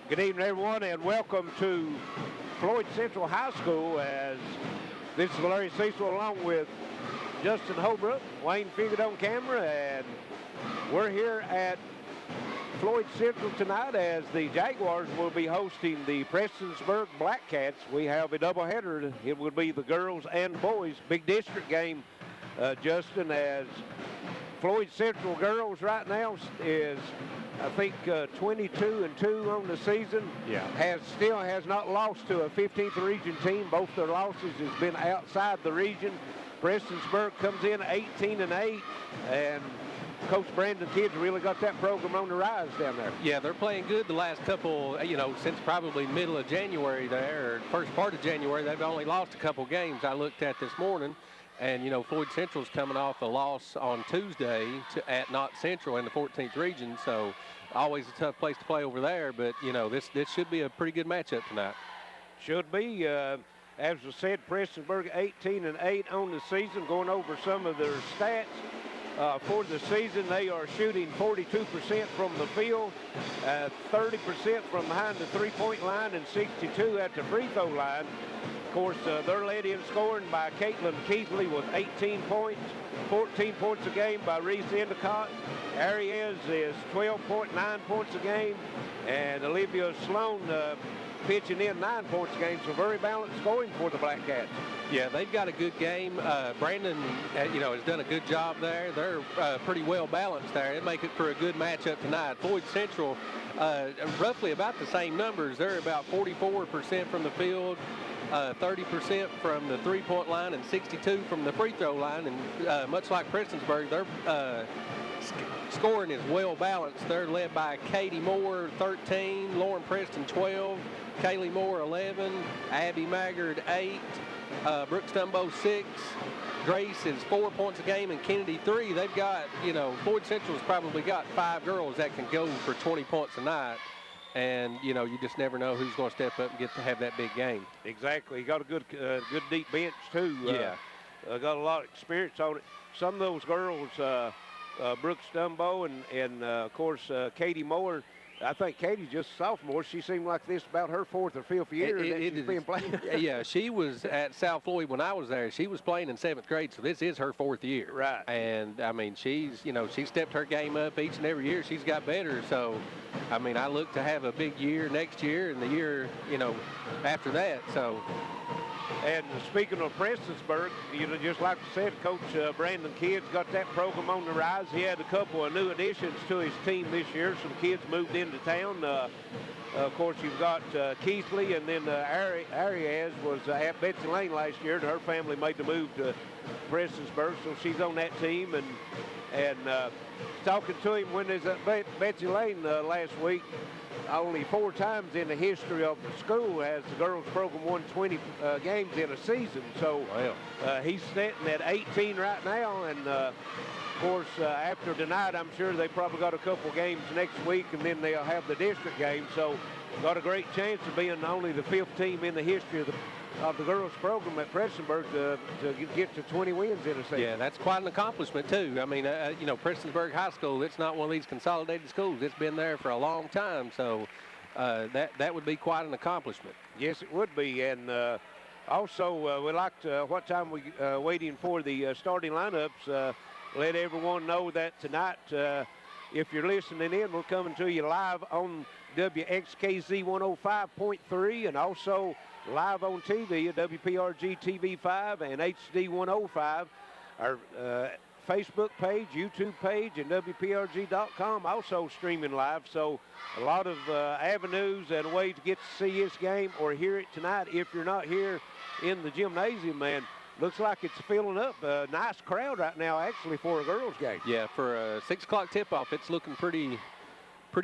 Good evening, everyone, and welcome to Floyd Central High School. As this is Larry Cecil along with Justin Holbrook, Wayne Figured on camera, and we're here at Floyd Central tonight as the Jaguars will be hosting the Prestonsburg Blackcats. We have a doubleheader. It will be the girls and boys. Big district game, Justin, as Floyd Central girls right now is, I think, 22-2 on the season. Yeah. Still has not lost to a 15th region team. Both their losses has been outside the region. Prestonsburg comes in 18-8, and Coach Brandon Kidd's really got that program on the rise down there. Yeah, they're playing good the last couple, since probably middle of January there, or first part of January. They've only lost a couple games I looked at this morning. And, Floyd Central's coming off a loss on Tuesday at Knott Central in the 14th region. So always a tough place to play over there. But, this should be a pretty good matchup tonight. Should be. As I said, Prestonsburg 18-8 on the season. Going over some of their stats. For the season, they are shooting 42% from the field, 30% from behind the three-point line, and 62% at the free throw line. Of course, they're led in scoring by Caitlin Keithley with 18 points, 14 points a game by Reese Endicott. Arias is 12.9 points a game, and Olivia Sloan pitching in 9 points a game. So very balanced scoring for the Blackcats. Yeah, they've got a good game. Brandon, has done a good job there. They're pretty well balanced there. It'll make it for a good matchup tonight. Floyd Central, roughly about the same numbers. They're about 44% from the field, 30% from the three-point line, and 62% from the free throw line. And much like Prestonsburg, their scoring is well balanced. They're led by Katie Moore, 13, Lauren Preston, 12, Kaylee Moore, 11, Abby Maggard, 8, Brooke Stumbo, 6. Grace is 4 points a game, and Kennedy 3. They've got, Floyd Central's probably got 5 girls that can go for 20 points a night. And, you just never know who's going to step up and get to have that big game. Exactly. You got a good deep bench, too. Yeah. Got a lot of experience on it. Some of those girls, Brooke Stumbo and of course, Katie Moore. I think Katie's just a sophomore. She seemed like this about her 4th or 5th year that she's been playing. Yeah, she was at South Floyd when I was there. She was playing in 7th grade, so this is her 4th year. Right. And, she's, she stepped her game up each and every year. She's got better. So, I look to have a big year next year and the year, after that. So. And speaking of Prestonsburg, just like I said, Coach Brandon Kidd's got that program on the rise. He had a couple of new additions to his team this year. Some kids moved into town. Of course, you've got Keithley, and then Arias was at Betsy Lane last year, and her family made the move to Prestonsburg, so she's on that team. And talking to him when he's at Betsy Lane last week, only 4 times in the history of the school has the girls program won 20 games in a season. So he's sitting at 18 right now. And, of course, after tonight, I'm sure they probably got a couple games next week, and then they'll have the district game. So got a great chance of being only the 5th team in the history of the girls program at Prestonsburg to get to 20 wins in a season. Yeah, that's quite an accomplishment, too. Prestonsburg High School, it's not one of these consolidated schools. It's been there for a long time, so that would be quite an accomplishment. Yes, it would be. And also, we like to, what time we waiting for the starting lineups, let everyone know that tonight, if you're listening in, we're coming to you live on WXKZ 105.3 and also live on TV at WPRG TV5 and HD 105. Our Facebook page, YouTube page, and WPRG.com also streaming live. So a lot of avenues and ways to get to see this game or hear it tonight if you're not here in the gymnasium, man. Looks like it's filling up. A nice crowd right now, actually, for a girls' game. Yeah, for a 6 o'clock tip-off, it's looking pretty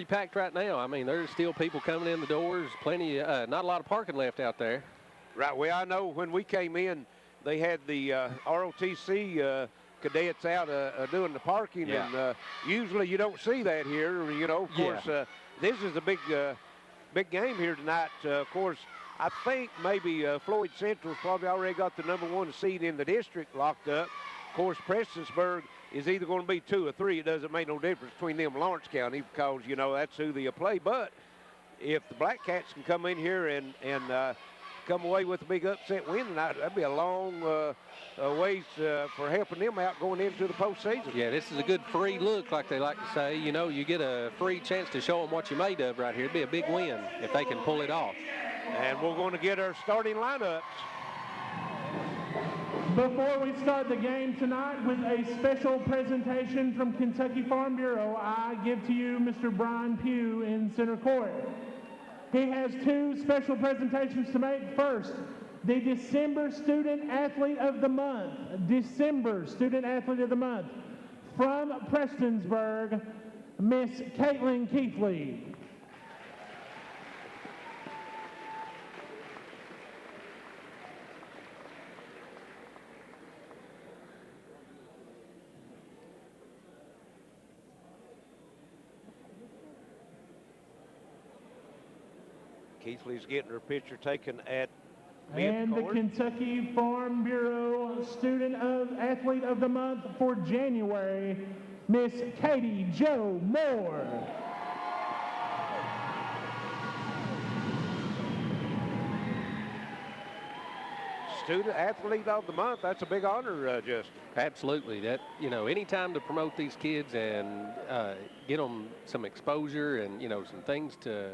packed right now. There's still people coming in the doors. Plenty, not a lot of parking left out there. Right. Well, I know when we came in, they had the ROTC cadets out doing the parking, and usually you don't see that here. Of course, this is a big game here tonight. Of course, I think maybe Floyd Central's probably already got the #1 seed in the district locked up. Of course, Prestonsburg is either going to be 2 or 3. It doesn't make no difference between them and Lawrence County because, that's who they play. But if the Blackcats can come in here and come away with a big upset win tonight, that'd be a long ways for helping them out going into the postseason. Yeah, this is a good free look, like they like to say. You know, you get a free chance to show them what you're made of right here. It'd be a big win if they can pull it off. And we're going to get our starting lineups. Before we start the game tonight with a special presentation from Kentucky Farm Bureau, I give to you Mr. Brian Pugh in center court. He has two special presentations to make. First, the December Student Athlete of the Month. December Student Athlete of the Month. From Prestonsburg, Miss Caitlin Keithley. Keithley's getting her picture taken at and the Kentucky Farm Bureau Student Athlete of the Month for January, Miss Katie Jo Moore. Student Athlete of the Month, that's a big honor, Justin. Absolutely. That, you know, anytime to promote these kids and get them some exposure and, you know, some things to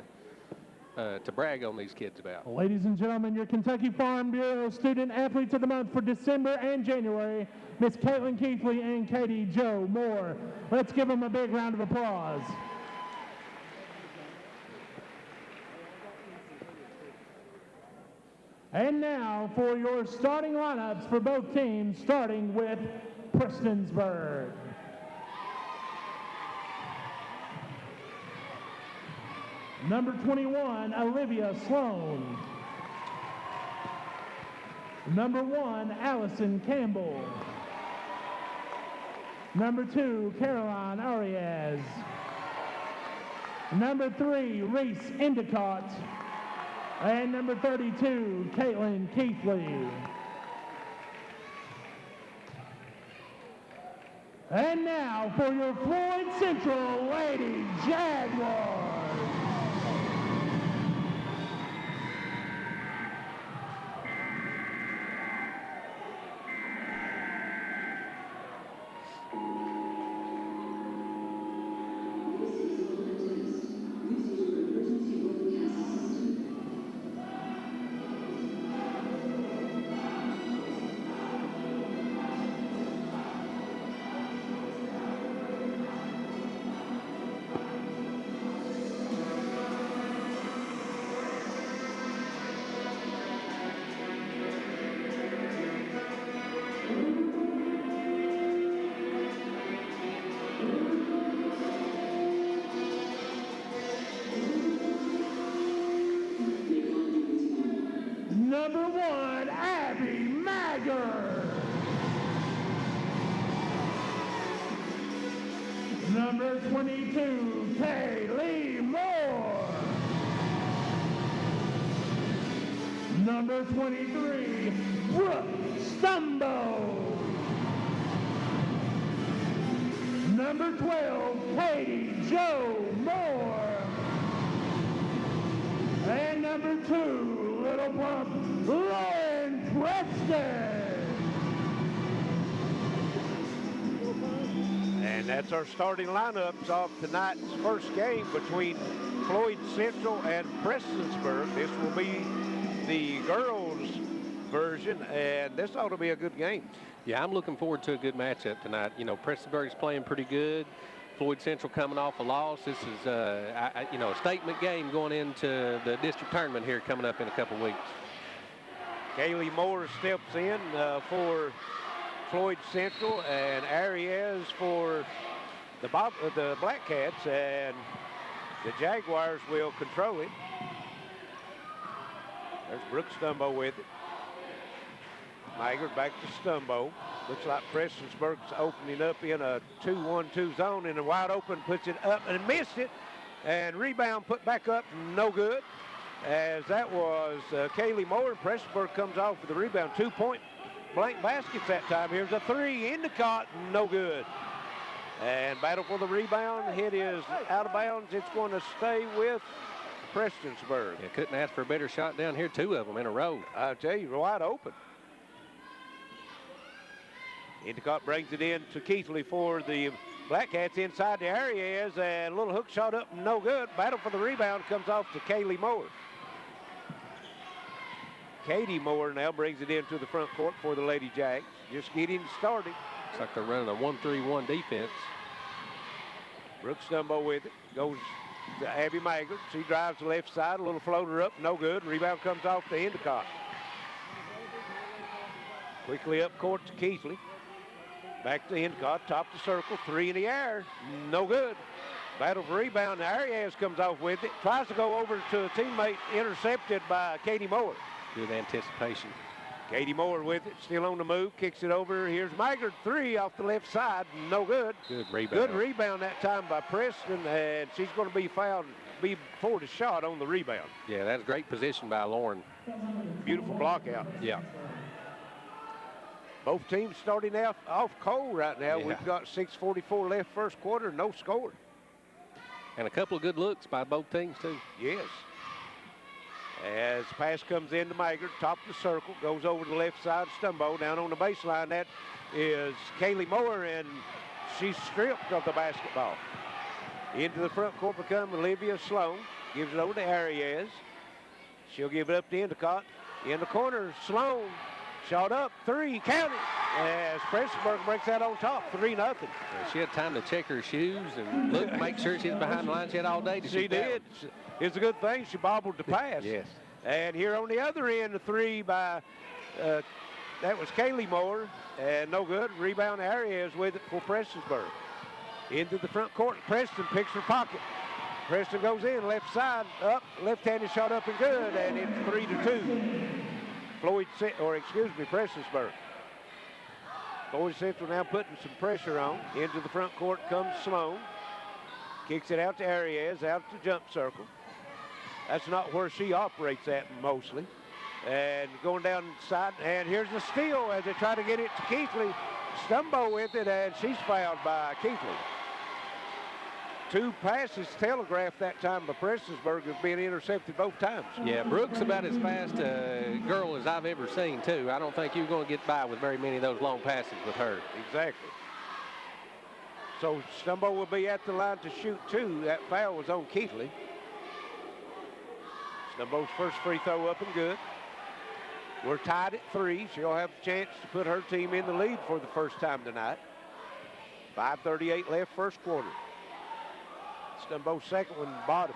brag on these kids about. Ladies and gentlemen, your Kentucky Farm Bureau Student Athletes of the Month for December and January, Miss Caitlin Keithley and Katie Jo Moore. Let's give them a big round of applause. And now for your starting lineups for both teams, starting with Prestonsburg. Number 21, Olivia Sloan. Number 1, Allison Campbell. Number 2, Caroline Arias. Number 3, Reese Endicott. And number 32, Caitlin Keithley. And now for your Floyd Central Lady Jaguars. Number 1, Abby Magger. Number 22, Kaylee Moore. Number 23, Brooke Stumbo. Number 12, Katie Jo Moore. And number 2, Little Plump, Lauren Preston. And that's our starting lineups of tonight's first game between Floyd Central and Prestonsburg. This will be the girls' version, and this ought to be a good game. Yeah, I'm looking forward to a good matchup tonight. You know, Prestonsburg's playing pretty good. Floyd Central coming off a loss. This is, you know, a statement game going into the district tournament here coming up in a couple weeks. Kaylee Moore steps in for Floyd Central, and Arias for the Blackcats, and the Jaguars will control it. There's Brooke Stumbo with it. Maggard back to Stumbo. Looks like Prestonsburg's opening up in a 2-1-2 zone, and a wide open, puts it up and missed it. And rebound put back up, no good. As that was Kaylee Moore. Prestonsburg comes off with the rebound. 2-point blank baskets that time. Here's a 3, Endicott, no good. And battle for the rebound. Hit is out of bounds. It's going to stay with Prestonsburg. Yeah, couldn't ask for a better shot down here, 2 of them in a row. I tell you, wide open. Endicott brings it in to Keithley for the Blackcats inside the area is, and a little hook shot up, no good. Battle for the rebound comes off to Kaylee Moore. Katie Moore now brings it into the front court for the Lady Jags. Just getting started. Looks like they're running a 1-3-1 defense. Brooks Stumbo with it. Goes to Abby Maggard. She drives the left side. A little floater up. No good. Rebound comes off to Endicott. Quickly up court to Keithley. Back to Endicott. Top the circle. 3 in the air. No good. Battle for rebound. Arias comes off with it. Tries to go over to a teammate. Intercepted by Katie Moore. Good anticipation. Katie Moore with it, still on the move, kicks it over. Here's Maggard, 3 off the left side, no good. Good rebound. Good rebound that time by Preston, and she's going to be fouled before the shot on the rebound. Yeah, that's great position by Lauren. Beautiful block out. Yeah. Both teams starting off cold right now. Yeah. We've got 6:44 left first quarter, no score. And a couple of good looks by both teams, too. Yes. As pass comes into Maggard, top of the circle, goes over to the left side, Stumbo down on the baseline. That is Kaylee Moore, and she's stripped of the basketball. Into the front court becomes Olivia Sloan. Gives it over to Arias. She'll give it up to Endicott. In the corner, Sloan. Shot up, 3, count it. As Prestonsburg breaks that on top, 3-0. Yeah, she had time to check her shoes and look, make sure she's behind the line. She had all day to She shoot that did. one. It's a good thing she bobbled the pass. Yes. And here on the other end, the 3 by, that was Kaylee Moore, and no good. Rebound Arias with it for Prestonsburg. Into the front court, Preston picks her pocket. Preston goes in, left side, up, left-handed shot up and good, and it's 3-2. Floyd, Prestonsburg. Floyd Central now putting some pressure on. Into the front court comes Sloan. Kicks it out to Arias, out to jump circle. That's not where she operates at mostly. And going down the side, and here's the steal as they try to get it to Keithley. Stumbo with it, and she's fouled by Keithley. 2 passes telegraphed that time by Prestonsburg have been intercepted both times. Yeah, Brooks about as fast a girl as I've ever seen, too. I don't think you're going to get by with very many of those long passes with her. Exactly. So Stumbo will be at the line to shoot 2. That foul was on Keithley. Stumbo's first free throw up and good. We're tied at 3. She'll have a chance to put her team in the lead for the first time tonight. 5:38 left first quarter. Stumbo's second one bottom.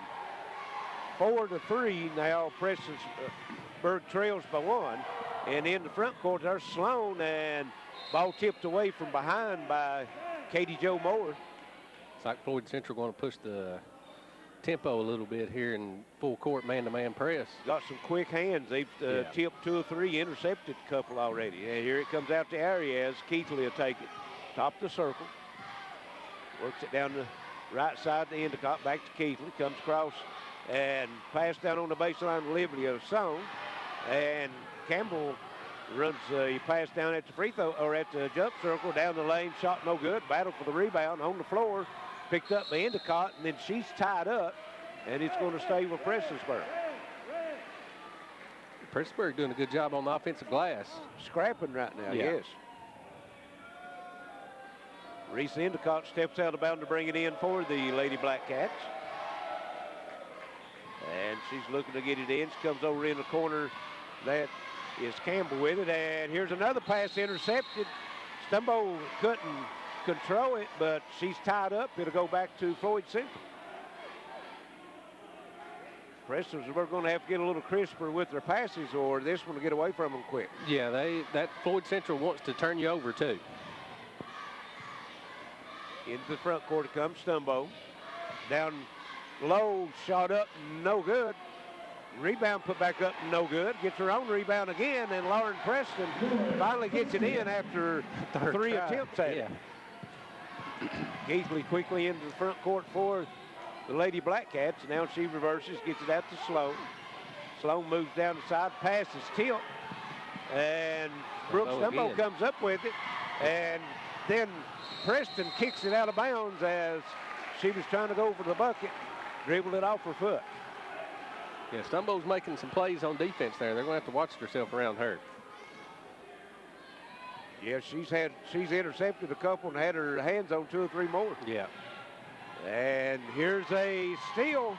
4-3 now. Prestonsburg trails by 1. And in the front court, there's Sloan, and ball tipped away from behind by Katie Jo Moore. It's like Floyd Central going to push the tempo a little bit here in full court man-to-man press. Got some quick hands. They've tipped 2 or 3, intercepted a couple already. And here it comes out to Arias. Keithley will take it. Top of the circle. Works it down the right side to Endicott. Back to Keithley. Comes across and pass down on the baseline to Olivia Song. And Campbell runs a pass down at the free throw, or at the jump circle, down the lane. Shot no good. Battle for the rebound on the floor. Picked up by Endicott, and then she's tied up, and it's going to stay with Prestonsburg. Prestonsburg doing a good job on the offensive glass. Scrapping right now, Yeah. yes. Reese Endicott steps out of bounds to bring it in for the Lady Blackcats. And she's looking to get it in. She comes over in the corner. That is Campbell with it, and here's another pass intercepted. Stumbo couldn't control it, but she's tied up. It'll go back to Floyd Central. Prestonsburg going to have to get a little crisper with their passes, or this one will get away from them quick. Yeah, that Floyd Central wants to turn you over, too. Into the front court it comes Stumbo. Down low, shot up, no good. Rebound put back up, no good. Gets her own rebound again, and Lauren Preston finally gets it in after 3 attempts at it. Keithley quickly into the front court for the Lady Blackcats. Now she reverses, gets it out to Sloan. Sloan moves down the side, passes tilt, and Brooks Stumbo comes up with it, and then Preston kicks it out of bounds as she was trying to go for the bucket, dribbled it off her foot. Yeah, Stumbo's making some plays on defense there. They're going to have to watch themselves around her. Yeah, she's intercepted a couple and had her hands on 2 or 3 more. Yeah. And here's a steal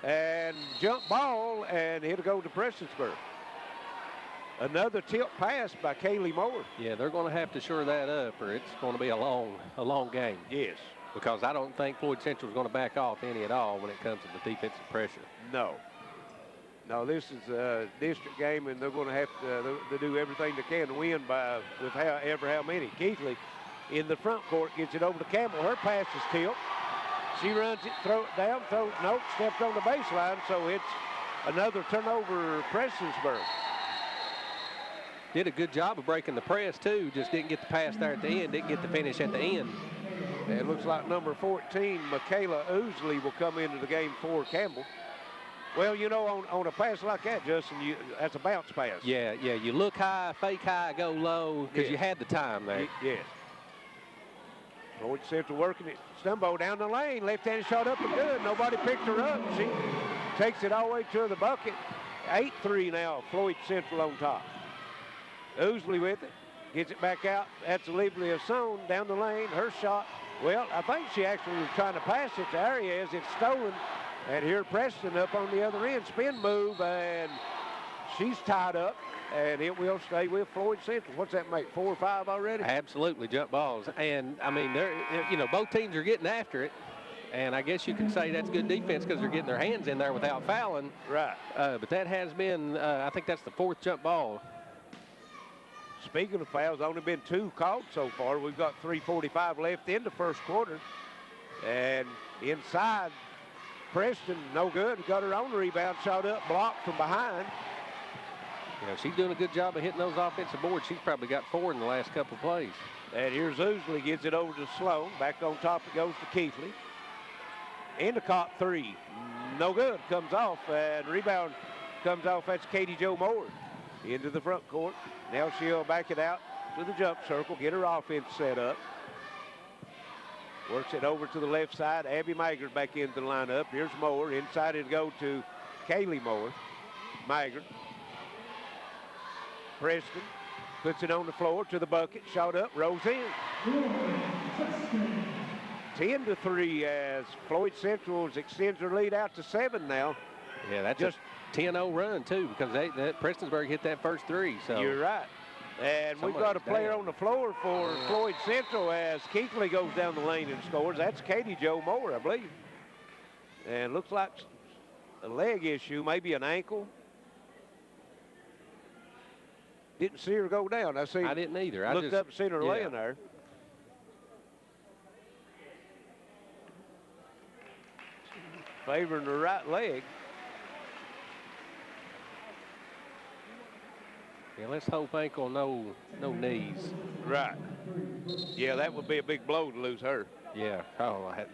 and jump ball, and it'll go to Prestonsburg. Another tilt pass by Kaylee Moore. Yeah, they're going to have to shore that up, or it's going to be a long game. Yes. Because I don't think Floyd Central is going to back off any at all when it comes to the defensive pressure. No. No, this is a district game, and they're going to have to do everything they can to win with how many. Keithley in the front court gets it over to Campbell. Her pass is tilt. She runs it, throw it down, nope, stepped on the baseline, so it's another turnover, Prestonsburg. Did a good job of breaking the press, too. Just didn't get the pass there at the end, didn't get the finish at the end. And it looks like number 14, Michaela Oosley, will come into the game for Campbell. Well, you know, on a pass like that, Justin, that's a bounce pass. Yeah, you look high, fake high, go low, because you had the time there. Yes. Floyd Central working it. Stumbo down the lane, left-handed shot up and good. Nobody picked her up. She takes it all the way to the bucket. 8-3 now, Floyd Central on top. Oosley with it, gets it back out. That's Olivia Sohn down the lane. Her shot, well, I think she actually was trying to pass it to Arias. It's stolen. And here Preston up on the other end. Spin move, and she's tied up. And it will stay with Floyd Central. What's that make, 4 or 5 already? Absolutely, jump balls. And, I mean, both teams are getting after it. And I guess you can say that's good defense because they're getting their hands in there without fouling. Right. But that has been, I think that's the 4th jump ball. Speaking of fouls, only been 2 called so far. We've got 3:45 left in the first quarter. And inside, Preston, no good. Got her own rebound, shot up, blocked from behind. Yeah, she's doing a good job of hitting those offensive boards. She's probably got 4 in the last couple of plays. And here's Oosley, gets it over to Sloan. Back on top it goes to Keithley. Endicott 3, no good, comes off, and rebound comes off. That's Katie Jo Moore into the front court. Now she'll back it out to the jump circle, get her offense set up. Works it over to the left side. Abby Maggard back into the lineup. Here's Moore. Inside it'll go to Kaylee Moore. Maggard. Preston puts it on the floor to the bucket. Shot up, rolls in. 10-3 as Floyd Central extends their lead out to 7 now. Yeah, that's just a 10-0 run, too, because Prestonsburg hit that first 3. So you're right. And we've got a player on the floor for Floyd Central as Keithley goes down the lane and scores. That's Katie Jo Moore, I believe. And looks like a leg issue, maybe an ankle. Didn't see her go down. I didn't either. I looked up and seen her laying there. Favoring the right leg. Yeah, let's hope ankle, no knees. Right. Yeah, that would be a big blow to lose her. Yeah,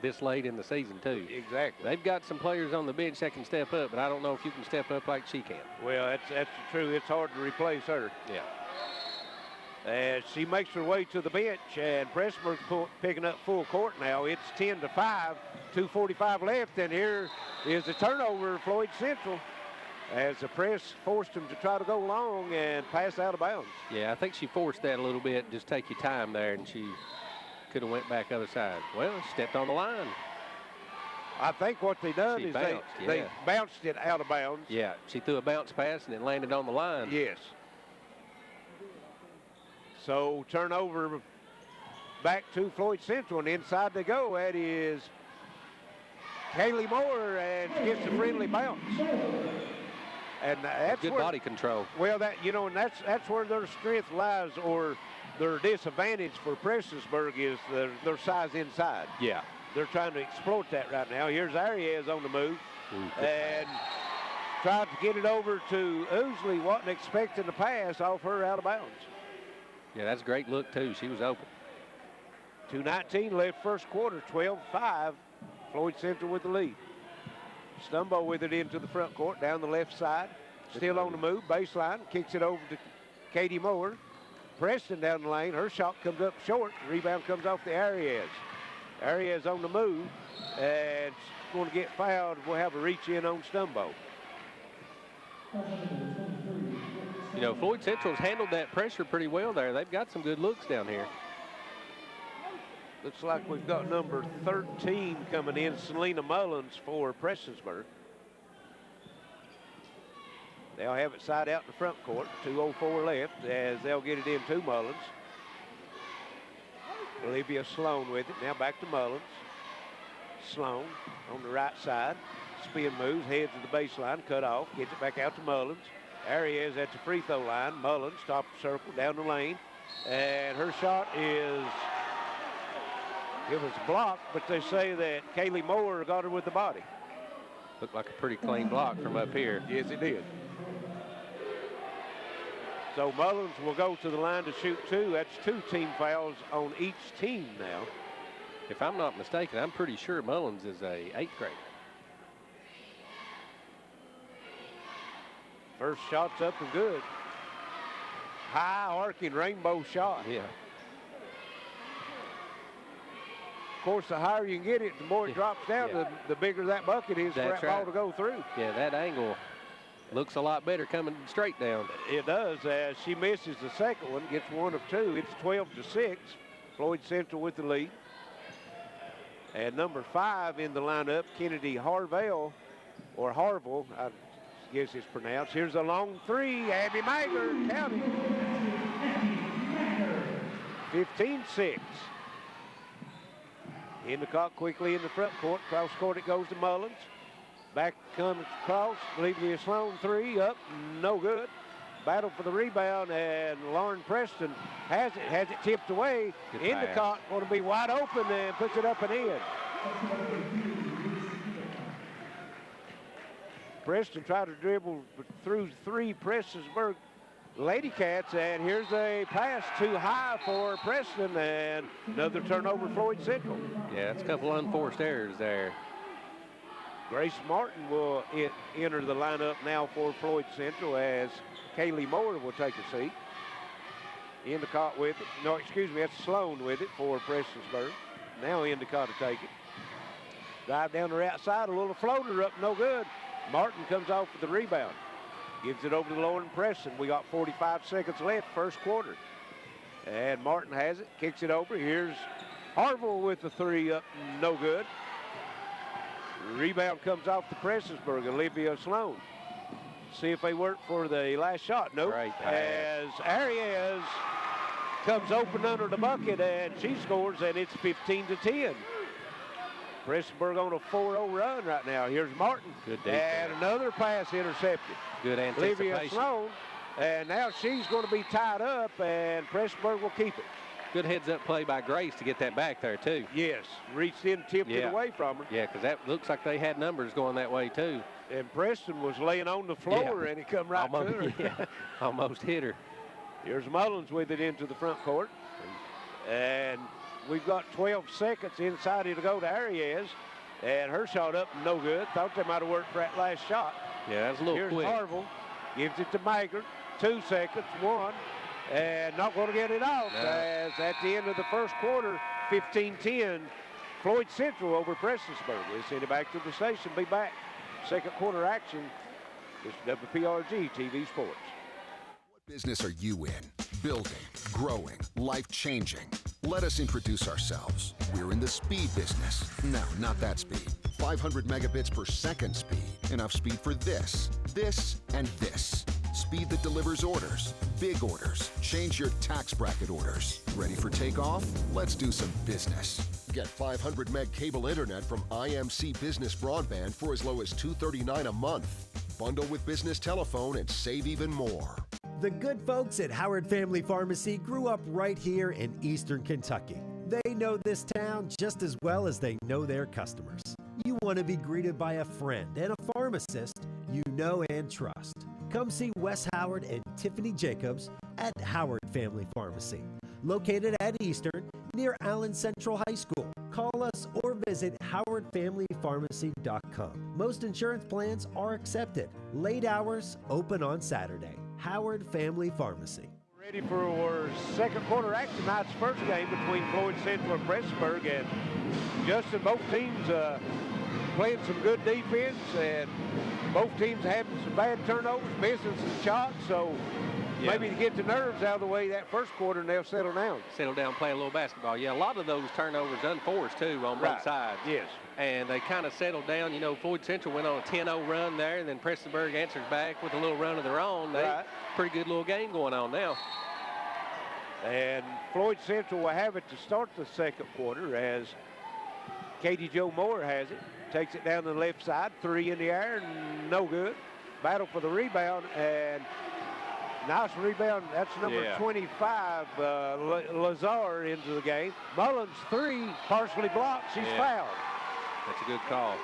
this late in the season, too. Exactly. They've got some players on the bench that can step up, but I don't know if you can step up like she can. Well, that's true. It's hard to replace her. Yeah. As she makes her way to the bench, and Prestonsburg's picking up full court now. It's 10-5, 2:45 left, and here is the turnover, Floyd Central, as the press forced them to try to go long and pass out of bounds. Yeah, I think she forced that a little bit, just take your time there, and she could have went back other side. Well, she stepped on the line. I think what they done is they bounced it out of bounds. Yeah, she threw a bounce pass, and it landed on the line. Yes. So turnover back to Floyd Central, and inside they go. That is Kaylee Moore, and she gets a friendly bounce. And that's good body control. Well, and that's where their strength lies, or their disadvantage for Prestonsburg is their size inside. Yeah. They're trying to exploit that right now. Here's Arias on the move. And tried to get it over to Oosley. Wasn't expecting the pass off her out of bounds. Yeah, that's a great look, too. She was open. 2:19 left first quarter, 12-5. Floyd Central with the lead. Stumbo with it into the front court, down the left side. Still on the move, baseline. Kicks it over to Katie Moore. Preston down the lane. Her shot comes up short. Rebound comes off the Arias. Arias on the move, and she's going to get fouled. We'll have a reach in on Stumbo. You know, Floyd Central's handled that pressure pretty well there. They've got some good looks down here. Looks like we've got number 13 coming in, Selena Mullins for Prestonsburg. They'll have it side out in the front court, 2:04 left, as they'll get it into Mullins. Olivia Sloan with it, now back to Mullins. Sloan on the right side, spin moves, heads to the baseline, cut off, gets it back out to Mullins. There he is at the free throw line. Mullins, top of the circle, down the lane, and her shot is, it was blocked, but they say that Kaylee Moore got her with the body. Looked like a pretty clean block from up here. Yes, it did. So Mullins will go to the line to shoot two. That's 2 team fouls on each team now. If I'm not mistaken, I'm pretty sure Mullins is a 8th grader. First shot's up and good. High arcing rainbow shot. Yeah. Of course, the higher you can get it, the more it drops down, the bigger that bucket is for that ball to go through. Yeah, that angle looks a lot better coming straight down. It does. As she misses the second one, gets 1 of 2. It's 12-6. Floyd Central with the lead. And number 5 in the lineup, Kennedy Harvell, or Harville, I guess it's pronounced. Here's a long 3, Abby Mager, count it. 15-6. Endicott quickly in the front court. Cross court it goes to Mullins. Back comes across. Olivia Sloan 3 up, no good. Battle for the rebound, and Lauren Preston has it tipped away. Endicott going to be wide open and puts it up and in. Preston tried to dribble through 3 Prestonsburg Lady Cats, and here's a pass too high for Preston, and another turnover Floyd Central. Yeah, it's a couple unforced errors there. Grace Martin will enter the lineup now for Floyd Central, as Kaylee Moore will take a seat. Endicott with it. No, excuse me, that's Sloan with it for Prestonsburg. Now Endicott will take it. Drive down the right side, a little floater up, no good. Martin comes off with the rebound. Gives it over to Lauren Preston. We got 45 seconds left, first quarter. And Martin has it, kicks it over. Here's Harville with the 3 up, no good. Rebound comes off to Prestonsburg, Olivia Sloan. See if they work for the last shot. Nope. Right. As Arias comes open under the bucket, and she scores, and it's 15-10. Prestonsburg on a 4-0 run right now. Here's Martin. Good defense. And another pass intercepted. Good anticipation. Olivia Sloan, and now she's going to be tied up, and Prestonsburg will keep it. Good heads-up play by Grace to get that back there, too. Yes, reached in, tipped it away from her. Yeah, because that looks like they had numbers going that way, too. And Preston was laying on the floor, and he come right to her. Yeah, almost hit her. Here's Mullins with it into the front court. And we've got 12 seconds inside it to go to Arias. And her shot up, no good. Thought they might have worked for that last shot. Yeah, that was a little quick. Here's Harville, gives it to Mager. 2 seconds, 1. And not going to get it off, as at the end of the first quarter, 15-10, Floyd Central over Prestonsburg. We'll send it back to the station. Be back. Second quarter action. This is WPRG TV Sports. What business are you in? Building, growing, life-changing. Let us introduce ourselves. We're in the speed business. No, not that speed. 500 megabits per second speed. Enough speed for this, and this. Speed that delivers orders, big orders. Change your tax bracket orders. Ready for takeoff? Let's do some business. Get 500 meg cable internet from IMC Business Broadband for as low as $239 a month. Bundle with business telephone and save even more. The good folks at Howard Family Pharmacy grew up right here in Eastern Kentucky. They know this town just as well as they know their customers. You want to be greeted by a friend and a pharmacist you know and trust. Come see Wes Howard and Tiffany Jacobs at Howard Family Pharmacy, located at Eastern near Allen Central High School. Call us or visit howardfamilypharmacy.com. Most insurance plans are accepted. Late hours, open on Saturday. Howard Family Pharmacy. Ready for our second quarter action. Tonight's first game between Floyd Central and Prestonsburg. And Justin, both teams playing some good defense, and both teams having some bad turnovers, missing some shots. So maybe to get the nerves out of the way that first quarter, and they'll settle down. Settle down, play a little basketball. Yeah, a lot of those turnovers unforced, too, on both sides. Yes. And they kind of settled down. You know, Floyd Central went on a 10-0 run there, and then Prestonsburg answers back with a little run of their own. Pretty good little game going on now. And Floyd Central will have it to start the second quarter as Katie Jo Moore has it. Takes it down to the left side. 3 in the air, no good. Battle for the rebound, and nice rebound. That's number 25, Lazar, into the game. Mullins, 3, partially blocked. She's fouled. That's a good call.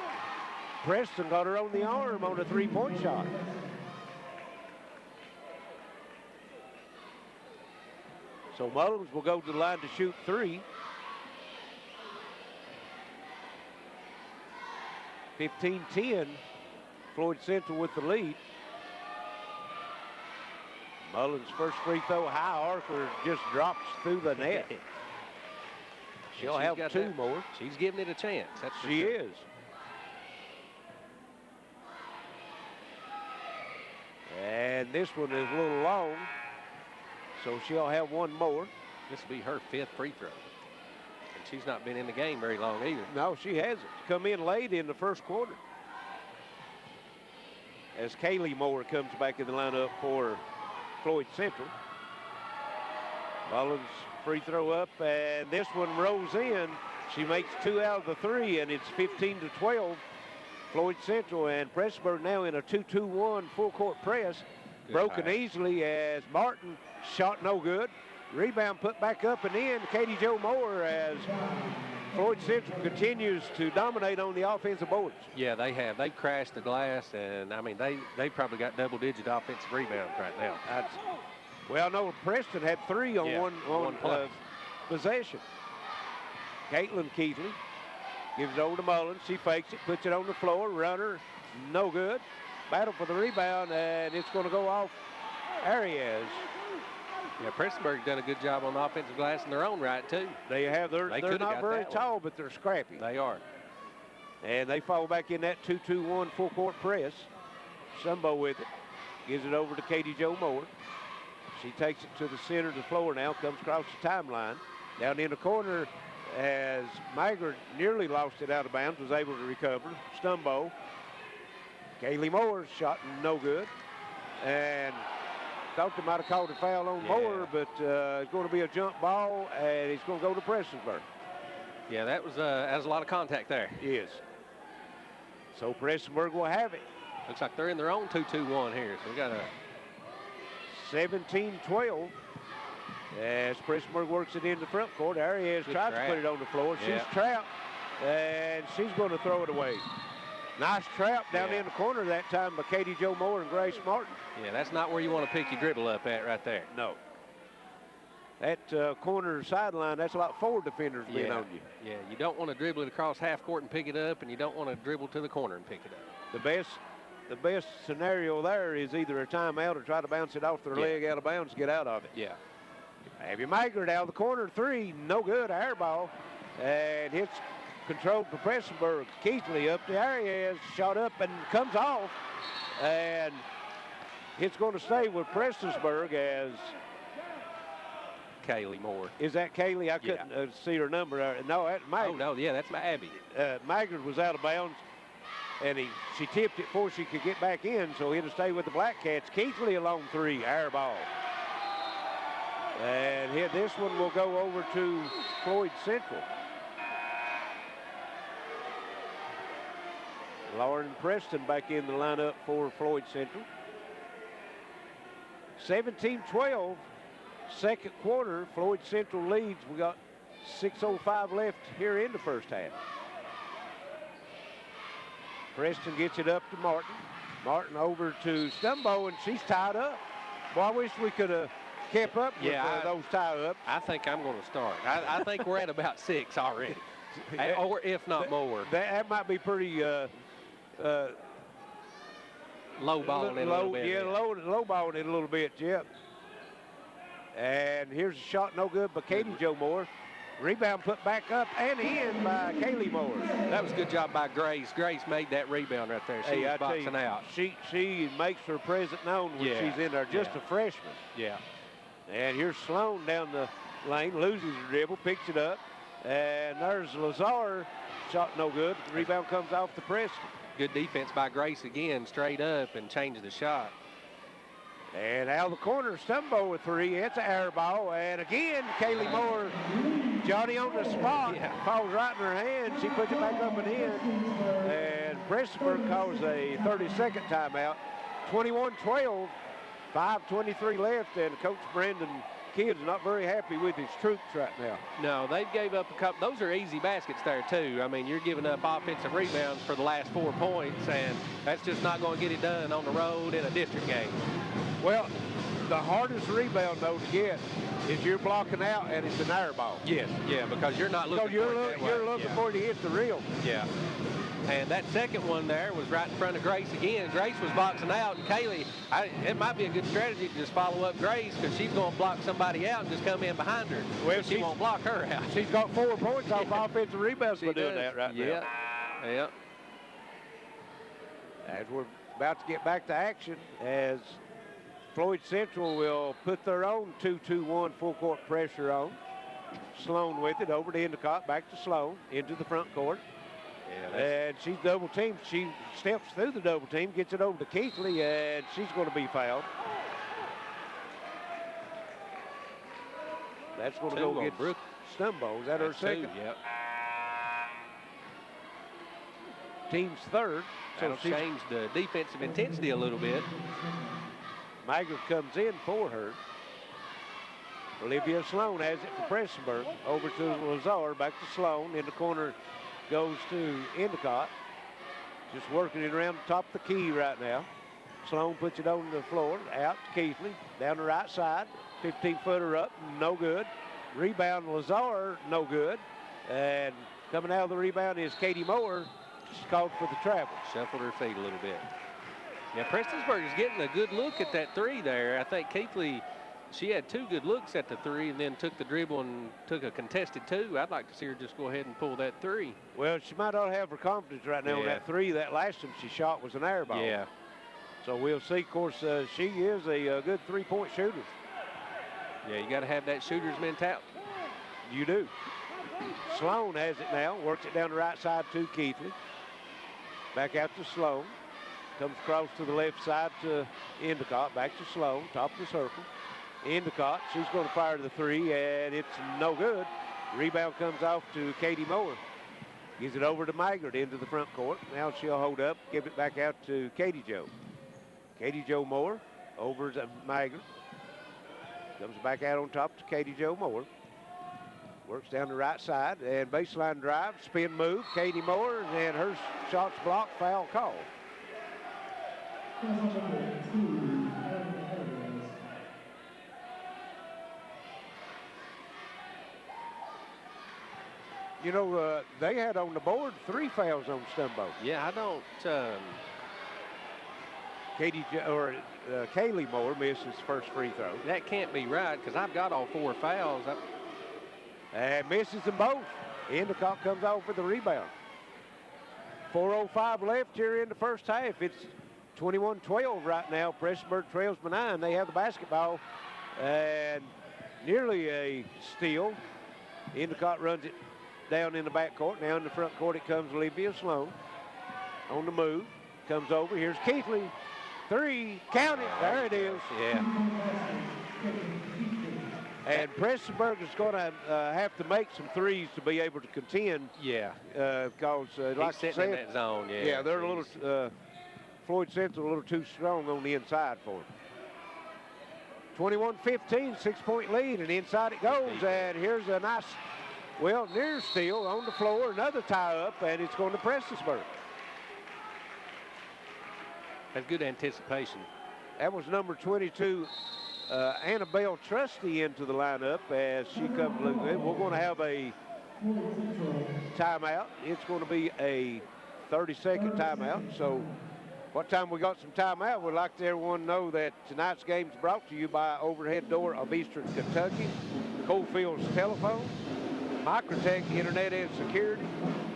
Preston got her on the arm on a 3-point shot. So Mullins will go to the line to shoot 3. 15-10, Floyd Central with the lead. Mullins' first free throw high. Arthur just drops through the net. She'll have 2 more. She's giving it a chance. That's for she sure. is. And this one is a little long, so she'll have 1 more. This will be her 5th free throw. And she's not been in the game very long either. No, she hasn't. Come in late in the first quarter. As Kaylee Moore comes back in the lineup for Floyd Central. Mullins free throw up, and this one rolls in. She makes 2 out of the 3, and it's 15-12. Floyd Central, and Prestonsburg now in a 2-2-1 full court press. Broken easily as Martin shot no good. Rebound put back up and in. Katie Jo Moore as Floyd Central continues to dominate on the offensive boards. Yeah, they have. They've crashed the glass, and I mean, they probably got double-digit offensive rebounds right now. Well, no, Preston had 3 on one possession. Caitlin Keithley gives it over to Mullins. She fakes it, puts it on the floor. Runner, no good. Battle for the rebound, and it's going to go off Arias. Yeah, Prestonsburg's done a good job on the offensive glass in their own right, too. They have. They're not very tall, but they're scrappy. They are. And they fall back in that 2-2-1 full court press. Sumbo with it. Gives it over to Katie Jo Moore. She takes it to the center of the floor now, comes across the timeline. Down in the corner as Maggard nearly lost it out of bounds, was able to recover. Stumbo. Kaylee Moore shot no good. And thought they might have called a foul on Moore, but it's going to be a jump ball, and it's going to go to Prestonsburg. Yeah, that was a lot of contact there. Yes. So Prestonsburg will have it. Looks like they're in their own 2-2-1 here. So we got a 17-12 as Prestonsburg works it into the front court. Arias tries to put it on the floor. She's trapped, and she's going to throw it away. Nice trap down in the corner that time by Katie Jo Moore and Grace Martin. Yeah, that's not where you want to pick your dribble up at right there. No. That corner sideline, that's about 4 defenders being on you. Yeah, you don't want to dribble it across half court and pick it up, and you don't want to dribble to the corner and pick it up. The best scenario there is either a timeout or try to bounce it off their leg out of bounds, get out of it. Yeah. Abby Maggard out of the corner, 3, no good, air ball, and hits controlled for Prestonsburg. Keithley up the area, shot up and comes off, and it's going to stay with Prestonsburg as Kaylee Moore. Is that Kaylee? I couldn't see her number. No, that's Maggard. Oh, no, yeah, that's my Abby. Maggard was out of bounds, and she tipped it before she could get back in, so it'll stay with the Blackcats. Keithley along 3, air ball. And here, this one will go over to Floyd Central. Lauren Preston back in the lineup for Floyd Central. 17-12, second quarter. Floyd Central leads. We got 6:05 left here in the first half. Preston gets it up to Martin. Martin over to Stumbo, and she's tied up. Boy, I wish we could have kept up with those tie-ups. I think I'm going to start. I think we're at about 6 already, or if not more. That might be pretty low balling it a little bit. Yeah, low balling it a little bit, yep. And here's a shot no good by Katie Jo Moore. Rebound put back up and in by Kaylee Moore. That was a good job by Grace. Grace made that rebound right there. She was boxing out. She makes her presence known when she's in there, just a freshman. Yeah. And here's Sloan down the lane, loses the dribble, picks it up. And there's Lazar, shot no good. The rebound comes off the Preston. Good defense by Grace again, straight up and changed the shot. And out of the corner, Stumbo with three. It's an air ball. And again, Kaylee Moore, Johnny on the spot, falls right in her hand. She puts it back up and in. And Prestonsburg calls a 30-second timeout. 21-12, 5:23 left, and Coach Brandon Kidd's not very happy with his troops right now. No, they gave up a couple. Those are easy baskets there, too. I mean, you're giving up offensive rebounds for the last 4 points, and that's just not going to get it done on the road in a district game. Well, the hardest rebound, though, to get is you're blocking out, and it's an air ball. Yes, yeah, because you're not looking you're looking for it to hit the rim. Yeah. And that second one there was right in front of Grace again. Grace was boxing out, and Kaylee, it might be a good strategy to just follow up Grace because she's going to block somebody out and just come in behind her. Well, she won't block her out. She's got 4 points off offensive rebounds by doing that right now. Yeah. As we're about to get back to action, as Floyd Central will put their own 2-2-1 full court pressure on. Sloan with it over to Endicott, back to Sloan, into the front court. Yeah, and she's double teamed. She steps through the double team, gets it over to Keithley, and she's going to be fouled. That's going to go get Brooke Stumbo. Is that her second? Yep. Team's third. So she's changed the defensive intensity a little bit. Maggard comes in for her. Olivia Sloan has it for Prestonsburg. Over to Lazar, back to Sloan. In the corner goes to Endicott. Just working it around the top of the key right now. Sloan puts it on the floor. Out to Keithley. Down the right side. 15-footer up. No good. Rebound Lazar. No good. And coming out of the rebound is Katie Moore. She's called for the travel. Shuffled her feet a little bit. Yeah, Prestonsburg is getting a good look at that three there. I think Keithley, she had 2 good looks at the three and then took the dribble and took a contested 2. I'd like to see her just go ahead and pull that 3. Well, she might not have her confidence right now on that 3. That last one she shot was an air ball. Yeah. So we'll see. Of course, she is a good 3-point shooter. Yeah, you got to have that shooter's mentality. You do. Sloan has it now. Works it down the right side to Keithley. Back out to Sloan. Comes across to the left side to Endicott. Back to Sloan. Top of the circle. Endicott. She's going to fire the 3, and it's no good. Rebound comes off to Katie Moore. Gives it over to Maggard into the front court. Now she'll hold up. Give it back out to Katie Jo. Katie Jo Moore over to Maggard. Comes back out on top to Katie Jo Moore. Works down the right side and baseline drive, spin move. Katie Moore, and her shot's blocked, foul call. You know, they had on the board 3 fouls on Stumbo. Yeah, I don't. Kaylee Moore missed his first free throw. That can't be right because I've got all 4 fouls. And misses them both. Endicott comes out for the rebound. 4:05 left here in the first half. It's 21-12 right now. Prestonsburg trails by 9. They have the basketball and nearly a steal. Endicott runs it down in the backcourt. Now in the front court it comes Olivia Sloan. On the move. Comes over. Here's Keithley. 3. Count it. There it is. Yeah. And Prestonsburg is going to have to make some threes to be able to contend. Yeah. Because, like I said, in that zone. Yeah. Yeah, they're a little, Floyd Central a little too strong on the inside for him. 21-15, 6-point lead, and inside it goes. And here's a nice, near steal on the floor. Another tie up, and it's going to Prestonsburg. That's good anticipation. That was number 22. Annabelle Trusty into the lineup as she comes. We're going to have a timeout. It's going to be a 30-second timeout. So what time we got some timeout, we'd like to everyone know that tonight's game is brought to you by Overhead Door of Eastern Kentucky, Coalfields Telephone, Microtech Internet and Security,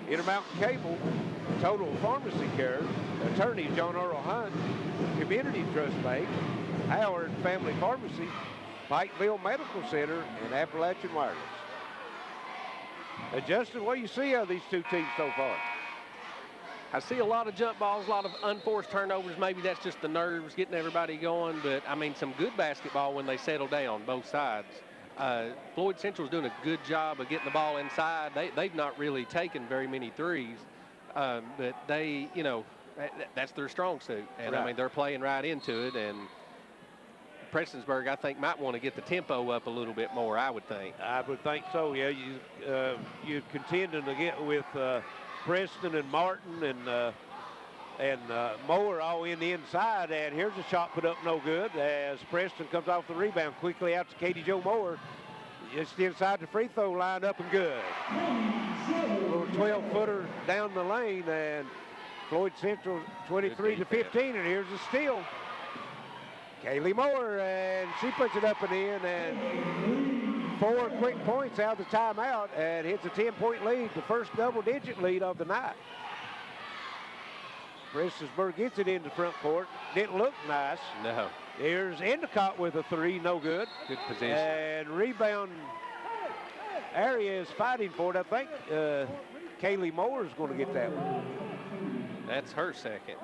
Intermountain Cable, Total Pharmacy Care, Attorney John Earl Hunt, Community Trust Bank, Howard Family Pharmacy, Pikeville Medical Center, and Appalachian Wireless. Justin, what do you see out of these two teams so far? I see a lot of jump balls, a lot of unforced turnovers. Maybe that's just the nerves getting everybody going, but I mean some good basketball when they settle down, both sides. Floyd Central's doing a good job of getting the ball inside. They've not really taken very many threes, but they, you know, that's their strong suit. And I mean, they're playing right into it. And Prestonsburg, I think, might want to get the tempo up a little bit more, I would think. I would think so, yeah. You're contending to get with Preston and Martin and Moore all in the inside, and here's a shot put up no good as Preston comes off the rebound quickly out to Katie Jo Moore. Just inside the free throw line, up and good. A little 12-footer down the lane, and Floyd Central 23 to 15, and here's a steal. Kaylee Moore, and she puts it up and in, and 4 quick points out of the timeout, and hits a 10-point lead, the first double-digit lead of the night. Prestonsburg gets it into front court. Didn't look nice. No. Here's Endicott with a 3, no good. Good position. And rebound area is fighting for it. I think Kaylee Moore is going to get that one. That's her second.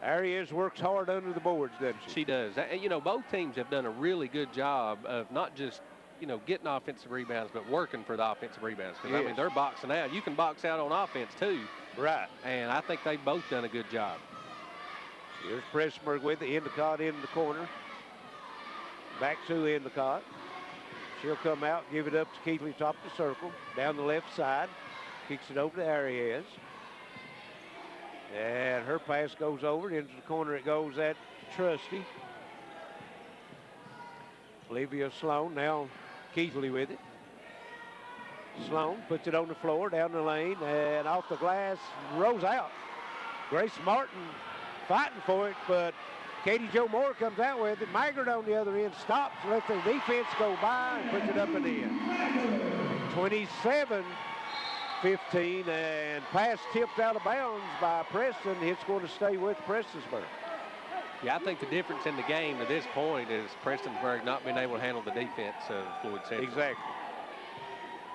Arias works hard under the boards, doesn't she? She does. You know, both teams have done a really good job of not just, you know, getting offensive rebounds, but working for the offensive rebounds. Because, I mean, they're boxing out. You can box out on offense, too. Right. And I think they've both done a good job. Here's Prestonsburg with the Endicott in the corner. Back to Endicott. She'll come out, give it up to Keithley, top of the circle. Down the left side. Kicks it over to Arias. And her pass goes over. Into the corner it goes at Trusty. Olivia Sloan, now Keithley with it. Sloan puts it on the floor, down the lane, and off the glass, rolls out. Grace Martin fighting for it, but Katie Jo Moore comes out with it. Maggard on the other end stops, lets the defense go by, and puts it up and in. 27-15, and pass tipped out of bounds by Preston. It's going to stay with Prestonsburg. Yeah, I think the difference in the game at this point is Prestonsburg not being able to handle the defense of Floyd Central. Exactly.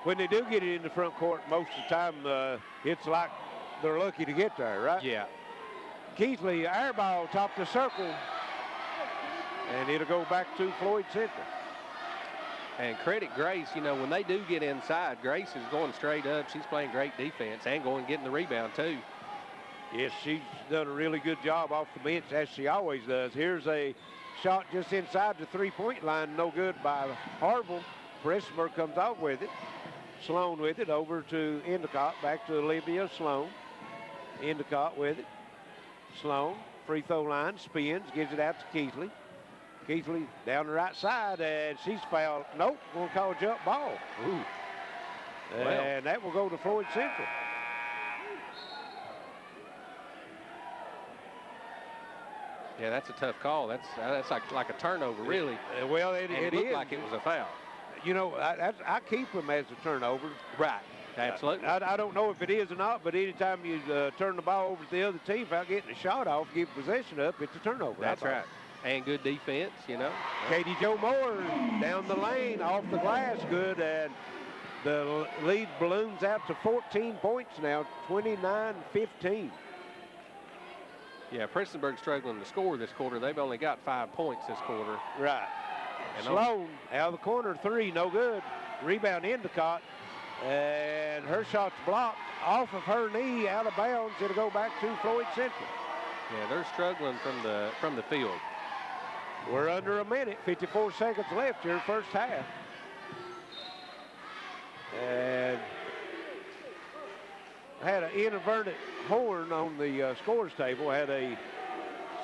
When they do get it in the front court, most of the time it's like they're lucky to get there, right? Yeah. Keithley, air ball, top of the circle, and it'll go back to Floyd Central. And credit Grace, you know, when they do get inside, Grace is going straight up. She's playing great defense and going getting the rebound, too. Yes, she's done a really good job off the bench, as she always does. Here's a shot just inside the three-point line, no good by Harville. Prestonsburg comes out with it. Sloan with it, over to Endicott, back to Olivia Sloan. Endicott with it. Sloan, free throw line, spins, gives it out to Keithley. Keithley down the right side, and she's fouled. Nope, going to call a jump ball. Ooh. And that will go to Floyd Central. Yeah, that's a tough call. That's like a turnover, really. Well, it looked is. like it was a foul. You know, I keep them as a turnover. Right. Absolutely. I don't know if it is or not, but anytime you turn the ball over to the other team without getting a shot off, give possession up, it's a turnover. That's right. And good defense, you know. Katie Jo Moore down the lane, off the glass, good, and the lead balloons out to 14 points now, 29-15. Yeah, Prestonsburg struggling to score this quarter. They've only got 5 points this quarter. Right. And Sloan out of the corner, 3, no good. Rebound Endicott, and her shot's blocked off of her knee, out of bounds. It'll go back to Floyd Central. Yeah, they're struggling from the field. We're under a minute, 54 seconds left here, first half. And I had an inadvertent horn on the scores table. I had a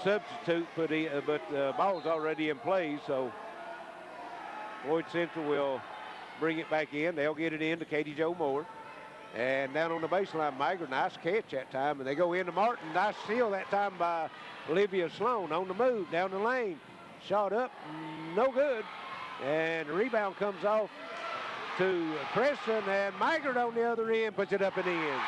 substitute put in, but the ball's already in play, so Floyd Central will bring it back in. They'll get it in to Katie Jo Moore. And down on the baseline, Maggard, nice catch that time. And they go into Martin. Nice steal that time by Olivia Sloan on the move, down the lane. Shot up, no good. And the rebound comes off to Preston, and Migert on the other end puts it up and in.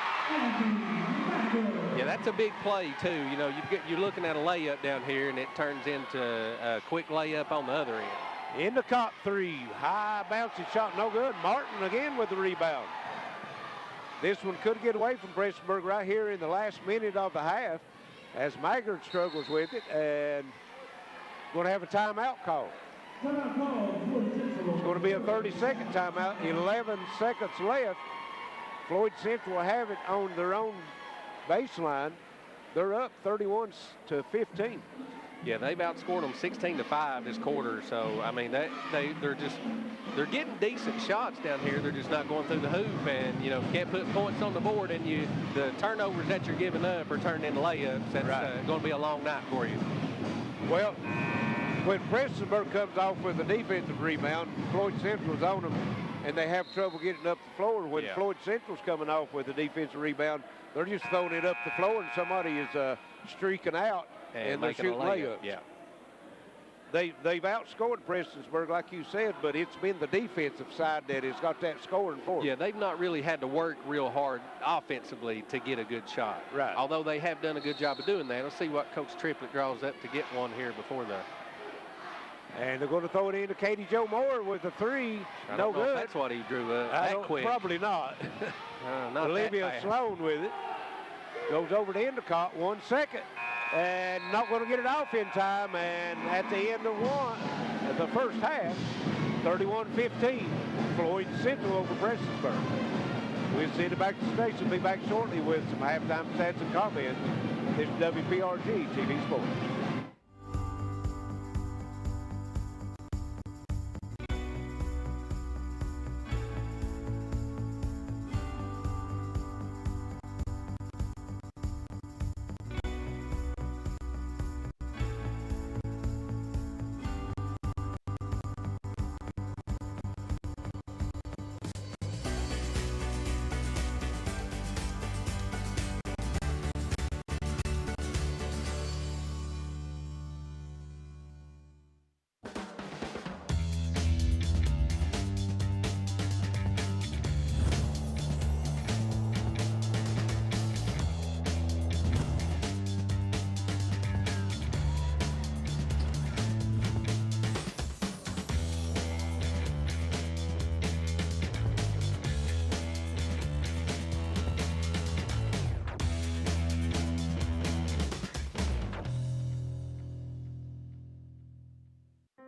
Yeah, that's a big play, too. You know, you're looking at a layup down here, and it turns into a quick layup on the other end. Endicott 3, high bouncing shot, no good. Martin again with the rebound. This one could get away from Prestonsburg right here in the last minute of the half as Migert struggles with it and going to have a timeout call. It's going to be a 30-second timeout, 11 seconds left. Floyd Central will have it on their own baseline. They're up 31-15. Yeah, they've outscored them 16-5 this quarter. So I mean, they're getting decent shots down here. They're just not going through the hoop, and you know, can't put points on the board. And the turnovers that you're giving up are turning into layups. That's going to be a long night for you. Well, when Prestonsburg comes off with a defensive rebound, Floyd Central's on them, and they have trouble getting up the floor. When Floyd Central's coming off with a defensive rebound, they're just throwing it up the floor, and somebody is streaking out. And they're shooting layups. Yeah. They've outscored Prestonsburg, like you said, but it's been the defensive side that has got that scoring for them. Yeah, they've not really had to work real hard offensively to get a good shot. Right. Although they have done a good job of doing that. Let's see what Coach Triplett draws up to get one here before the... And they're going to throw it into Katie Joe Moore with a 3. No good. That's what he drew up that quick. Probably not. Not Olivia Sloan with it. Goes over to Endicott, 1 second. And not going to get it off in time. And at the end of the first half, 31-15, Floyd Central over Prestonsburg. We'll send it back to the station. We'll be back shortly with some halftime stats and comments. This is WPRG TV Sports.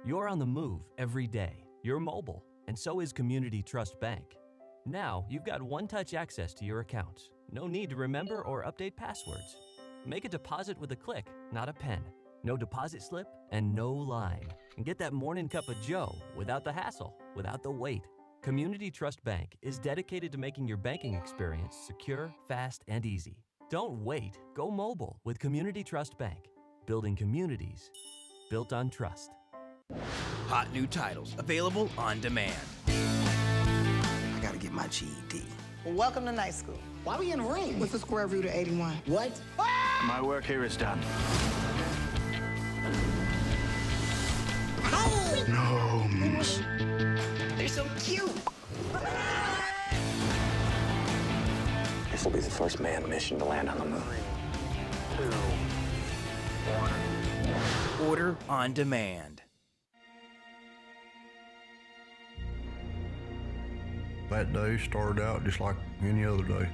You're on the move every day. You're mobile, and so is Community Trust Bank. Now, you've got one-touch access to your accounts. No need to remember or update passwords. Make a deposit with a click, not a pen. No deposit slip and no line. And get that morning cup of joe without the hassle, without the wait. Community Trust Bank is dedicated to making your banking experience secure, fast, and easy. Don't wait. Go mobile with Community Trust Bank. Building communities built on trust. Hot new titles available on demand. I gotta get my GED. Well, welcome to night school. Why are we in the ring? What's the square root of 81? What? My work here is done. Gnomes. They're so cute. This will be the first manned mission to land on the moon. 3, 2, 1. Order on demand. That day started out just like any other day.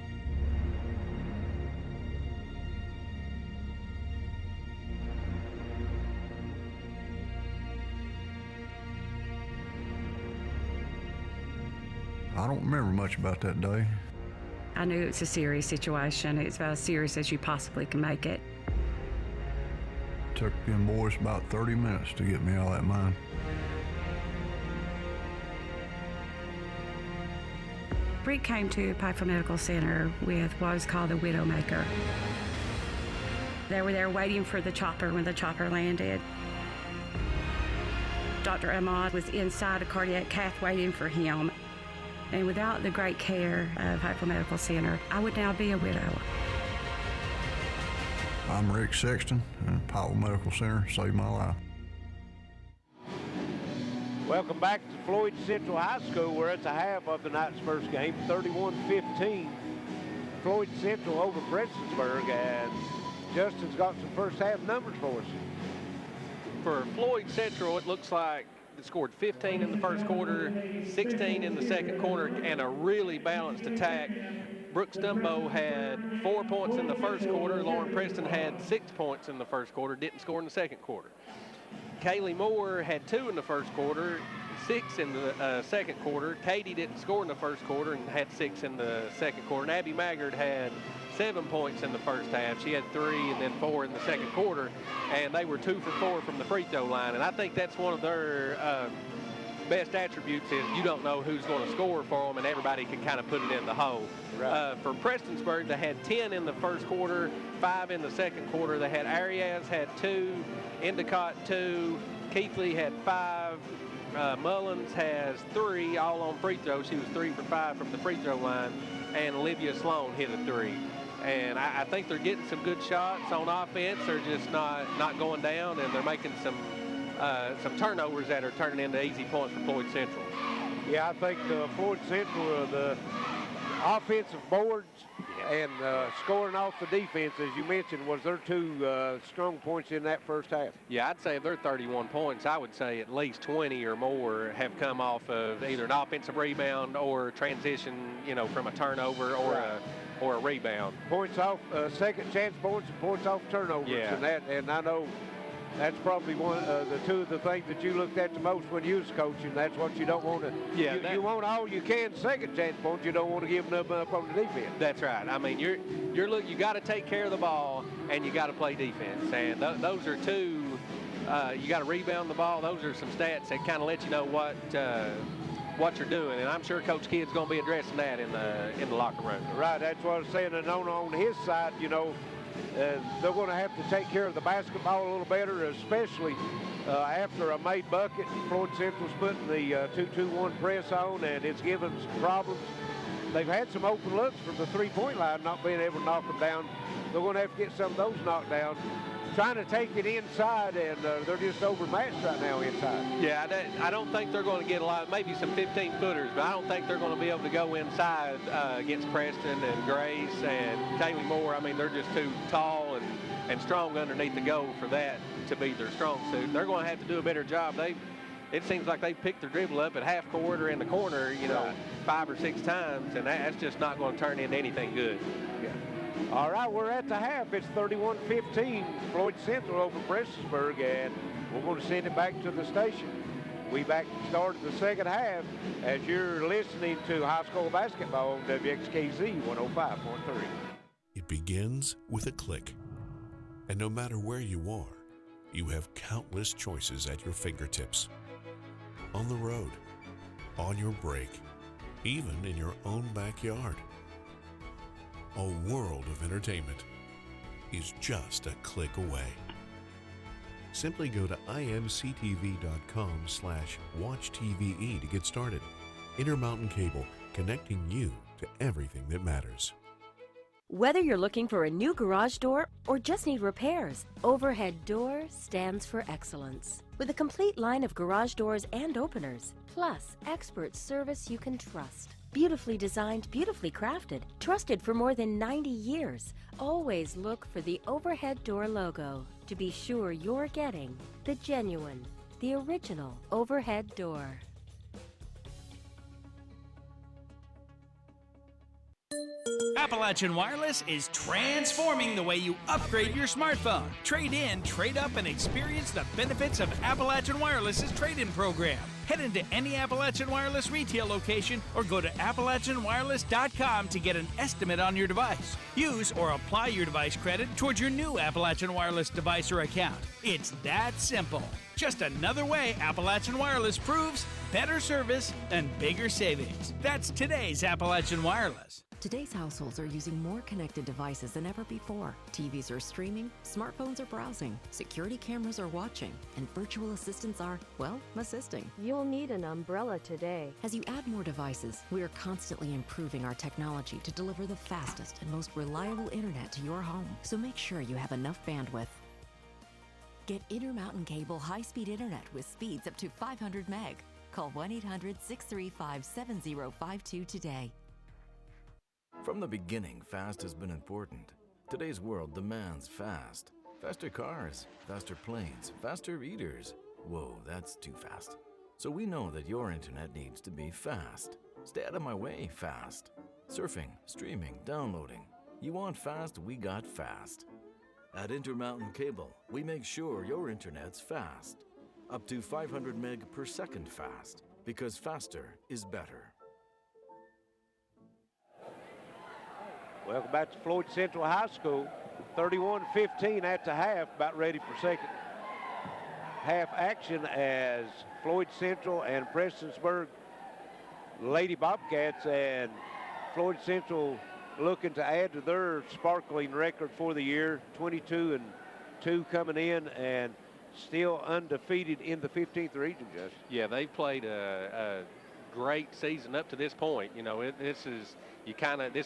I don't remember much about that day. I knew it's a serious situation. It's about as serious as you possibly can make it. It took them boys about 30 minutes to get me out of that mine. Bree came to Pikeville Medical Center with what was called the Widowmaker. They were there waiting for the chopper when the chopper landed. Dr. Ahmad was inside a cardiac cath waiting for him. And without the great care of Pikeville Medical Center, I would now be a widow. I'm Rick Sexton, and Pikeville Medical Center saved my life. Welcome back to Floyd Central High School. We're at the half of the night's first game, 31-15. Floyd Central over Prestonsburg, and Justin's got some first half numbers for us. For Floyd Central, it looks like they scored 15 in the first quarter, 16 in the second quarter, and a really balanced attack. Brooks Dumbo had 4 points in the first quarter. Lauren Preston had 6 points in the first quarter, didn't score in the second quarter. Kaylee Moore had 2 in the first quarter, 6 in the second quarter. Katie didn't score in the first quarter and had 6 in the second quarter. And Abby Maggard had 7 points in the first half. She had 3 and then 4 in the second quarter. And they were 2 for 4 from the free throw line. And I think that's one of their best attributes is you don't know who's going to score for them, and everybody can kind of put it in the hole. Right. For Prestonsburg, they had 10 in the first quarter, 5 in the second quarter. They had Arias had 2, Endicott 2, Keithley had 5, Mullins has 3, all on free throws. She was 3 for 5 from the free throw line, and Olivia Sloan hit a 3. And I think they're getting some good shots on offense. They're just not going down, and they're making some turnovers that are turning into easy points for Floyd Central. Yeah, I think Floyd Central, the offensive boards and scoring off the defense, as you mentioned, was their 2 strong points in that first half. Yeah, I'd say of their 31 points, I would say at least 20 or more have come off of either an offensive rebound or transition, from a turnover or a rebound. Points off second chance points and points off turnovers. Yeah. And I know that's probably one the 2 of the things that you looked at the most when you was coaching. That's what you don't want to. Yeah, you want all you can second chance points. You don't want to give them up on the defense. That's right. I mean, you got to take care of the ball and you got to play defense. And those are 2. You got to rebound the ball. Those are some stats that kind of let you know what you're doing. And I'm sure Coach Kidd's going to be addressing that in the locker room. Right. That's what I was saying. And on his side, they're going to have to take care of the basketball a little better, especially after a made bucket. Floyd Central's putting the 2-2-1 press on, and it's given some problems. They've had some open looks from the three-point line, not being able to knock them down. They're going to have to get some of those knocked down. Trying to take it inside, and they're just overmatched right now inside. Yeah, I don't think they're going to get a lot, maybe some 15-footers, but I don't think they're going to be able to go inside against Preston and Grace and Kaylee Moore. I mean, they're just too tall and strong underneath the goal for that to be their strong suit. They're going to have to do a better job. It seems like they picked their dribble up at half court or in the corner, 5 or 6 times, and that's just not going to turn into anything good. Yeah. All right, we're at the half. It's 31-15, Floyd Central over Prestonsburg, and we're going to send it back to the station. We back started the second half as you're listening to high school basketball on WXKZ 105.3. It begins with a click, and no matter where you are, you have countless choices at your fingertips. On the road, on your break, even in your own backyard. A world of entertainment is just a click away. Simply go to imctv.com/watchtve to get started. Intermountain Cable, connecting you to everything that matters. Whether you're looking for a new garage door or just need repairs, Overhead Door stands for excellence. With a complete line of garage doors and openers, plus expert service you can trust. Beautifully designed, beautifully crafted, trusted for more than 90 years. Always look for the Overhead Door logo to be sure you're getting the genuine, the original Overhead Door. Appalachian Wireless is transforming the way you upgrade your smartphone. Trade in, trade up, and experience the benefits of Appalachian Wireless's trade-in program. Head into any Appalachian Wireless retail location or go to AppalachianWireless.com to get an estimate on your device. Use or apply your device credit towards your new Appalachian Wireless device or account. It's that simple. Just another way Appalachian Wireless proves better service and bigger savings. That's today's Appalachian Wireless. Today's households are using more connected devices than ever before. TVs are streaming, smartphones are browsing, security cameras are watching, and virtual assistants are, well, assisting. You'll need an umbrella today. As you add more devices, we are constantly improving our technology to deliver the fastest and most reliable internet to your home. So make sure you have enough bandwidth. Get Intermountain Cable high-speed internet with speeds up to 500 meg. Call 1-800-635-7052 today. From the beginning, fast has been important. Today's world demands fast. Faster cars, faster planes, faster eaters. Whoa, that's too fast. So we know that your internet needs to be fast. Stay out of my way, fast. Surfing, streaming, downloading. You want fast, we got fast. At Intermountain Cable, we make sure your internet's fast. Up to 500 meg per second fast, because faster is better. Welcome back to Floyd Central High School. 31-15 at the half, about ready for second half action as Floyd Central and Prestonsburg Lady Bobcats, and Floyd Central looking to add to their sparkling record for the year, 22-2 coming in and still undefeated in the 15th region, Justin. Yeah, they've played a great season up to this point. You know, this is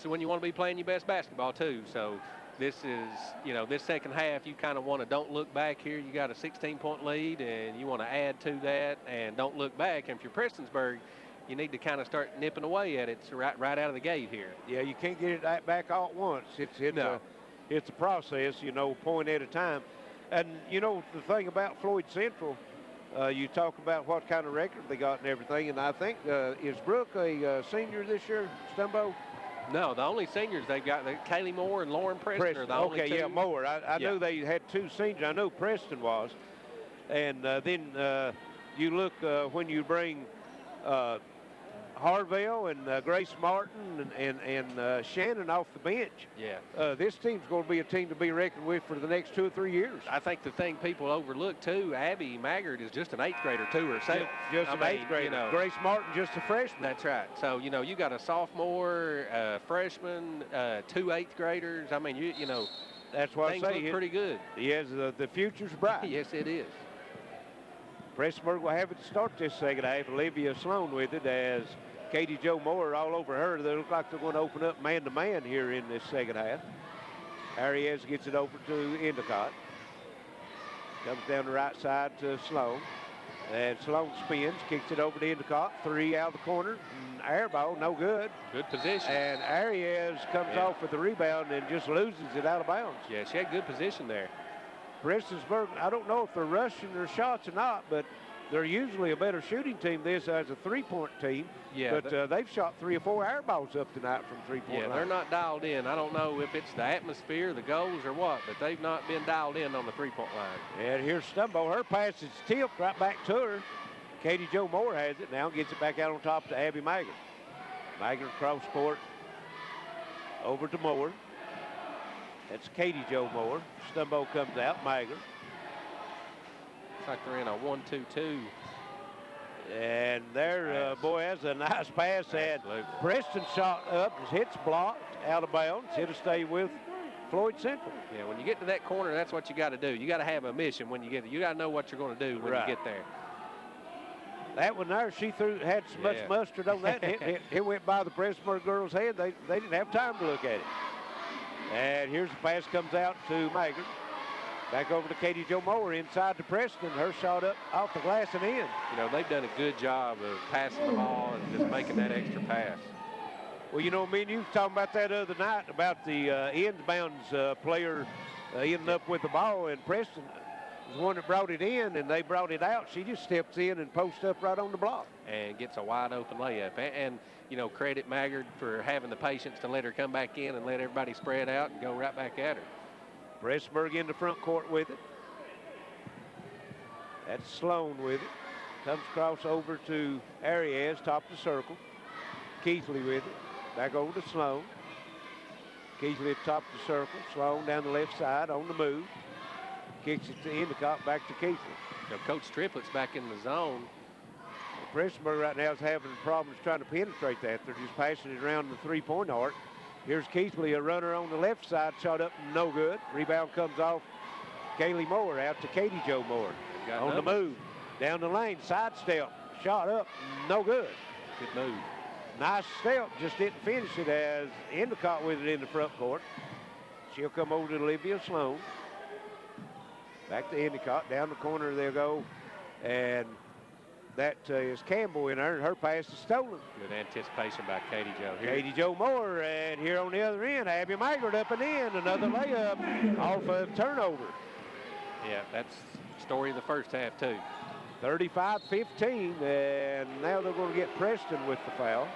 when you want to be playing your best basketball too. So this is, you know, this second half, you kind of want to don't look back here. You got a 16-point lead, and you want to add to that and don't look back. And if you're Prestonsburg, you need to kind of start nipping away at it right out of the gate here. Yeah, you can't get it back all at once. It's a process, you know, point at a time. And, you know, the thing about Floyd Central, you talk about what kind of record they got and everything, and I think, is Brooke a senior this year, Stumbo? No, the only seniors they've got, Kaylee Moore and Lauren Preston are the only two. Okay, yeah, Moore. I knew they had two seniors. I know Preston was. And then you look when you bring Harville and Grace Martin and Shannon off the bench. Yeah. This team's going to be a team to be reckoned with for the next 2 or 3 years. I think the thing people overlook, too, Abby Maggard is just an 8th grader, too, herself. Just an 8th grader. You know, Grace Martin just a freshman. That's right. So, you know, you got a sophomore, freshman, 2 8th graders. I mean, you know, that's what things I say. Look pretty good. Yes, the future's bright. Yes, it is. Prestonsburg will have it to start this second half. Olivia Sloan with it as Katie Jo Moore all over her. They look like they're going to open up man-to-man here in this second half. Arias gets it over to Endicott. Comes down the right side to Sloan. And Sloan spins, kicks it over to Endicott. 3 out of the corner. Air ball, no good. Good position. And Arias comes off with the rebound and just loses it out of bounds. Yeah, she had good position there. Prestonsburg, I don't know if they're rushing their shots or not, but they're usually a better shooting team this as a three-point team. Yeah, but they've shot 3 or 4 air balls up tonight from three-point line. They're not dialed in. I don't know if it's the atmosphere, the goals, or what, but they've not been dialed in on the three-point line. And here's Stumbo. Her pass is tipped right back to her. Katie Jo Moore has it now, gets it back out on top to Abby Maggard. Maggard cross court over to Moore. That's Katie Jo Moore. Stumbo comes out, Maggard. Looks like they're in a 1-2-2. And there, boy, that's a nice pass. And Preston shot up, hits blocked, out of bounds. It'll stay with Floyd Central. Yeah, when you get to that corner, that's what you got to do. You got to have a mission when you get there. You got to know what you're going to do when you get there. That one there, she had so much mustard on that. It went by the Prestonsburg girls' head. They didn't have time to look at it. And here's the pass comes out to Maggard. Back over to Katie Jo Moore inside to Preston. Her shot up off the glass and in. You know, they've done a good job of passing the ball and just making that extra pass. Well, you know, me and you were talking about that other night about the inbounds player ending up with the ball, and Preston was the one that brought it in, and they brought it out. She just steps in and posts up right on the block. And gets a wide open layup. And you know, credit Maggard for having the patience to let her come back in and let everybody spread out and go right back at her. Prestonsburg in the front court with it. That's Sloan with it. Comes across over to Arias, top of the circle. Keithley with it. Back over to Sloan. Keithley at the top of the circle. Sloan down the left side on the move. Kicks it to Endicott, back to Keithley. Now, Coach Triplett's back in the zone. Prestonsburg right now is having problems trying to penetrate that. They're just passing it around the three-point arc. Here's Keithley, a runner on the left side, shot up, no good. Rebound comes off Kaylee Moore out to Katie Jo Moore. On the move, down the lane, sidestep, shot up, no good. Good move. Nice step, just didn't finish it as Endicott with it in the front court. She'll come over to Olivia Sloan. Back to Endicott, down the corner they'll go. And That is Campbell in there, and her pass is stolen. Good anticipation by Katie Joe here. Katie Joe Moore, and here on the other end, Abby Maggard up and in. Another layup off of turnover. Yeah, that's the story of the first half, too. 35-15, and now they're going to get Preston with the foul.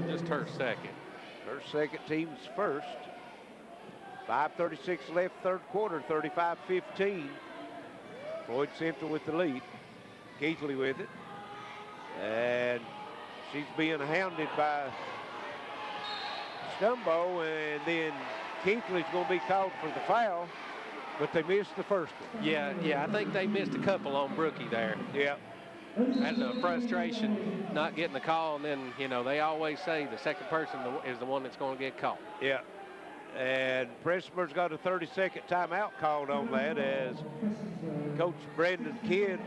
Just her second. Her second, team's first. 5:36 left, third quarter, 35-15. Floyd Central with the lead. Keithley with it. And she's being hounded by Stumbo, and then Keithley's going to be called for the foul, but they missed the first one. Yeah, I think they missed a couple on Brookie there. Yeah. That's a frustration not getting the call, and then, you know, they always say the second person is the one that's going to get caught. Yeah. And Prestonsburg's got a 30-second timeout called on that as Coach Brandon Kidd.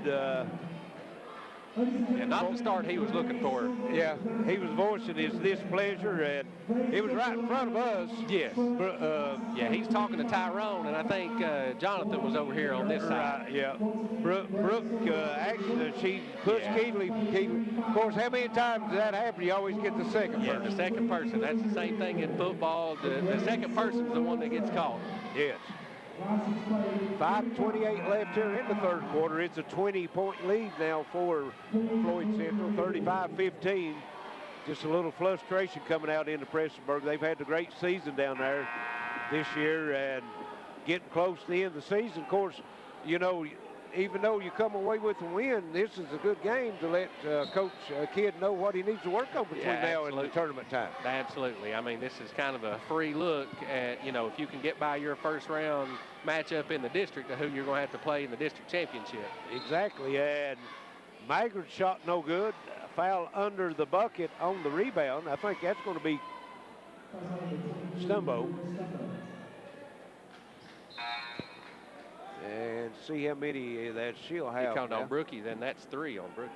Not the start he was looking for. Yeah, he was voicing his displeasure, and it was right in front of us. Yes. Yeah, he's talking to Tyrone, and I think Jonathan was over here on this side. Right, yeah. Brooke actually, she pushed Keithley. Of course, how many times does that happen? You always get the second person. The second person. That's the same thing in football. The second person is the one that gets called. Yes. 5:28 left here in the third quarter. It's a 20-point lead now for Floyd Central, 35-15. Just a little frustration coming out into Prestonsburg. They've had a great season down there this year and getting close to the end of the season. Of course, you know, even though you come away with a win, this is a good game to let Coach Kidd know what he needs to work on between now and the tournament time. Absolutely. I mean, this is kind of a free look at, you know, if you can get by your first round matchup in the district, who you're going to have to play in the district championship. Exactly, and Maggard shot no good. Foul under the bucket on the rebound. I think that's going to be Stumbo. And see how many that she'll have. You count on Brookie, then that's 3 on Brookie.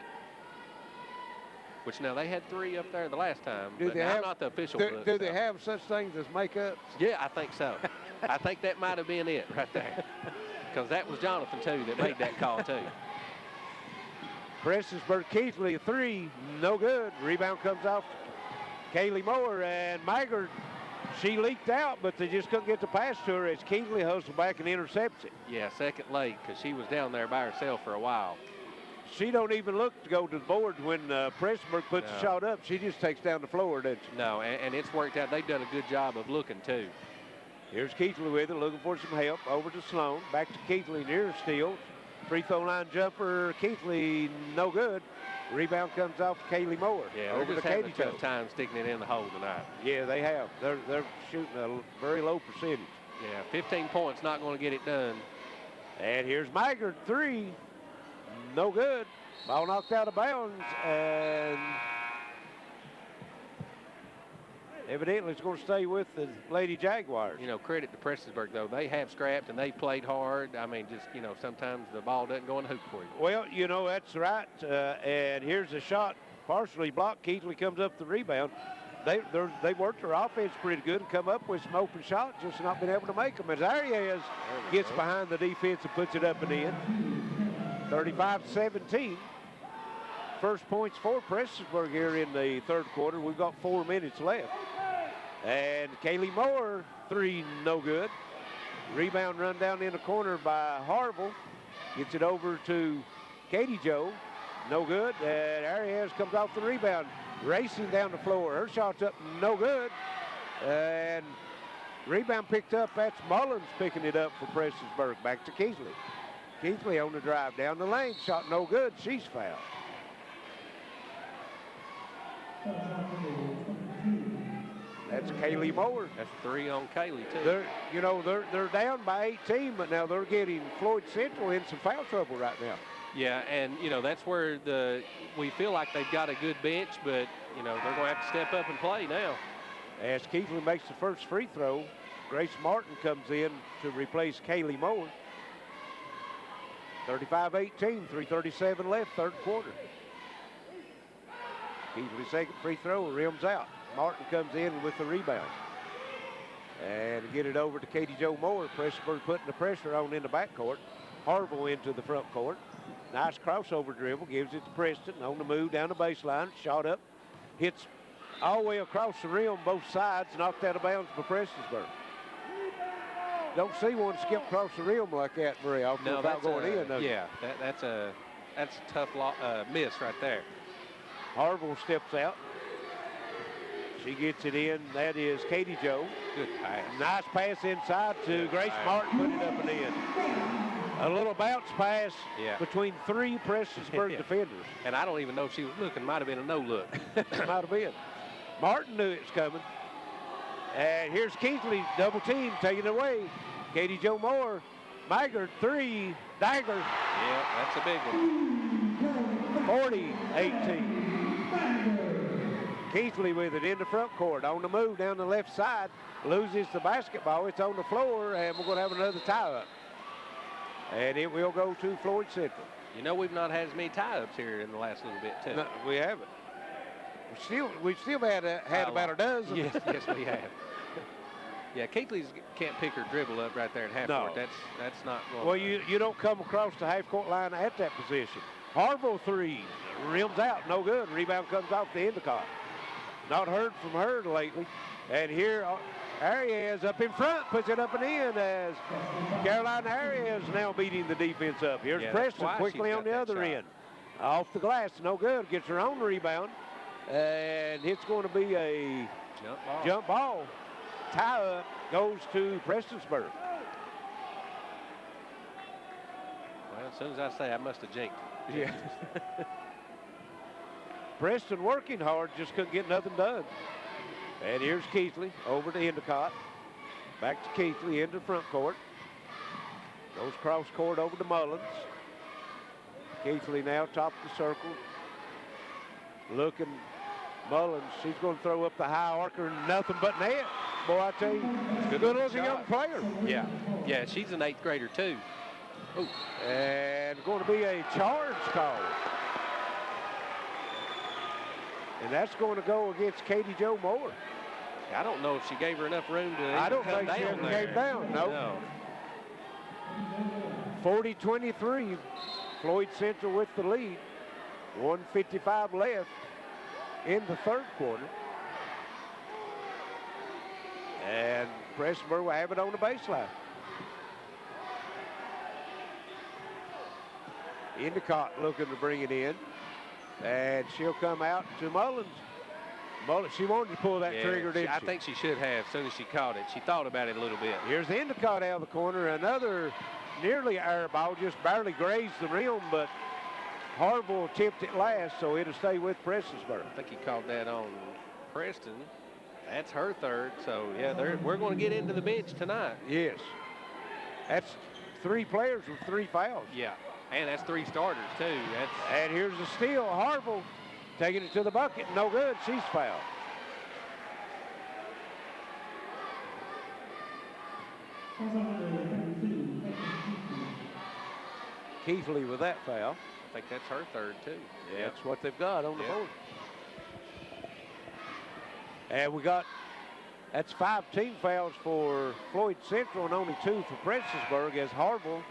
Which now they had 3 up there the last time. I'm not the official book. Do they have such things as makeups? Yeah, I think so. I think that might have been it right there. Because that was Jonathan, too, that made that call, too. Prestonsburg Keithley, 3, no good. Rebound comes off Kaylee Moore, and Maggard, she leaked out, but they just couldn't get the pass to her as Keithley hustles back and intercepts it. Yeah, second late, because she was down there by herself for a while. She don't even look to go to the board when Prestonsburg puts the shot up. She just takes down the floor, doesn't she? No, and it's worked out. They've done a good job of looking, too. Here's Keithley with it, looking for some help. Over to Sloan, back to Keithley, near steal. Free throw line jumper, Keithley, no good. Rebound comes off Kaylee Moore. Yeah, over they're just to having Katie a tough time sticking it in the hole tonight. Yeah, they have. They're shooting a very low percentage. Yeah, 15 points, not going to get it done. And here's Maggard, 3, no good. Ball knocked out of bounds, and evidently it's going to stay with the Lady Jaguars. You know, credit to Prestonsburg, though. They have scrapped and they played hard. I mean, just, you know, sometimes the ball doesn't go in the hoop for you. Well, you know, that's right. And here's a shot partially blocked. Keithley comes up the rebound. They worked their offense pretty good and come up with some open shots, just not been able to make them. As Arias gets behind the defense and puts it up and in. 35-17. First points for Prestonsburg here in the third quarter. We've got 4 minutes left. And Kaylee Moore, 3, no good. Rebound run down in the corner by Harville. Gets it over to Katie Joe. No good. And Arias comes off the rebound, racing down the floor. Her shot's up, no good. And rebound picked up. That's Mullins picking it up for Prestonsburg. Back to Keithley. Keithley on the drive down the lane. Shot no good. She's fouled. That's Kaylee Moore. That's 3 on Kaylee, too. They're down by 18, but now they're getting Floyd Central in some foul trouble right now. Yeah, and, you know, that's where we feel like they've got a good bench, but, you know, they're going to have to step up and play now. As Keithley makes the first free throw, Grace Martin comes in to replace Kaylee Moore. 35-18, 3:37 left, third quarter. Keithley's second free throw rims out. Martin comes in with the rebound. And get it over to Katie Jo Moore. Prestonsburg putting the pressure on in the backcourt. Harville into the front court. Nice crossover dribble. Gives it to Preston. On the move down the baseline. Shot up. Hits all the way across the rim, both sides. Knocked out of bounds by Prestonsburg. Don't see one skip across the rim like that very often without going in. Yeah, that's a tough miss right there. Harville steps out. She gets it in. That is Katie Jo. Good pass. Nice pass inside to Grace Martin. Put it up and in. A little bounce pass between three Prestonsburg defenders. And I don't even know if she was looking. Might have been a no look. Might have been. Martin knew it was coming. And here's Keithley, double team, taking it away. Katie Jo Moore, Maggard, three, dagger. Yeah, that's a big one. 40-18. Keithley with it in the front court, on the move down the left side, loses the basketball. It's on the floor, and we're going to have another tie-up. And it will go to Floyd Central. You know, we've not had as many tie-ups here in the last little bit, too. No, we haven't. We've still had about a dozen. Yes, we have. Yeah, Keithley's can't pick her dribble up right there at half court. That's not going. Well, you don't come across the half court line at that position. Harville three, rims out, no good. Rebound comes off the Endicott. Not heard from her lately. And here, Arias up in front, puts it up and in as Carolina Arias now beating the defense up. Here's Preston quickly on the other end. Off the glass, no good. Gets her own rebound. And it's going to be a jump ball. Tie-up goes to Prestonsburg. Well, as soon as I say, I must have jinked it. Yeah. Preston working hard, just couldn't get nothing done. And here's Keithley over to Endicott. Back to Keithley into the front court. Goes cross court over to Mullins. Keithley now top of the circle. Looking, Mullins, she's going to throw up the high archer, nothing but net. Boy, I tell you, good looking young player. Yeah, she's an 8th grader too. Ooh. And going to be a charge call. And that's going to go against Katie Jo Moore. I don't know if she gave her enough room to I don't think she ever came down, no. 40-23, Floyd Central with the lead. 1:55 left in the third quarter. And Prestonsburg will have it on the baseline. Endicott looking to bring it in. And she'll come out to Mullins. Mullins, she wanted to pull that trigger, didn't she? I think she should have as soon as she caught it. She thought about it a little bit. Here's Endicott out of the corner. Another nearly air ball, just barely grazed the rim, but Harville tipped it last, so it'll stay with Prestonsburg. I think he called that on Preston. That's her third, so yeah, we're going to get into the bench tonight. Yes. That's 3 players with 3 fouls. Yeah, and that's 3 starters too. And here's the steal. Harville taking it to the bucket. No good. She's fouled. Keithley with that foul. I think that's her third too. Yeah, that's what they've got on the board. And that's 5 team fouls for Floyd Central and only 2 for Prestonsburg as Harville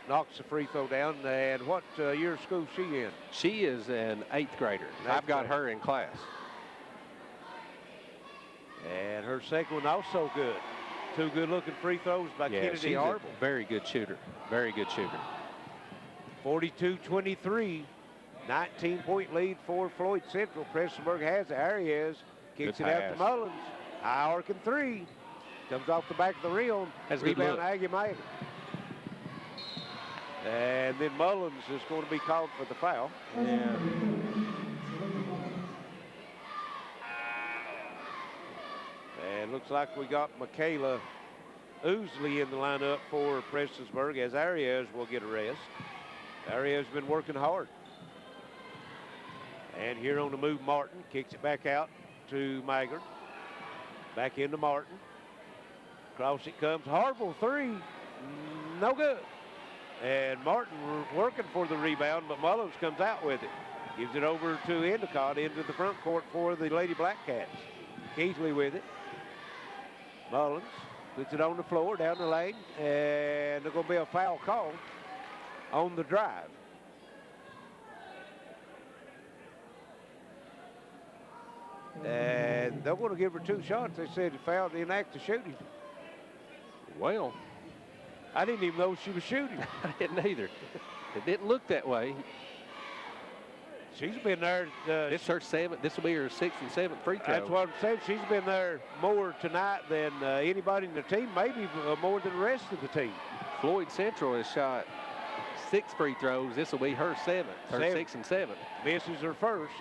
knocks the free throw down. And what year of school is she in? She is an 8th grader. I've got her in class. And her second one also good. 2 good-looking free throws by Kennedy Harville. Very good shooter. Very good shooter. 42-23. 19-point lead for Floyd Central. Prestonsburg has it. Arias kicks it out to Mullins. High arcing 3. Comes off the back of the rim. Rebound Aggie Mayer. And then Mullins is going to be called for the foul. Yeah. And looks like we got Michaela Oosley in the lineup for Prestonsburg as Arias will get a rest. Arias has been working hard. And here on the move, Martin kicks it back out to Maggard. Back into Martin. Across it comes. Harville 3. No good. And Martin working for the rebound, but Mullins comes out with it. Gives it over to Endicott into the front court for the Lady Blackcats. Keithley with it. Mullins puts it on the floor, down the lane, and there's going to be a foul call on the drive. And they're going to give her 2 shots. They said he fouled in the act of shooting. Well, I didn't even know she was shooting. I didn't either. It didn't look that way. She's been there. This will be her 6th and 7th free throw. That's what I'm saying. She's been there more tonight than anybody in the team, maybe more than the rest of the team. Floyd Central has shot 6 free throws. This will be her 7th, her 6th and 7th. Misses her first.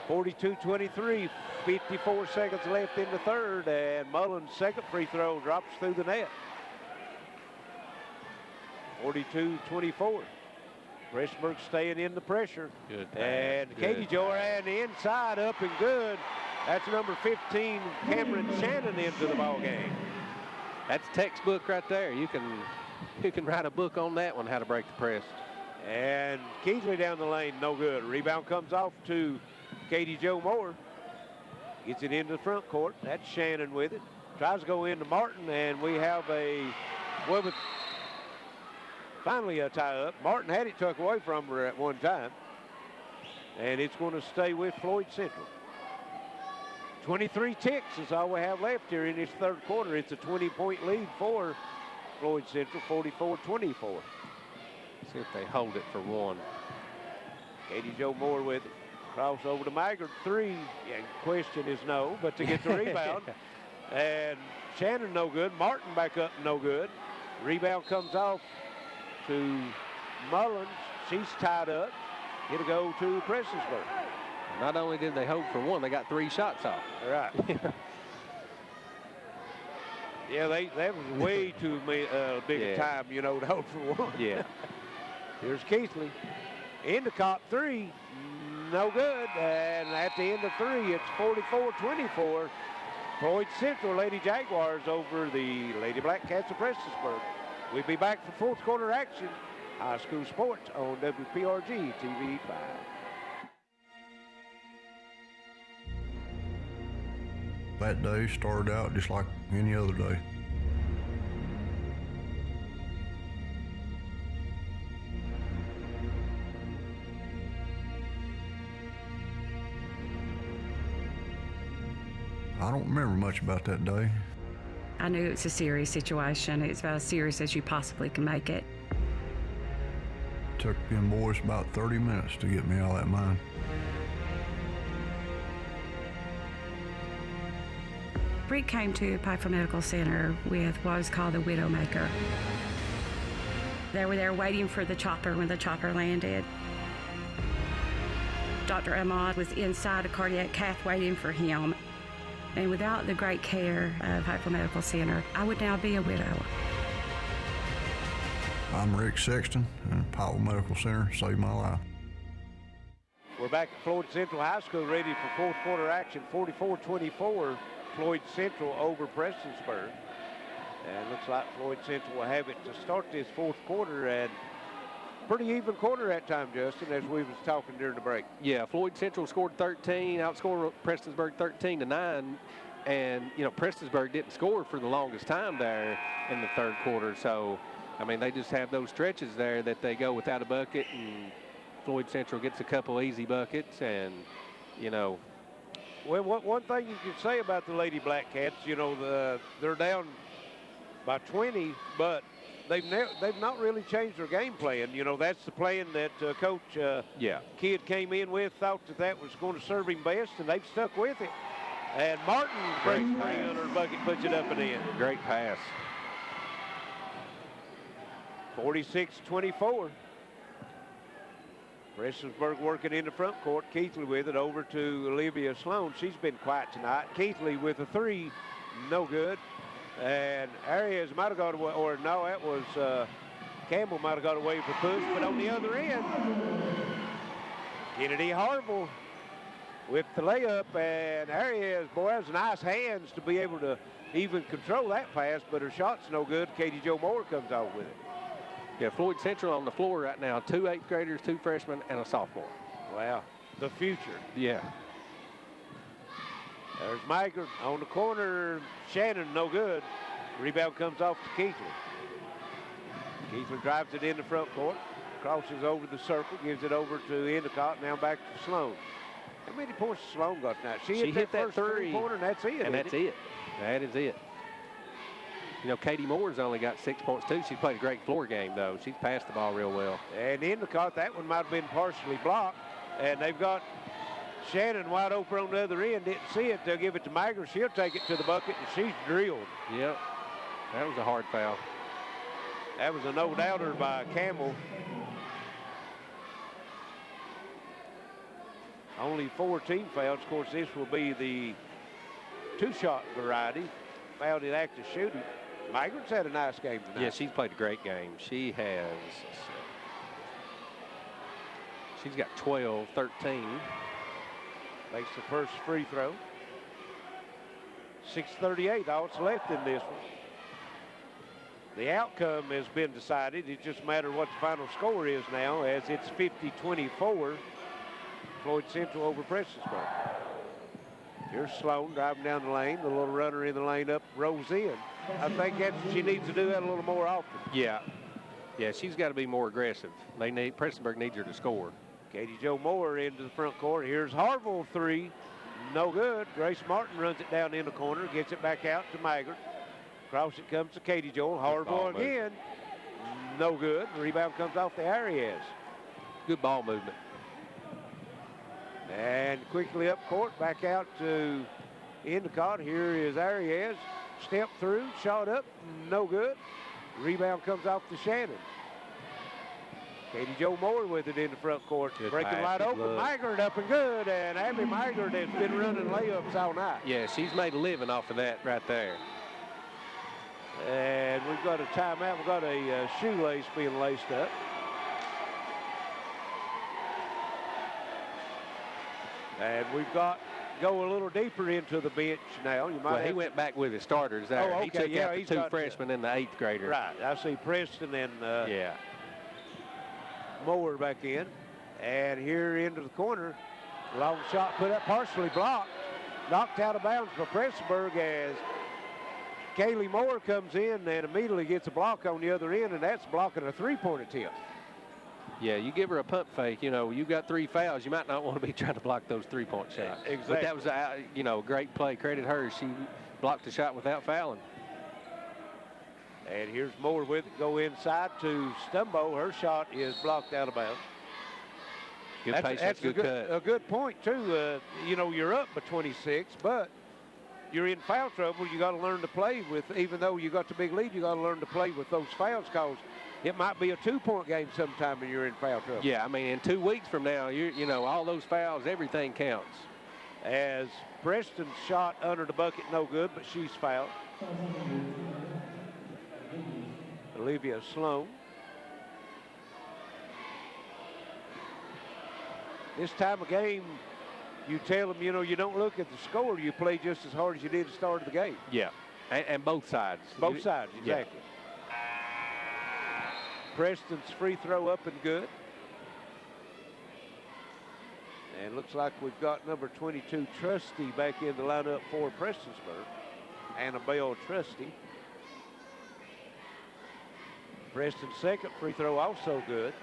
42-23, 54 seconds left in the third, and Mullins' second free throw drops through the net. 42-24. Prestonsburg staying in the pressure. Good pass. And Katie Joran the inside, up and good. That's number 15, Cameron Shannon, into the ball game. That's textbook right there. You can write a book on that one, how to break the press. And Keithley down the lane, no good. Rebound comes off to Katie Jo Moore. Gets it into the front court. That's Shannon with it. Tries to go into Martin, and we have finally a tie-up. Martin had it took away from her at one time. And it's going to stay with Floyd Central. 23 ticks is all we have left here in this third quarter. It's a 20-point lead for Floyd Central, 44-24. See if they hold it for one. Katie Jo Moore with it. Cross over to Maggard, 3. Yeah, question is no, but to get the rebound. And Shannon no good. Martin back up no good. Rebound comes off to Mullins. She's tied up. It'll go to Prestonsburg. Not only did they hold for one, they got 3 shots off. Right. Yeah, that was way too big a time, to hold for one. Yeah. Here's Keithley. Into cop 3. No good. And at the end of 3, it's 44-24. Floyd Central Lady Jaguars over the Lady Blackcats of Prestonsburg. We'll be back for fourth quarter action. High school sports on WPRG TV 5. That day started out just like any other day. I don't remember much about that day. I knew it was a serious situation. It's about as serious as you possibly can make it. Took them boys about 30 minutes to get me out of that mine. Bree came to Pikeville Medical Center with what was called the Widowmaker. They were there waiting for the chopper when the chopper landed. Dr. Ahmad was inside a cardiac cath waiting for him. And without the great care of Pikeville Medical Center, I would now be a widow. I'm Rick Sexton, and Pikeville Medical Center saved my life. We're back at Floyd Central High School, ready for fourth quarter action. 44-24, Floyd Central over Prestonsburg. And looks like Floyd Central will have it to start this fourth quarter, and pretty even quarter at time, Justin, as we was talking during the break. Yeah, Floyd Central scored 13, outscored Prestonsburg 13-9. And, Prestonsburg didn't score for the longest time there in the third quarter. So, they just have those stretches there that they go without a bucket, and Floyd Central gets a couple easy buckets, and, Well, one thing you could say about the Lady Blackcats, they're down by 20, but they've not really changed their game plan. That's the plan that Coach Kidd came in with, thought that was going to serve him best, and they've stuck with it. And Martin breaks free on her bucket, puts it up and in. Great pass. 46-24. Prestonsburg working in the front court. Keithley with it over to Olivia Sloan. She's been quiet tonight. Keithley with a 3, no good. And Arias might have got away, or no, that was Campbell might have got away with a push, but on the other end, Kennedy Harville with the layup, and Arias, boy, has nice hands to be able to even control that pass, but her shot's no good. Katie Jo Moore comes out with it. Yeah, Floyd Central on the floor right now, 2 8th graders, 2 freshmen, and a sophomore. Wow, the future. Yeah. There's Migrant on the corner. Shannon, no good. Rebound comes off to Keithler. Keithler drives it in the front court, crosses over the circle, gives it over to Endicott, now back to Sloan. How many points Sloan got tonight? She hit that first three-pointer, and that's it. And that's it. That is it. You know, Katie Moore's only got 6 points, too. She's played a great floor game, though. She's passed the ball real well. And Endicott, that one might have been partially blocked. And they've got Shannon wide open on the other end. Didn't see it. They'll give it to Mager. She'll take it to the bucket, and she's drilled. Yep. That was a hard foul. That was a no-doubter by Campbell. Only 4 team fouls. Of course, this will be the 2-shot variety. Fouled in active shooting. Migrant's had a nice game tonight. Yeah, she's played a great game. She has. She's got 12, 13. Makes the first free throw. 6:38, all that's left in this one. The outcome has been decided. It just matters what the final score is now, as it's 50-24. Floyd Central over Prestonsburg. Here's Sloan driving down the lane. The little runner in the lane up rolls in. I think she needs to do that a little more often. Yeah. Yeah, she's got to be more aggressive. Prestonsburg needs her to score. Katie Jo Moore into the front court. Here's Harville, 3. No good. Grace Martin runs it down in the corner, gets it back out to Maggart. Across it comes to Katie Joel. Harville again. No good. Rebound comes off the Arias. Good ball movement. And quickly up court, back out to Endicott. Here is Arias. Step through, shot up, no good. Rebound comes off to Shannon. Katie Jo Moore with it in the front court. Good breaking pass, wide open. Maggart up and good. And Abby Maggart has been running layups all night. Yeah, she's made a living off of that right there. And we've got a timeout. We've got a shoelace being laced up. And we've got go a little deeper into the bench now. You might. Well, he went back with his starters there. Oh, okay. He took out the 2 freshmen and the 8th grader. Right. I see Preston and Moore back in. And here into the corner. Long shot put up, partially blocked. Knocked out of bounds for Prestonsburg as Kaylee Moore comes in and immediately gets a block on the other end, and that's blocking a 3-point attempt. Yeah, you give her a pump fake. You know, you got 3 fouls. You might not want to be trying to block those 3-point shots. Exactly. But that was a great play. Credit her. She blocked the shot without fouling. And here's Moore with it. Go inside to Stumbo. Her shot is blocked out of bounds. Good pace. That's good cut. A good point too. You know, you're up by 26, but you're in foul trouble. You got to learn to play with. Even though you got the big lead, you got to learn to play with those fouls, because it might be a 2-point game sometime and you're in foul trouble. Yeah, I mean, in 2 weeks from now, you know, all those fouls, everything counts. As Preston's shot under the bucket, no good, but she's fouled. Olivia Sloan. This time of game, you tell them, you know, you don't look at the score. You play just as hard as you did at the start of the game. Yeah, and both sides. Both sides, exactly. Yeah. Preston's free throw up and good. And looks like we've got number 22, Trusty, back in the lineup for Prestonsburg. Annabelle Trusty. Preston's second free throw also good.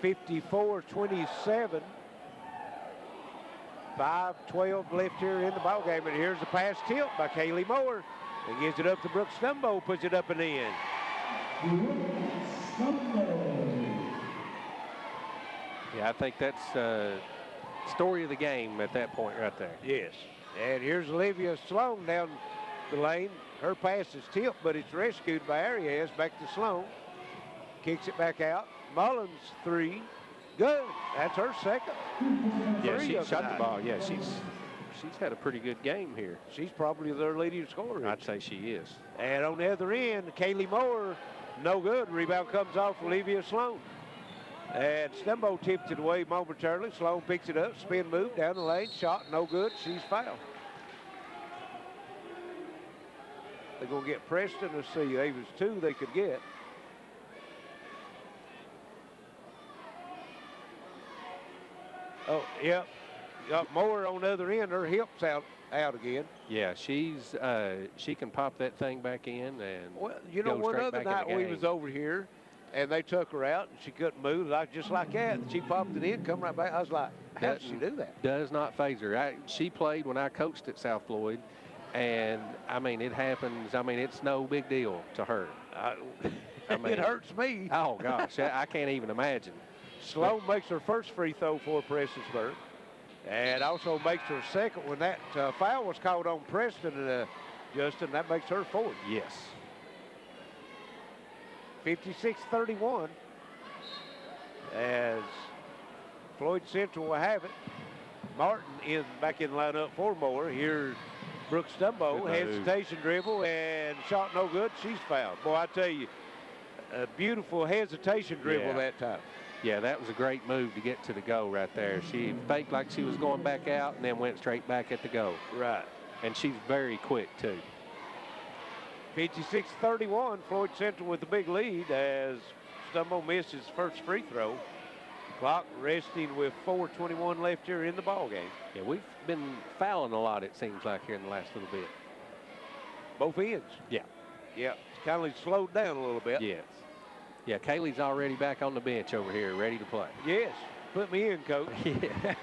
54-27. 5:12 left here in the ball game, and here's the pass tilt by Kaylee Moore. And gives it up to Brooke Stumbo, puts it up and in. Yeah, I think that's story of the game at that point right there. Yes. And here's Olivia Sloan down the lane. Her pass is tipped, but it's rescued by Arias. Back to Sloan. Kicks it back out. Mullins, 3. Good. That's her second. Yeah, she shot the ball. Yeah, she's had a pretty good game here. She's probably their leading scorer. I'd say she is. And on the other end, Kaylee Moore, no good. Rebound comes off Olivia Sloan. And Stumbo tipped it away momentarily. Sloan picks it up, spin move down the lane, shot, no good. She's fouled. They're going to get Preston. Let's see, there was 2 they could get. Oh, yep. Got Moore on the other end. Her hip's out again. Yeah, she can pop that thing back in and well, you know, one other night we was over here, and they took her out, and she couldn't move, just like that. And she popped it in, come right back. I was like, how did she do that? Does not phase her. She played when I coached at South Floyd, and I mean, it happens. I mean, it's no big deal to her. I mean, it hurts me. Oh gosh, I can't even imagine. Sloan makes her first free throw for Prestonsburg. And also makes her second when that foul was called on Preston, Justin. That makes her fourth. Yes. 56-31 as Floyd Central will have it. Martin is back in lineup for Moore. Here's Brooke Stumbo, hesitation dribble, and shot no good. She's fouled. Boy, I tell you, a beautiful hesitation dribble that time. Yeah, that was a great move to get to the go right there. She faked like she was going back out and then went straight back at the go. Right. And she's very quick, too. 56-31, Floyd Central with the big lead as Stumbo missed his first free throw. Clock resting with 4:21 left here in the ball game. Yeah, we've been fouling a lot, it seems like, here in the last little bit. Both ends? Yeah. Yeah, it's kind of slowed down a little bit. Yes. Yeah, Kaylee's already back on the bench over here, ready to play. Yes, put me in, Coach. Yeah.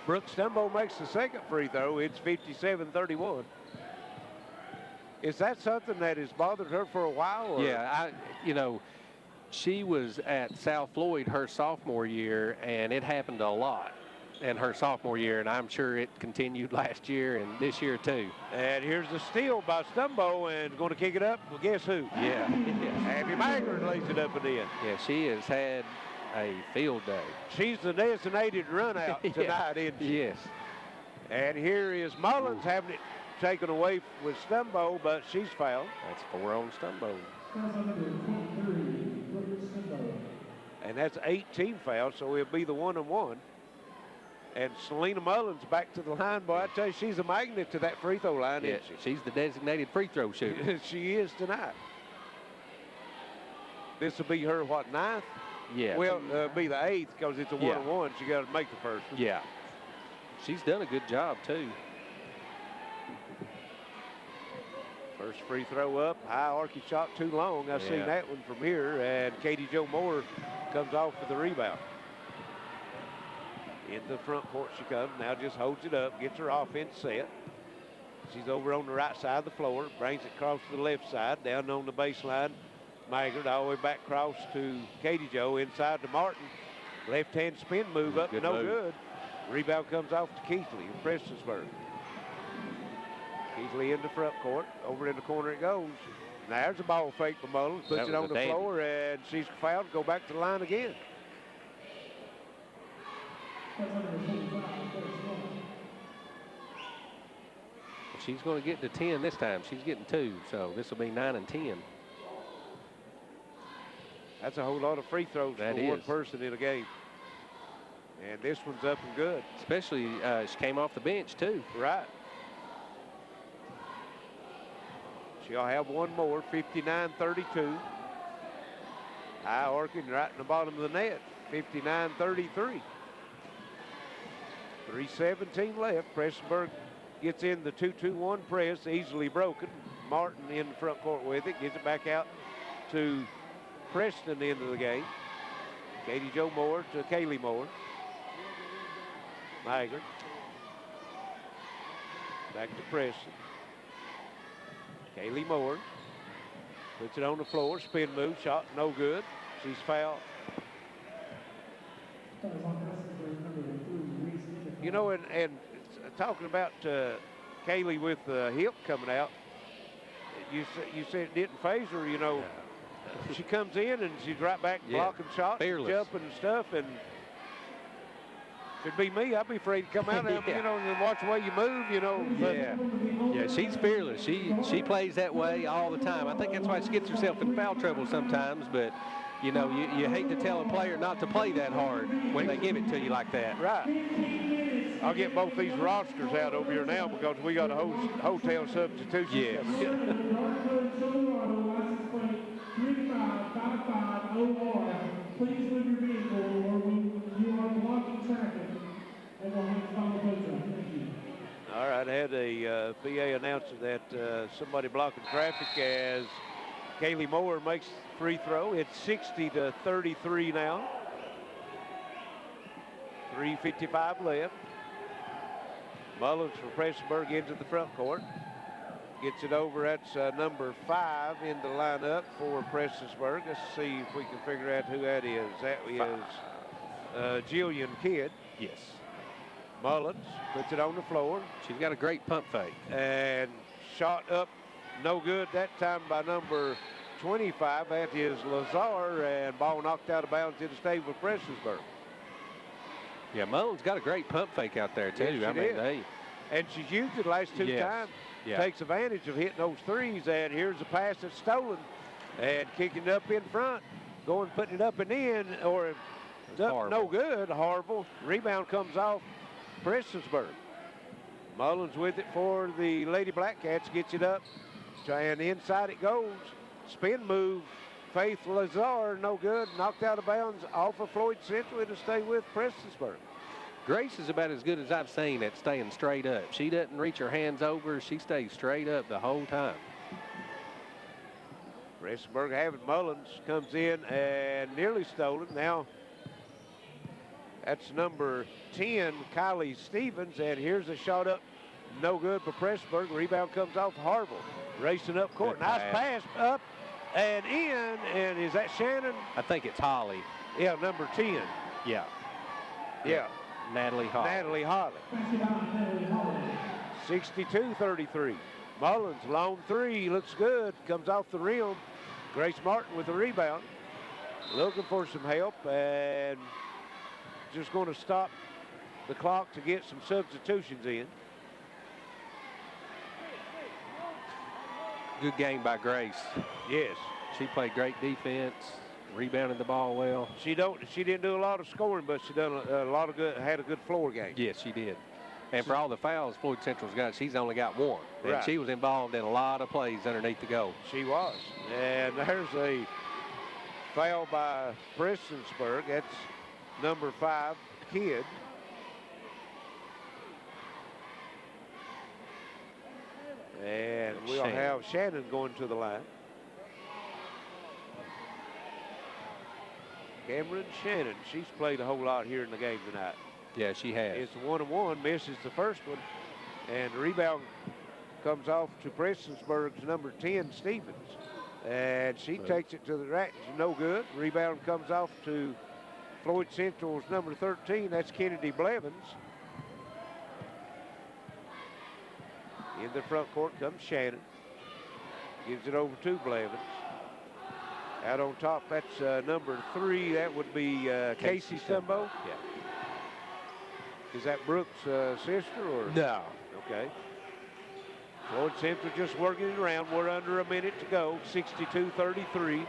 Brooke Stumbo makes the second free throw. It's 57-31. Is that something that has bothered her for a while? Or? Yeah, she was at South Floyd her sophomore year, and it happened a lot in her sophomore year, and I'm sure it continued last year and this year too. And here's the steal by Stumbo, and going to kick it up. Well, guess who? Yeah. Abby Maggard lays it up and in. Yeah, she has had a field day. She's the designated run out tonight, isn't she? Yes. And here is Mullins having it taken away with Stumbo, but she's fouled. That's 4 on Stumbo. And that's 18 fouls, so it'll be the 1-on-1. And Selena Mullins back to the line. Boy, I tell you, she's a magnet to that free throw line, isn't she? She's the designated free throw shooter. She is tonight. This will be her, what, 9th? Yeah. Well, be the 8th because it's a 1-on-1. She got to make the first one. Yeah. She's done a good job, too. First free throw up. High arcing shot too long. I've seen that one from here. And Katie Jo Moore comes off with the rebound. In the front court she comes. Now just holds it up. Gets her offense set. She's over on the right side of the floor. Brings it across to the left side. Down on the baseline. Maggard all the way back across to Katie Jo. Inside to Martin. Left-hand spin move up. Good no move. good. Rebound comes off to Keithley in Prestonsburg. Keithley in the front court. Over in the corner it goes. Now there's a ball fake for Mullins. Puts it on the floor, and she's fouled. Go back to the line again. She's going to get to 10 this time. She's getting 2, so this will be 9 and 10. That's a whole lot of free throws for one person in a game. And this one's up and good. Especially she came off the bench, too. Right. She'll have one more, 59-32. High arcing right in the bottom of the net, 59-33. 3:17 left. Prestonsburg gets in the 2-2-1 press, easily broken. Martin in the front court with it, gets it back out to Preston into the game. Katie Jo Moore to Kaylee Moore. Maggard. Back to Preston. Kaylee Moore puts it on the floor, spin move, shot no good. She's fouled. You know, and talking about Kaylee with the hip coming out, you said it didn't phase her, you know. She comes in and she's right back blocking shots, jumping and stuff, and if it'd be me, I'd be afraid to come out there, you know, and watch the way you move, you know. But yeah, she's fearless. She plays that way all the time. I think that's why she gets herself in foul trouble sometimes, but, you know, you hate to tell a player not to play that hard when they give it to you like that. Right. I'll get both these rosters out over here now because we got a hotel substitution. Yes. Please leave your vehicle or you are blocking traffic and will have to follow PA announcing that somebody blocking traffic as Kaylee Moore makes the free throw. It's 60-33 now. 3:55 left. Mullins for Prestonsburg into the front court. Gets it over. That's number 5 in the lineup for Prestonsburg. Let's see if we can figure out who that is. That is Jillian Kidd. Yes. Mullins puts it on the floor. She's got a great pump fake. And shot up, no good that time by number 25. That is Lazar, and ball knocked out of bounds. It'll stay with Prestonsburg. Yeah, Mullins got a great pump fake out there, too. Yes, she did. And she's used it the last 2 times. Yeah. Takes advantage of hitting those threes, and here's a pass that's stolen. And kicking it up in front. Putting it up and in, or up, no good. Harville. Rebound comes off Prestonsburg. Mullins with it for the Lady Blackcats. Gets it up. And inside it goes. Spin move. Faith Lazar, no good. Knocked out of bounds off of Floyd Central. It'll stay with Prestonsburg. Grace is about as good as I've seen at staying straight up. She doesn't reach her hands over. She stays straight up the whole time. Prestonsburg having Mullins comes in and nearly stolen. Now that's number 10, Kylie Stevens, and here's a shot up. No good for Prestonsburg. Rebound comes off Harville. Racing up court. Good nice pass up and in, and is that Shannon? I think it's Holly. Yeah, number 10. Yeah. Yeah. Natalie Holly. Natalie Holly. 62-33. Mullins, long three, looks good. Comes off the rim. Grace Martin with the rebound. Looking for some help, and just going to stop the clock to get some substitutions in. Good game by Grace. Yes. She played great defense, rebounded the ball well. She didn't do a lot of scoring, but she done a lot of good, had a good floor game. Yes, she did. And for all the fouls Floyd Central's got, she's only got 1. And Right. she was involved in a lot of plays underneath the goal. She was. And there's a foul by Prestonsburg. That's number 5, Kidd. And we'll have Shannon going to the line. Cameron Shannon. She's played a whole lot here in the game tonight. Yeah, she has. It's 1-1, misses the first one. And the rebound comes off to Prestonsburg's number 10, Stevens. And she takes it to the rack. No good. Rebound comes off to Floyd Central's number 13. That's Kennedy Blevins. In the front court comes Shannon. Gives it over to Blevins. Out on top, that's number 3. That would be Casey Stumbo. Yeah. Is that Brooks' sister or? No. Okay. Floyd Central just working it around. We're under a minute to go. 62-33.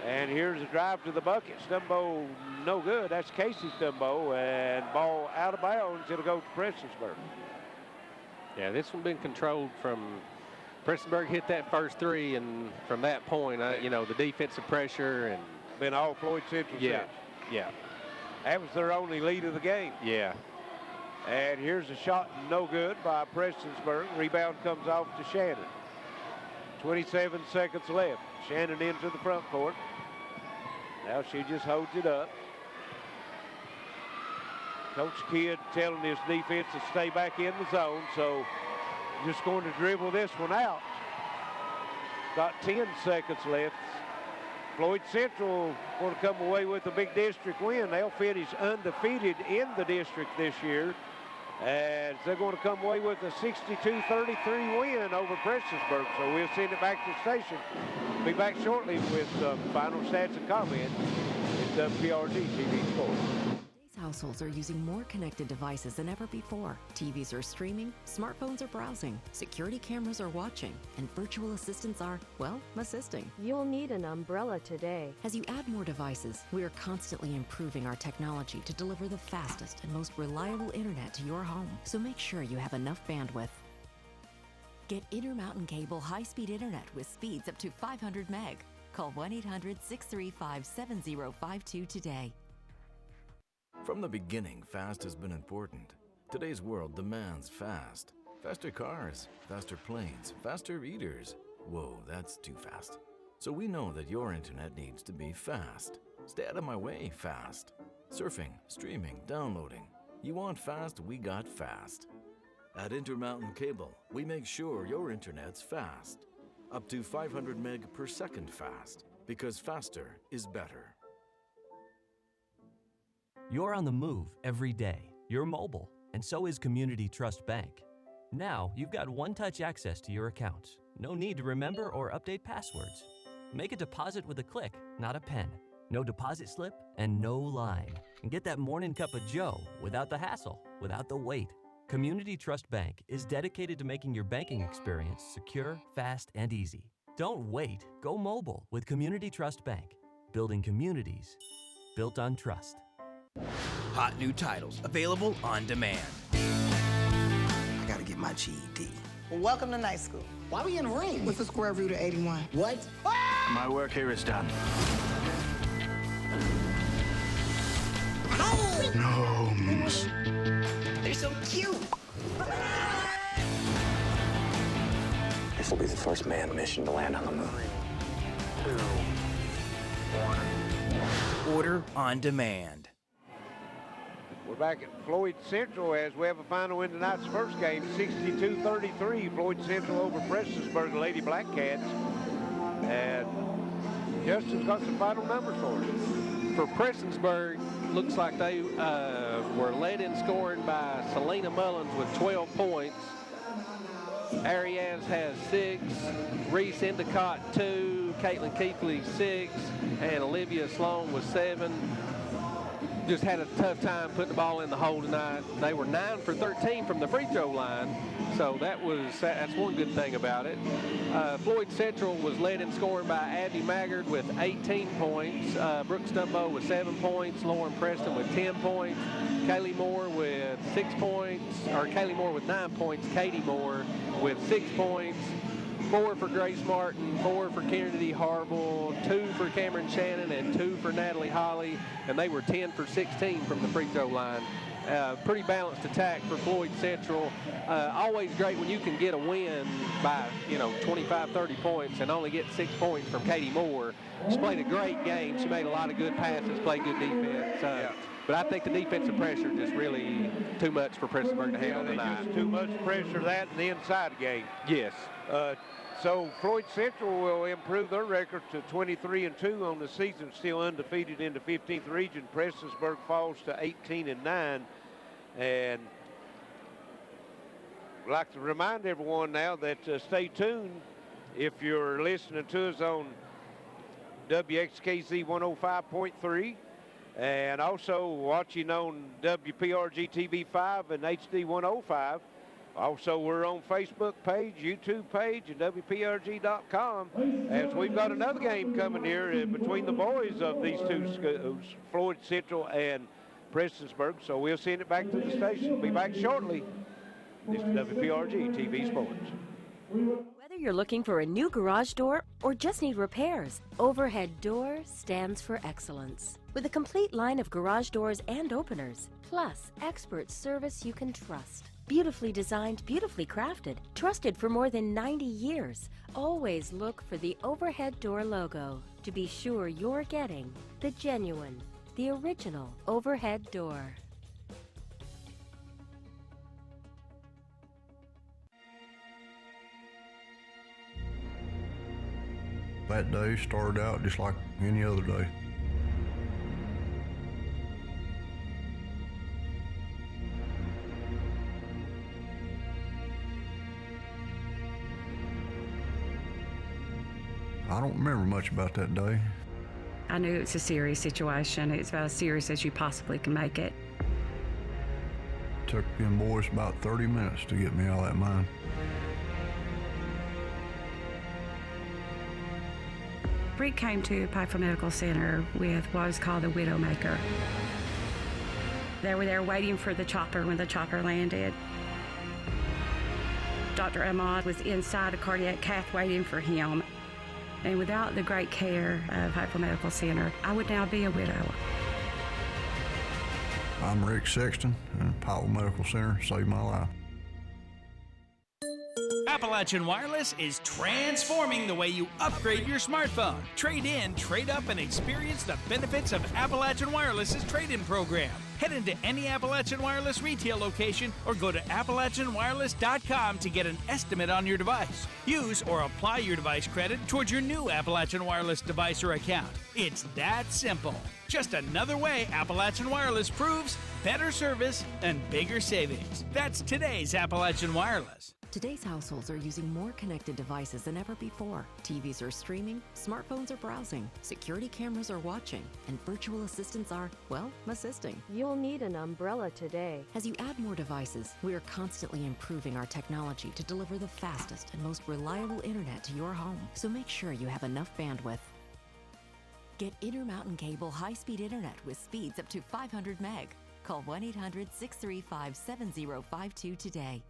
And here's a drive to the bucket. Stumbo, no good. That's Casey Stumbo, and ball out of bounds. It'll go to Prestonsburg. Yeah, this one been controlled from Prestonsburg. Hit that first 3, and from that point, you know, the defensive pressure and been all Floyd Central. Yeah, since. yeah. That was their only lead of the game. Yeah. And here's a shot, no good by Prestonsburg. Rebound comes off to Shannon. 27 seconds left. Shannon into the front court. Now she just holds it up. Coach Kidd telling his defense to stay back in the zone, so just going to dribble this one out. Got 10 seconds left. Floyd Central going to come away with a big district win. They'll finish undefeated in the district this year, as they're going to come away with a 62-33 win over Prestonsburg. So we'll send it back to the station. Be back shortly with some final stats and comments in WPRG TV Sports. Households are using more connected devices than ever before. TVs are streaming, smartphones are browsing, security cameras are watching, and virtual assistants are, well, assisting. You'll need an umbrella today. As you add more devices, we are constantly improving our technology to deliver the fastest and most reliable internet to your home. So make sure you have enough bandwidth. Get Intermountain Cable high-speed internet with speeds up to 500 meg. Call 1-800-635-7052 today. From the beginning, fast has been important. Today's world demands fast. faster cars, faster planes, faster eaters. Whoa, that's too fast. So we know that your internet needs to be fast. Stay out of my way, fast. Surfing, streaming, downloading. You want fast, we got fast. At Intermountain Cable, we make sure your internet's fast. Up to 500 meg per second fast, because faster is better. You're on the move every day. You're mobile, and so is Community Trust Bank. Now, you've got one-touch access to your accounts. No need to remember or update passwords. Make a deposit with a click, not a pen. No deposit slip and no line. And get that morning cup of joe without the hassle, without the wait. Community Trust Bank is dedicated to making your banking experience secure, fast, and easy. Don't wait. Go mobile with Community Trust Bank. Building communities built on trust. Hot new titles available on demand. I gotta get my GED. Well, welcome to night school. Why we in the ring? What's the square root of 81? What? My work here is done. Gnomes. They're so cute. This will be the first manned mission to land on the moon. 2, 1. Order on demand. We're back at Floyd Central as we have a final in tonight's first game, 62-33. Floyd Central over Prestonsburg, the Lady Blackcats. And Justin's got some final numbers for us. For Prestonsburg, looks like they were led in scoring by Selena Mullins with 12 points. Arias has 6, Reese Endicott 2, Caitlin Keithley 6, and Olivia Sloan was 7. Just had a tough time putting the ball in the hole tonight. They were 9 for 13 from the free throw line, so that's one good thing about it. Floyd Central was led in scoring by Abby Maggard with 18 points, Brooke Stumbo with 7 points, Lauren Preston with 10 points, Kaylee Moore with 6 points, or Kaylee Moore with 9 points, Katie Moore with 6 points, 4 for Grace Martin, 4 for Kennedy Harble, 2 for Cameron Shannon, and 2 for Natalie Holly, and they were 10 for 16 from the free throw line. Pretty balanced attack for Floyd Central. Always great when you can get a win by 25, 30 points and only get 6 points from Katie Moore. She played a great game. She made a lot of good passes, played good defense. But I think the defensive pressure just really too much for Prestonsburg to handle tonight. Just too much pressure that in the inside game. Yes. So Floyd Central will improve their record to 23-2 on the season, still undefeated in the 15th region. Prestonsburg falls to 18-9. And I'd like to remind everyone now that stay tuned if you're listening to us on WXKZ 105.3 and also watching on WPRG TV 5 and HD 105. Also, we're on Facebook page, YouTube page, and WPRG.com. As we've got another game coming here between the boys of these two schools, Floyd Central and Prestonsburg. So we'll send it back to the station. Be back shortly. This is WPRG TV Sports. Whether you're looking for a new garage door or just need repairs, Overhead Door stands for excellence. With a complete line of garage doors and openers, plus expert service you can trust. Beautifully designed, beautifully crafted, trusted for more than 90 years. Always look for the Overhead Door logo to be sure you're getting the genuine, the original Overhead Door. That day started out just like any other day. I don't remember much about that day. I knew it's a serious situation. It's about as serious as you possibly can make it. It took them boys about 30 minutes to get me out of that mine. Bree came to Pikeville Medical Center with what was called a widowmaker. They were there waiting for the chopper when the chopper landed. Dr. Ahmad was inside a cardiac cath waiting for him. And without the great care of Pikeville Medical Center, I would now be a widow. I'm Rick Sexton, and Pikeville Medical Center saved my life. Appalachian Wireless is transforming the way you upgrade your smartphone. Trade in, trade up, and experience the benefits of Appalachian Wireless's trade-in program. Head into any Appalachian Wireless retail location or go to AppalachianWireless.com to get an estimate on your device. Use or apply your device credit towards your new Appalachian Wireless device or account. It's that simple. Just another way Appalachian Wireless proves better service and bigger savings. That's today's Appalachian Wireless. Today's households are using more connected devices than ever before. TVs are streaming, smartphones are browsing, security cameras are watching, and virtual assistants are, well, assisting. You'll need an umbrella today. As you add more devices, we are constantly improving our technology to deliver the fastest and most reliable internet to your home. So make sure you have enough bandwidth. Get Intermountain Cable high-speed internet with speeds up to 500 meg. Call 1-800-635-7052 today.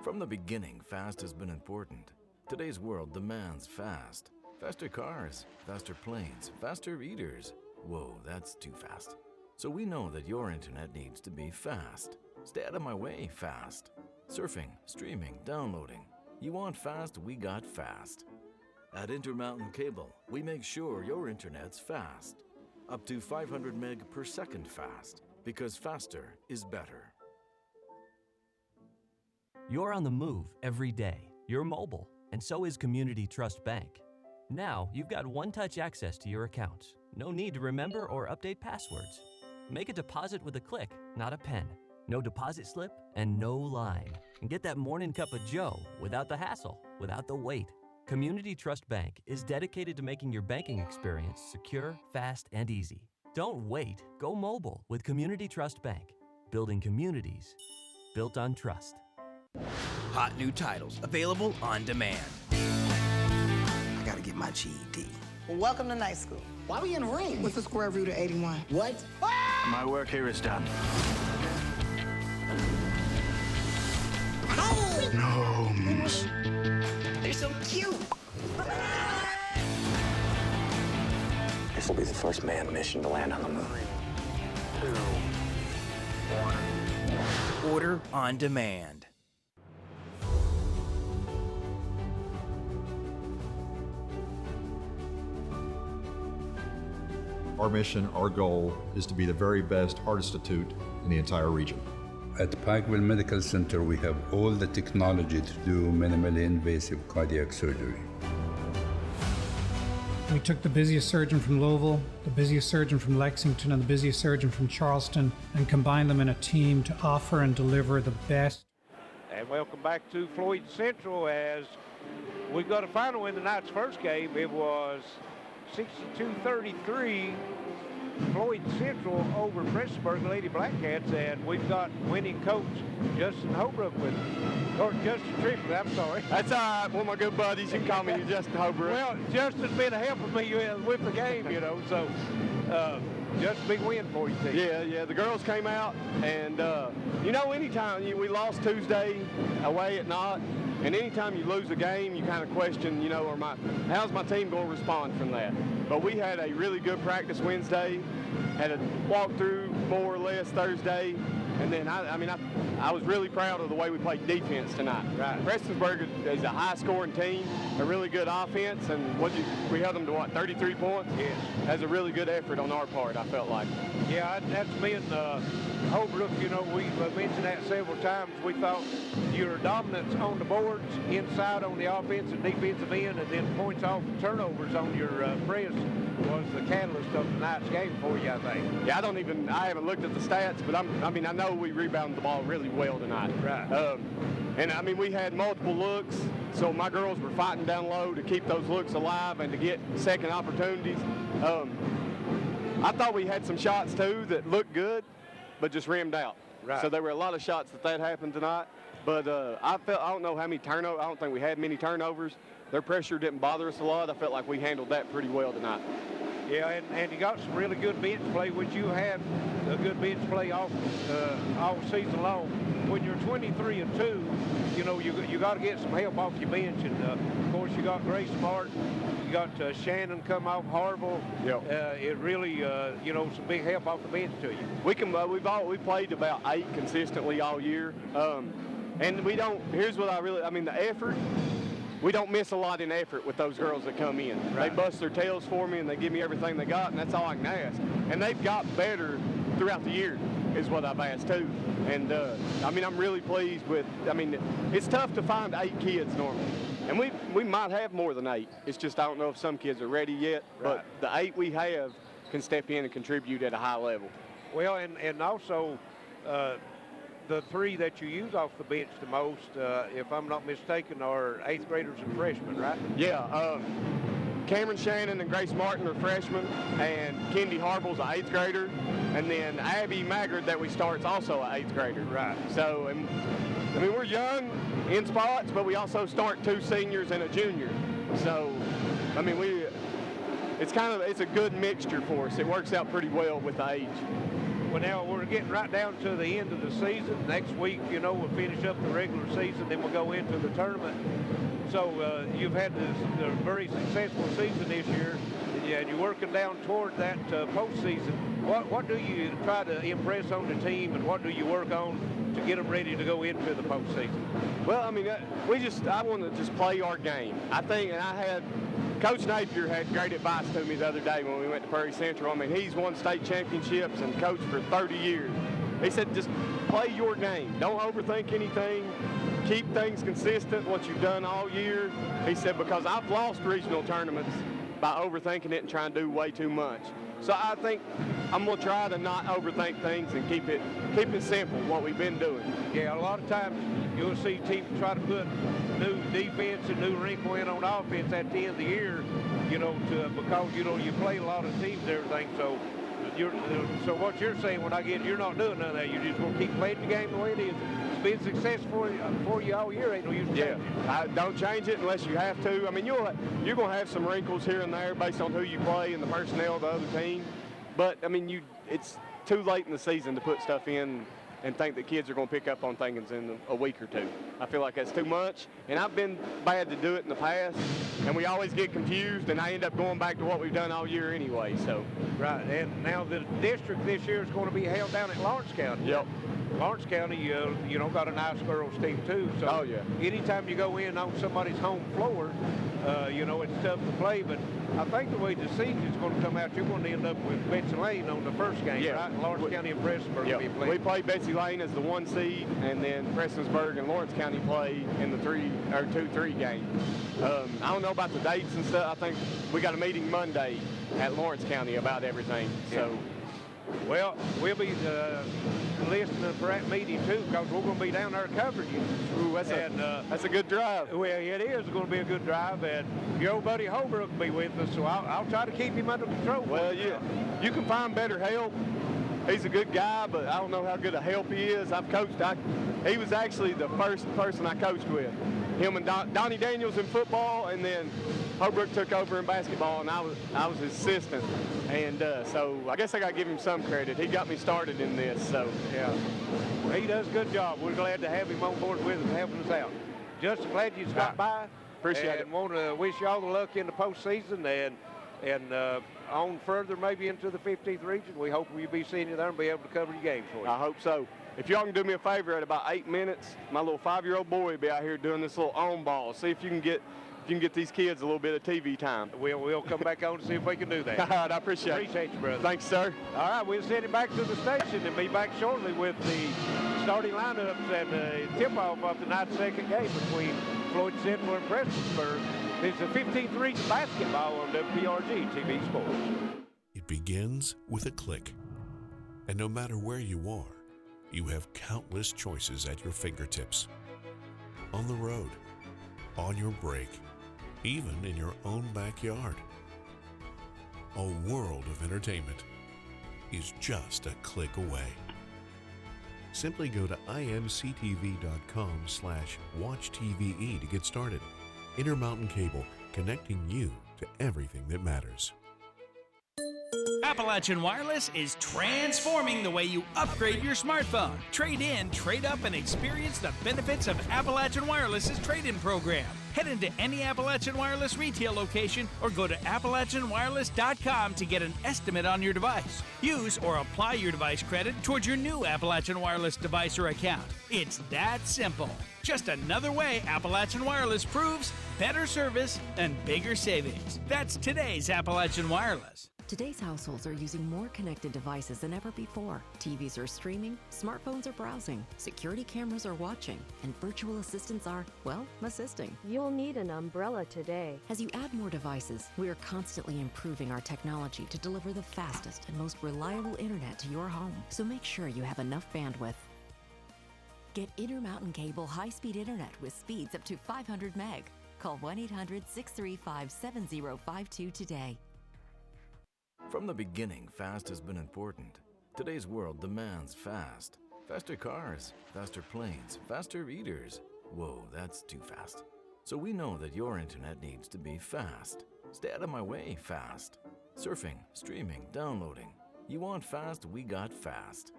From the beginning, fast has been important. Today's world demands fast. Faster cars, faster planes, faster eaters. Whoa, that's too fast. So we know that your internet needs to be fast. Stay out of my way, fast. Surfing, streaming, downloading. You want fast, we got fast. At Intermountain Cable, we make sure your internet's fast. Up to 500 meg per second fast, because faster is better. You're on the move every day. You're mobile, and so is Community Trust Bank. Now, you've got one-touch access to your accounts. No need to remember or update passwords. Make a deposit with a click, not a pen. No deposit slip and no line. And get that morning cup of joe without the hassle, without the wait. Community Trust Bank is dedicated to making your banking experience secure, fast, and easy. Don't wait. Go mobile with Community Trust Bank. Building communities built on trust. Hot new titles available on demand. I gotta get my GED. Well, welcome to night school. Why we in the ring? What's the square root of 81? What? My work here is done. Gnomes. They're so cute. This will be the first manned mission to land on the moon. 3, 2, 1. Order on demand. Our mission, our goal, is to be the very best heart institute in the entire region. At Pikeville Medical Center, we have all the technology to do minimally invasive cardiac surgery. We took the busiest surgeon from Louisville, the busiest surgeon from Lexington, and the busiest surgeon from Charleston, and combined them in a team to offer and deliver the best. And welcome back to Floyd Central as we got a final in tonight's first game. It was 62-33, Floyd Central over Prestonsburg Lady Blackcats, and we've got winning coach Justin Holbrook with us. Or Justin Triplett, I'm sorry. That's all right. One of my good buddies. You can call me Justin Holbrook. Well, Justin's been helping me with the game, you know, so just a big win for you, team. Yeah. The girls came out, and, you know, anytime we lost Tuesday away at Knott, and anytime you lose a game, you kind of question, you know, how's my team going to respond from that? But we had a really good practice Wednesday, had a walkthrough more or less Thursday, and then I was really proud of the way we played defense tonight. Right. Prestonsburg is a high-scoring tean, a really good offense, and we held them to 33 points? Yes. That's a really good effort on our part, I felt like. Yeah, that's been Holbrook, you know, we've mentioned that several times. We thought your dominance on the boards, inside on the offensive and defensive end, and then points off and turnovers on your press was the catalyst of tonight's game for you, I think. Yeah, I haven't looked at the stats, but I know we rebounded the ball really well tonight. Right. And we had multiple looks, so my girls were fighting down low to keep those looks alive and to get second opportunities. I thought we had some shots too that looked good, but just rimmed out. Right. So there were a lot of shots that happened tonight, but I don't know how many turnovers. I don't think we had many turnovers. Their pressure didn't bother us a lot. I felt like we handled that pretty well tonight. Yeah, and you got some really good bench play, which you had a good bench play all season long. When you're 23-2, you know, you got to get some help off your bench. And, of course, you got Grace Smart. You got Shannon come off Harville. Yep. It really, you know, some big help off the bench to you. We played about 8 consistently all year. And here's what the effort, we don't miss a lot in effort with those girls that come in. Right. They bust their tails for me, and they give me everything they got, and that's all I can ask. And they've got better throughout the year is what I've asked too. And I'm really pleased with, it's tough to find 8 kids normally. And we might have more than 8. It's just I don't know if some kids are ready yet. Right. But the 8 we have can step in and contribute at a high level. Well, and also the 3 that you use off the bench the most, if I'm not mistaken, are 8th graders and freshmen, right? Yeah. Cameron Shannon and Grace Martin are freshmen, and Kendi Harble's an 8th grader, and then Abby Maggard that we start is also an 8th grader. Right. So, we're young in spots, but we also start 2 seniors and a junior. So, it's a good mixture for us. It works out pretty well with the age. Well, now we're getting right down to the end of the season. Next week, we'll finish up the regular season, then we'll go into the tournament. So you've had this very successful season this year, and you're working down toward that postseason. What do you try to impress on the team, and what do you work on to get them ready to go into the postseason? Well, I want to just play our game. I think, and Coach Napier had great advice to me the other day when we went to Prairie Central. He's won state championships and coached for 30 years. He said, just play your game. Don't overthink anything. Keep things consistent, what you've done all year. He said, because I've lost regional tournaments by overthinking it and trying to do way too much. So I think I'm going to try to not overthink things and keep it simple, what we've been doing. Yeah, a lot of times you'll see teams try to put new defense and new wrinkle in on offense at the end of the year, because you play a lot of teams and everything. So what you're saying, you're not doing none of that. You're just going to keep playing the game the way it is. It's been successful for you all year. Ain't no use to change it. Don't change it unless you have to. You're going to have some wrinkles here and there based on who you play and the personnel of the other team. But, it's too late in the season to put stuff in and think that kids are going to pick up on things in a week or 2. I feel like that's too much, and I've been bad to do it in the past, and we always get confused, and I end up going back to what we've done all year anyway. So. Right, and now the district this year is going to be held down at Lawrence County. Yep. Lawrence County, got a nice girls team too. So anytime you go in on somebody's home floor, it's tough to play. But I think the way the season is going to come out, you're going to end up with Betsy Lane on the first game, right? Lawrence County and Prestonsburg will be playing. We play Betsy Lane as the 1 seed, and then Prestonsburg and Lawrence County play in the 2-3 game. I don't know about the dates and stuff. I think we got a meeting Monday at Lawrence County about everything. So. Well, we'll be listening for that meeting too, because we're going to be down there covering you. Ooh, that's a good drive. Well, it is going to be a good drive, and your old buddy Holbrook will be with us, so I'll try to keep him under control. Well, you can find better help. He's a good guy, but I don't know how good a help he is. He was actually the first person I coached with. Him and Donnie Daniels in football, and then Holbrook took over in basketball, and I was his assistant. And so I guess I got to give him some credit. He got me started in this, so. Yeah, he does a good job. We're glad to have him on board with us and helping us out. Just glad you stopped by. Appreciate it. And want to wish you all the luck in the postseason and on further maybe into the 15th region. We hope we'll be seeing you there and be able to cover your games for you. I hope so. If y'all can do me a favor, at about 8 minutes, my little 5-year-old boy will be out here doing this little on ball. See if you can get these kids a little bit of TV time. We'll come back on and see if we can do that. All right, I appreciate you, brother. Thanks, sir. All right, we'll send it back to the station and be back shortly with the starting lineups and the tip-off of tonight's second game between Floyd Central and Prestonsburg. It's the 15th region basketball on WPRG TV Sports. It begins with a click. And no matter where you are, you have countless choices at your fingertips. On the road, on your break, even in your own backyard. A world of entertainment is just a click away. Simply go to imctv.com/watchtve to get started. Intermountain Cable, connecting you to everything that matters. Appalachian Wireless is transforming the way you upgrade your smartphone. Trade in, trade up, and experience the benefits of Appalachian Wireless's trade-in program. Head into any Appalachian Wireless retail location or go to AppalachianWireless.com to get an estimate on your device. Use or apply your device credit towards your new Appalachian Wireless device or account. It's that simple. Just another way Appalachian Wireless proves better service and bigger savings. That's today's Appalachian Wireless. Today's households are using more connected devices than ever before. TVs are streaming, smartphones are browsing, security cameras are watching, and virtual assistants are, well, assisting. You'll need an umbrella today. As you add more devices, we are constantly improving our technology to deliver the fastest and most reliable internet to your home. So make sure you have enough bandwidth. Get Intermountain Cable high-speed internet with speeds up to 500 meg. Call 1-800-635-7052 today. From the beginning, fast has been important. Today's world demands fast. Faster cars, faster planes, faster eaters. Whoa, that's too fast. So we know that your internet needs to be fast. Stay out of my way, fast. Surfing, streaming, downloading. You want fast, we got fast.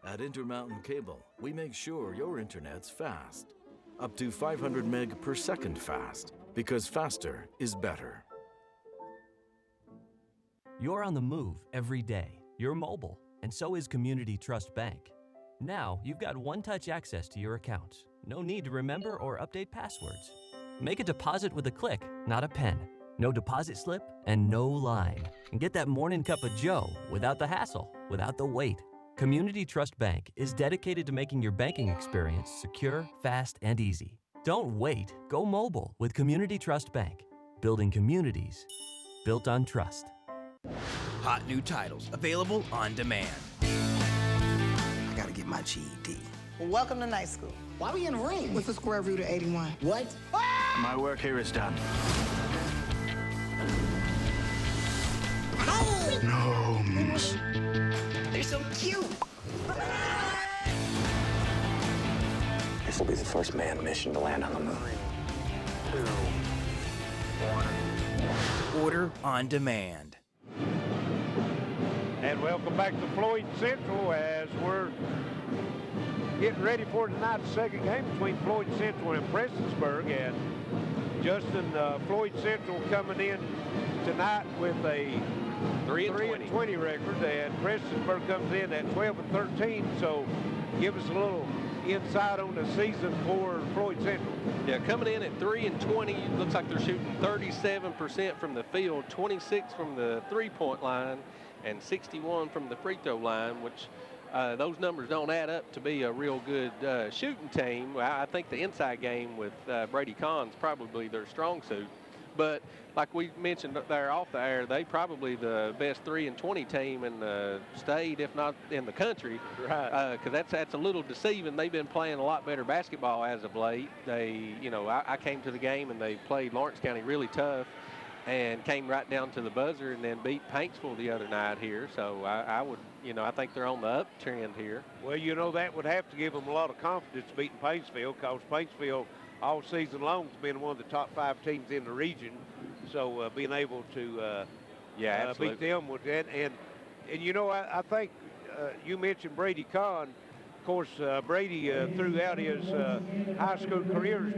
At Intermountain Cable, we make sure your internet's fast. Up to 500 meg per second fast, because faster is better. You're on the move every day. You're mobile, and so is Community Trust Bank. Now, you've got one-touch access to your accounts. No need to remember or update passwords. Make a deposit with a click, not a pen. No deposit slip and no line. And get that morning cup of joe without the hassle, without the wait. Community Trust Bank is dedicated to making your banking experience secure, fast, and easy. Don't wait. Go mobile with Community Trust Bank. Building communities built on trust. Hot new titles available on demand. I gotta get my GED. Well, welcome to night school. Why we in the ring? What's the square root of 81? What? My work here is done. Gnomes. They're so cute. This will be the first manned mission to land on the moon. 3, 2, 1. Order on demand. And welcome back to Floyd Central as we're getting ready for tonight's second game between Floyd Central and Prestonsburg. And Justin, Floyd Central coming in tonight with a 3-20 record, and Prestonsburg comes in at 12-13. So give us a little insight on the season for Floyd Central. Yeah, coming in at 3-20, looks like they're shooting 37% from the field, 26 from the three-point line, and 61 from the free throw line, which those numbers don't add up to be a real good shooting team. I think the inside game with Brady Kahn's probably their strong suit. But like we mentioned there off the air, they probably the best 3-20 team in the state, if not in the country. Right. Because that's a little deceiving. They've been playing a lot better basketball as of late. They, I came to the game and they played Lawrence County really tough and came right down to the buzzer and then beat Paintsville the other night here. So I would, I think they're on the uptrend here. Well, that would have to give them a lot of confidence beating Paintsville, because Paintsville all season long has been one of the top 5 teams in the region. So being able to beat them with that. And I think you mentioned Brady Kahn. Of course, Brady, throughout his high school career,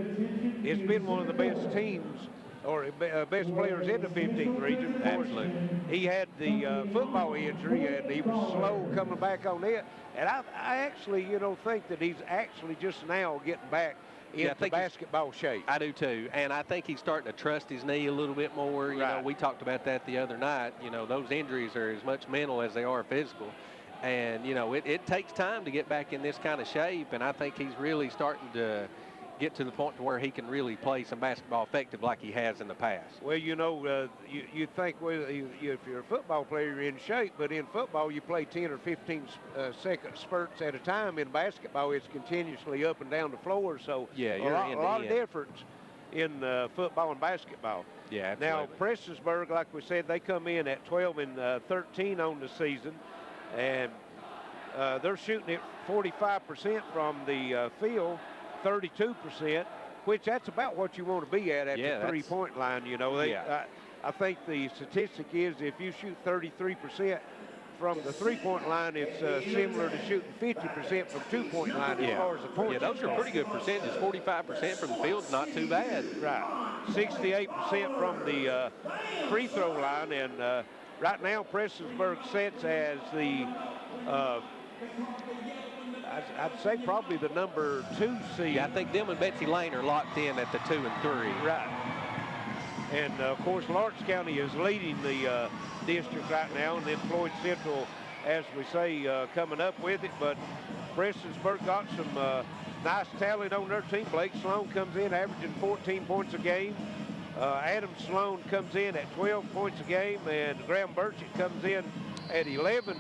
has been one of the best teams or best players in the 15th region. Absolutely. He had the football injury, and he was slow coming back on it. And I actually, think that he's actually just now getting back into basketball shape. I do too, and I think he's starting to trust his knee a little bit more. Right. We talked about that the other night. Those injuries are as much mental as they are physical. And, it takes time to get back in this kind of shape, and I think he's really starting to get to the point to where he can really play some basketball effective like he has in the past. Well, you think, if you're a football player, you're in shape, but in football you play 10 or 15 second spurts at a time. In basketball, it's continuously up and down the floor, so yeah, a lot of difference in football and basketball. Yeah, absolutely. Now, Prestonsburg, like we said, they come in at 12-13 on the season, and they're shooting at 45% from the field, 32%, which that's about what you want to be at the three-point line. I think the statistic is if you shoot 33% from the three-point line, it's similar to shooting 50% from two-point line as far as the points. Yeah, those are pretty good percentages. 45% from the field's not too bad. Right. 68% from the free throw line, and right now Prestonsburg sets as the I'd say probably the number 2 seed. Yeah, I think them and Betsy Lane are locked in at the 2 and 3. Right. And of course Lawrence County is leading the district right now, and then Floyd Central, as we say, coming up with it. But Prestonsburg got some nice talent on their team. Blake Sloan comes in averaging 14 points a game. Adam Sloan comes in at 12 points a game, and Graham Burchett comes in at 11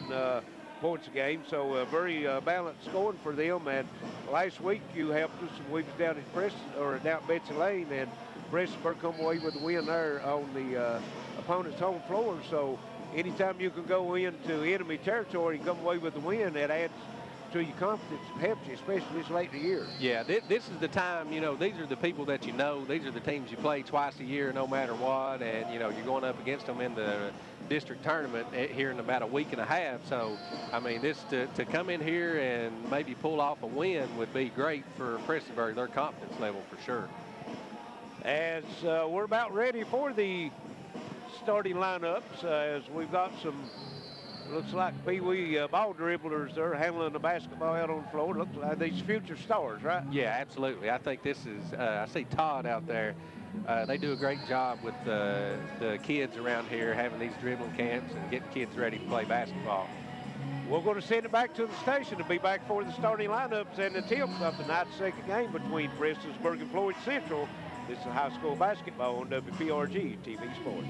points a game. So very balanced scoring for them. And last week you helped us, and we was down at down at Betsy Lane, and Prestonsburg come away with the win there on the opponent's home floor. So anytime you can go into enemy territory and come away with the win, that adds to your confidence and helps you, especially this late in the year. Yeah, this is the time, you know, these are the people that you know. These are the teams you play twice a year no matter what, and, you know, you're going up against them in the district tournament here in about a week and a half. So, I mean, this to come in here and maybe pull off a win would be great for Prestonsburg, their confidence level for sure. As we're about ready for the starting lineups, as we've got some, looks like Pee-wee ball dribblers there handling the basketball out on the floor. Looks like these future stars, right? Yeah, absolutely. I think this is, I see Todd out there. They do a great job with the kids around here having these dribbling camps and getting kids ready to play basketball. We're going to send it back to the station to be back for the starting lineups and the tips of tonight's second game between Prestonsburg and Floyd Central. This is high school basketball on WPRG TV Sports.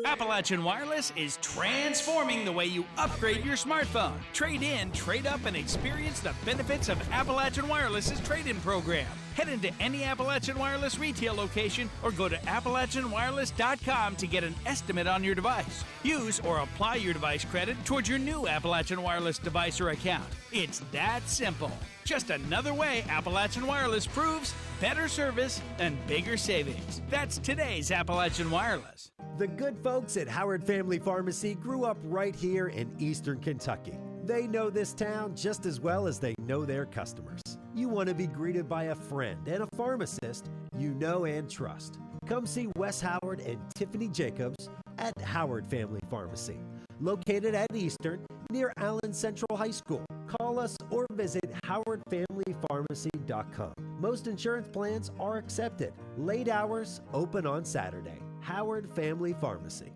Appalachian Wireless is transforming the way you upgrade your smartphone. Trade in, trade up, and experience the benefits of Appalachian Wireless's trade-in program. Head into any Appalachian Wireless retail location or go to AppalachianWireless.com to get an estimate on your device. Use or apply your device credit towards your new Appalachian Wireless device or account. It's that simple. Just another way Appalachian Wireless proves better service and bigger savings. That's today's Appalachian Wireless. The good folks at Howard Family Pharmacy grew up right here in Eastern Kentucky. They know this town just as well as they know their customers. You want to be greeted by a friend and a pharmacist you know and trust. Come see Wes Howard and Tiffany Jacobs at Howard Family Pharmacy, located at Eastern near Allen Central High School. Call us or visit howardfamilypharmacy.com. Most insurance plans are accepted. Late hours, open on Saturday. Howard Family Pharmacy.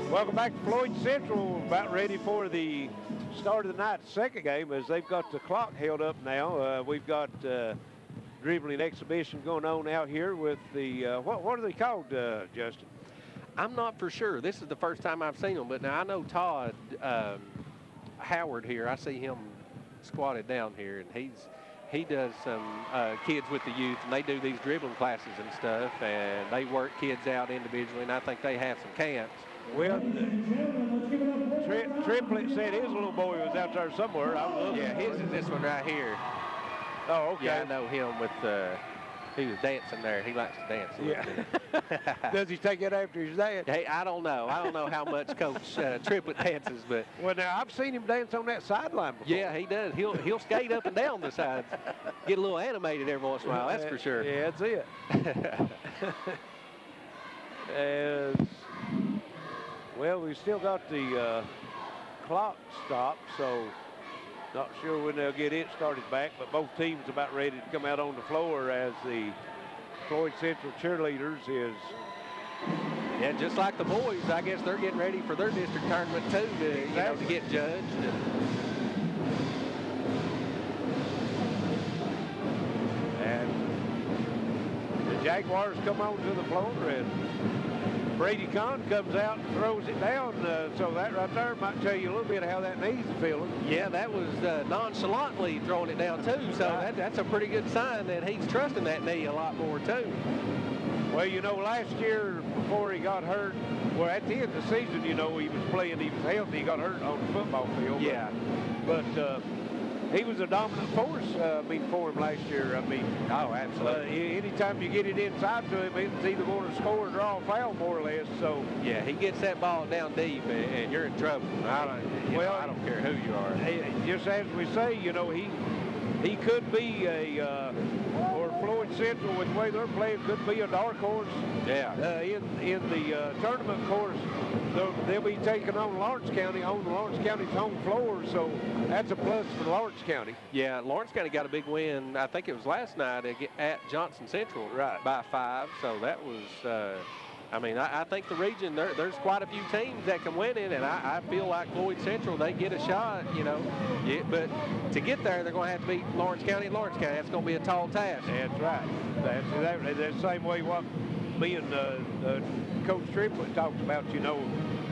Welcome back to Floyd Central. About ready for the start of the night's second game as they've got the clock held up now. We've got dribbling exhibition going on out here with the, what are they called, Justin? I'm not for sure. This is the first time I've seen them, but now I know Todd Howard here. I see him squatted down here, and he does some kids with the youth, and they do these dribbling classes and stuff, and they work kids out individually, and I think they have some camps. Well, Triplet said his little boy was out there somewhere. Yeah, his is this one right here. Oh, okay. Yeah, I know him with He was dancing there. He likes to dance a little bit. Does he take it after his dad? Hey, I don't know. I don't know how much Coach Triplett dances, but well, now I've seen him dance on that sideline before. yeah, he does. He'll skate up and down the sides, get a little animated every once in a while. That's for sure. Yeah, that's it. Well, we still got the clock stopped, so not sure when they'll get it started back, but both teams about ready to come out on the floor as the Floyd Central cheerleaders is. Yeah, just like the boys, I guess they're getting ready for their district tournament too to get judged. And the Jaguars come onto the floor, and Brady Kahn comes out and throws it down, so that right there might tell you a little bit of how that knee's feeling. Yeah, that was nonchalantly throwing it down too, so that's a pretty good sign that he's trusting that knee a lot more too. Well, you know, last year before he got hurt, well, at the end of the season, you know, he was playing, he was healthy, he got hurt on the football field. Yeah. But he was a dominant force, for him last year. Oh, absolutely. Anytime you get it inside to him, it's either going to score or draw a foul, more or less. So yeah, he gets that ball down deep, and you're in trouble. I don't care who you are. Just as we say, you know, he could be or Floyd Central, with the way they're playing, could be a dark horse. Yeah. In the tournament, of course, they'll be taking on Lawrence County on Lawrence County's home floor, so that's a plus for Lawrence County. Yeah, Lawrence County got a big win. I think it was last night at Johnson Central, right, by 5. So that was. I think the region, there's quite a few teams that can win it, and I feel like Floyd Central, they get a shot, you know. Yeah, but to get there, they're going to have to beat Lawrence County and Lawrence County. That's going to be a tall task. That's right. That's the same way what me and Coach Triplett talked about, you know.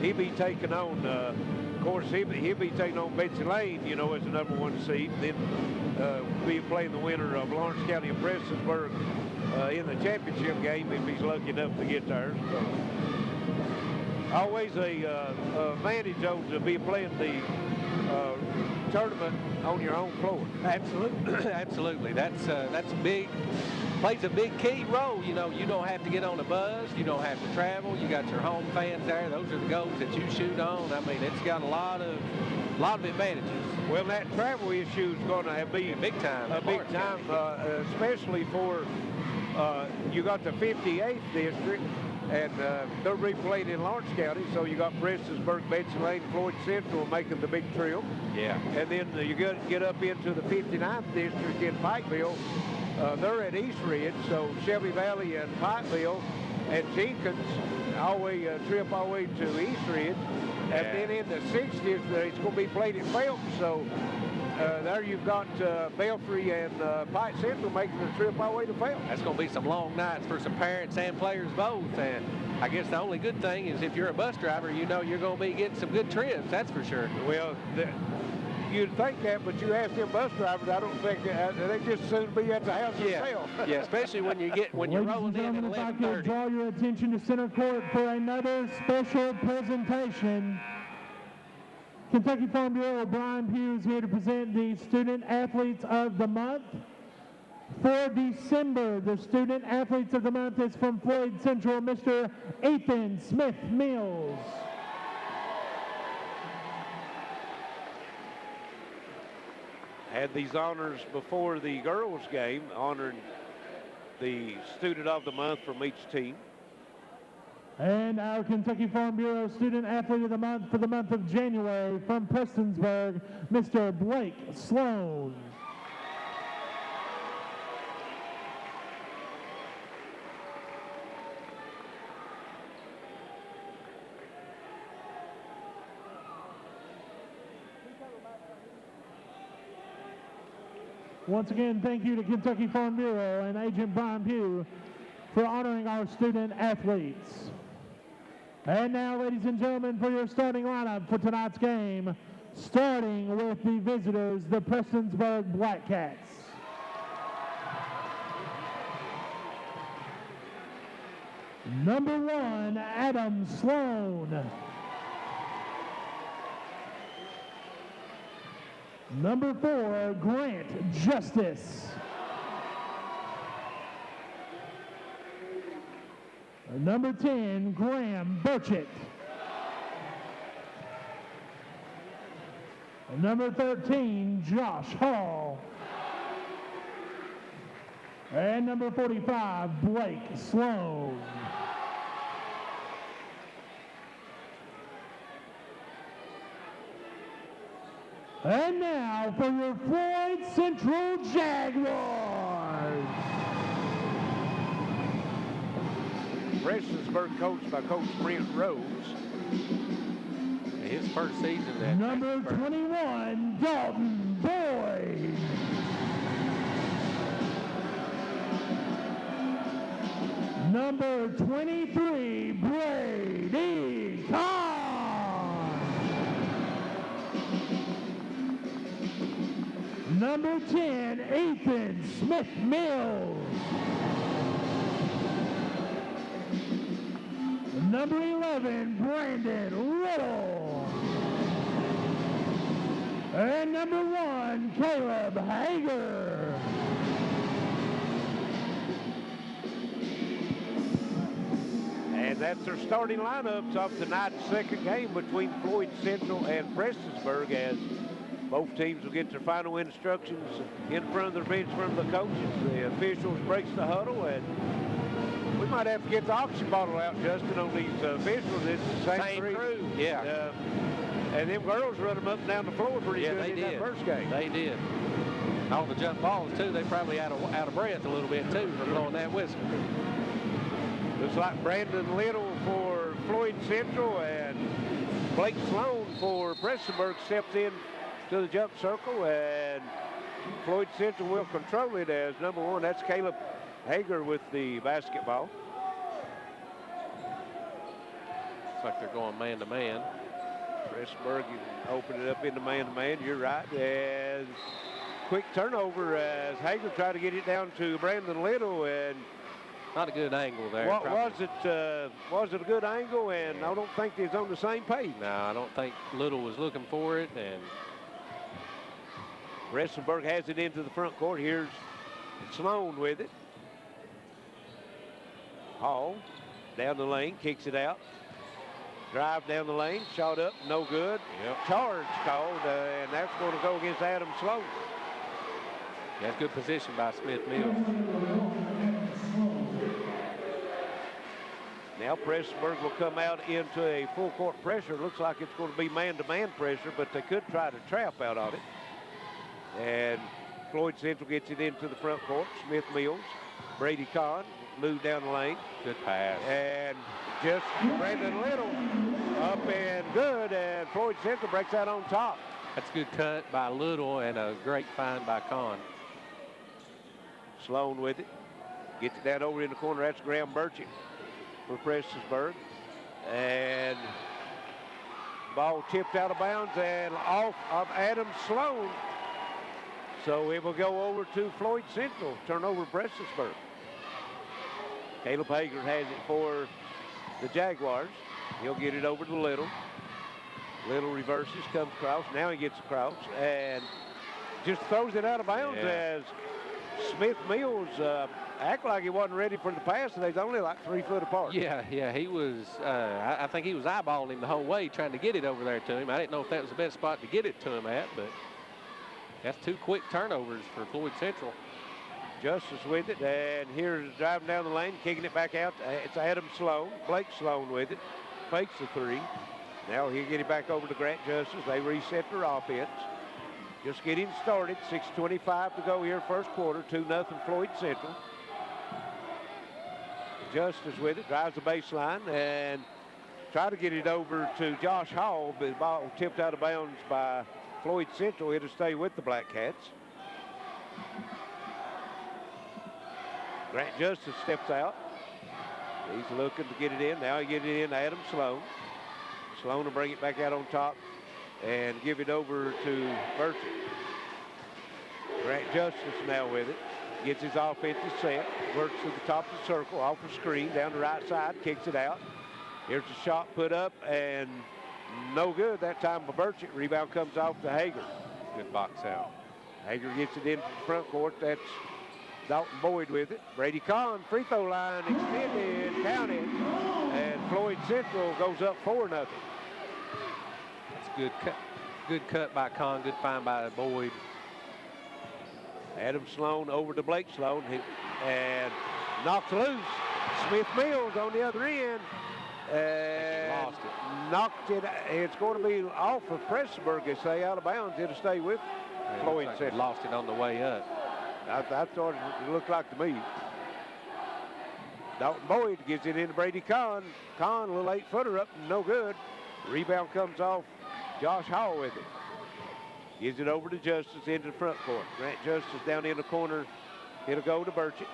He'll be taking on, of course, he'll be taking on Betsy Lane, you know, as the number 1 seed. Then be playing the winner of Lawrence County and Prestonsburg in the championship game if he's lucky enough to get there. So, always a advantage to be playing the tournament on your own floor. Absolutely, absolutely. That's big. Plays a big key role. You know, you don't have to get on a bus. You don't have to travel. You got your home fans there. Those are the goals that you shoot on. It's got a lot of advantages. Well, that travel issue is going to be big time. Especially for you got the 58th district, and they're replayed in Lawrence County, so you got Prestonsburg, Betsy Lane, Floyd Central making the big trip. Yeah. And then you get up into the 59th district in Pikeville. They're at East Ridge, so Shelby Valley and Pikeville and Jenkins trip all the way to East Ridge. Yeah. And then in the 6th district, it's going to be played at Phelps, so there you've got Belfry and Pike Central making the trip all the way to Phelps. That's going to be some long nights for some parents and players both. And I guess the only good thing is if you're a bus driver, you know you're going to be getting some good trips, that's for sure. Well, you'd think that, but you ask them bus drivers, I don't think they just soon be at the house themselves. Yeah, especially when you're rolling in at 11:30. If I could draw your attention to center court for another special presentation. Kentucky Farm Bureau Brian Pugh is here to present the Student Athletes of the Month. For December, the Student Athletes of the Month is from Floyd Central, Mr. Ethan Smith Mills. Had these honors before the girls' game, honoring the Student of the Month from each team. And our Kentucky Farm Bureau Student Athlete of the Month for the month of January from Prestonsburg, Mr. Blake Sloan. Once again, thank you to Kentucky Farm Bureau and Agent Brian Pugh for honoring our student athletes. And now, ladies and gentlemen, for your starting lineup for tonight's game, starting with the visitors, the Prestonsburg Blackcats. Number 1, Adam Sloan. Number 4, Grant Justice. Number 10, Graham Burchett. Number 13, Josh Hall. And number 45, Blake Sloan. And now for your Floyd Central Jaguars. Prestonsburg coached by Coach Brent Rose. His first season at Number 21, Dalton Boyd. Number 23, Brady Kahn. Number 10, Ethan Smith-Mills. Number 11, Brandon Little. And number 1, Caleb Hager. And that's their starting lineups of tonight's second game between Floyd Central and Prestonsburg, as both teams will get their final instructions in front of their bench from the coaches. The officials breaks the huddle, and we might have to get the oxygen bottle out, Justin, on these officials. It's the same crew. Yeah. And them girls run them up and down the floor pretty good in that first game. They did. On the jump balls, too, they probably out of breath a little bit, too, from blowing that whistle. Looks like Brandon Little for Floyd Central and Blake Sloan for Prestonsburg steps in to the jump circle, and Floyd Central will control it as number 1. That's Caleb Hager with the basketball. Looks like they're going man-to-man. Prestonsburg open it up into man-to-man. You're right. And quick turnover as Hager tried to get it down to Brandon Little, and not a good angle there. Was it a good angle? And I don't think it's on the same page. No, I don't think Little was looking for it. And Prestonsburg has it into the front court. Here's Sloan with it. Hall down the lane, kicks it out. Drive down the lane, shot up, no good. Charge called, and that's going to go against Adam Sloan. That's good position by Smith-Mills. Now Prestonsburg will come out into a full court pressure. Looks like it's going to be man-to-man pressure, but they could try to trap out of it. And Floyd Central gets it into the front court. Smith-Mills, Brady Kahn, move down the lane. Good pass. And just Brandon Little up and good, and Floyd Central breaks out on top. That's a good cut by Little and a great find by Kahn. Sloan with it. Gets it down over in the corner. That's Graham Burchett for Prestonsburg. And ball tipped out of bounds and off of Adam Sloan. So it will go over to Floyd Central. Turnover Prestonsburg. Caleb Hager has it for the Jaguars. He'll get it over to Little. Little reverses, comes across. Now he gets across and just throws it out of bounds as Smith-Mills act like he wasn't ready for the pass, and they's only like 3 foot apart. Yeah, he was, I think he was eyeballing him the whole way, trying to get it over there to him. I didn't know if that was the best spot to get it to him at, but that's 2 quick turnovers for Floyd Central. Justice with it, and here's driving down the lane, kicking it back out. It's Adam Sloan, Blake Sloan with it, fakes the 3. Now he'll get it back over to Grant Justice. They reset their offense. Just getting started, 6:25 to go here, first quarter, 2-0 Floyd Central. Justice with it, drives the baseline, and try to get it over to Josh Hall, but the ball tipped out of bounds by Floyd Central. It'll stay with the Blackcats. Grant Justice steps out. He's looking to get it in. Now he gets it in to Adam Sloan. Sloan will bring it back out on top and give it over to Burchett. Grant Justice now with it. Gets his offensive set. Works to the top of the circle. Off the screen. Down the right side. Kicks it out. Here's the shot put up and no good that time by Burchett. Rebound comes off to Hager. Good box out. Hager gets it into the front court. That's Dalton Boyd with it. Brady Kahn, free throw line extended, counted, and Floyd Central goes up 4-0. That's a good cut. Good cut by Kahn, good find by Boyd. Adam Sloan over to Blake Sloan and knocks loose. Smith Mills on the other end. And lost it. Knocked it. It's going to be off of Prestonsburg, they say, out of bounds. It'll stay with Floyd Like Central. lost it on the way up. I thought it looked like to me. Dalton Boyd gives it into Brady Kahn. Kahn, a little 8-footer up, no good. Rebound comes off Josh Hall with it. Gives it over to Justice into the front court. Grant Justice down in the corner. It'll go to Burchett.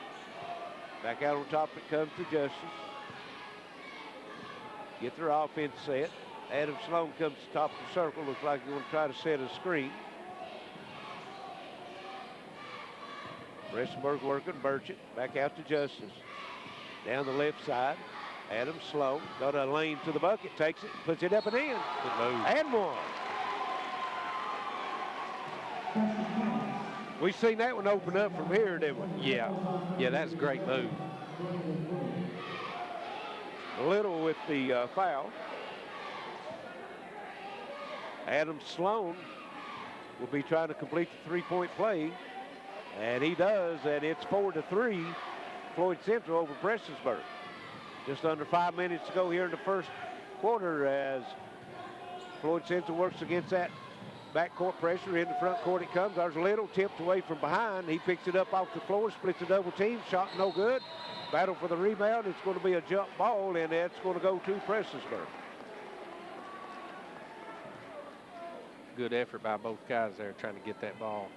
Back out on top it comes to Justice. Get their offense set. Adam Sloan comes to the top of the circle. Looks like he's going to try to set a screen. Prestonsburg working. Burchett back out to Justice. Down the left side. Adam Sloan got a lane to the bucket. Takes it, puts it up and in. Good move. And one. We've seen that one open up from here, didn't we? Yeah, that's a great move. Little with the foul. Adam Sloan will be trying to complete the three-point play, and he does, and it's 4-3. Floyd Central over Prestonsburg. Just under 5 minutes to go here in the first quarter as Floyd Central works against that backcourt pressure. In the front court it comes. There's Little tipped away from behind. He picks it up off the floor, splits a double team. Shot no good. Battle for the rebound. It's going to be a jump ball, and that's going to go to Prestonsburg. Good effort by both guys there trying to get that ball.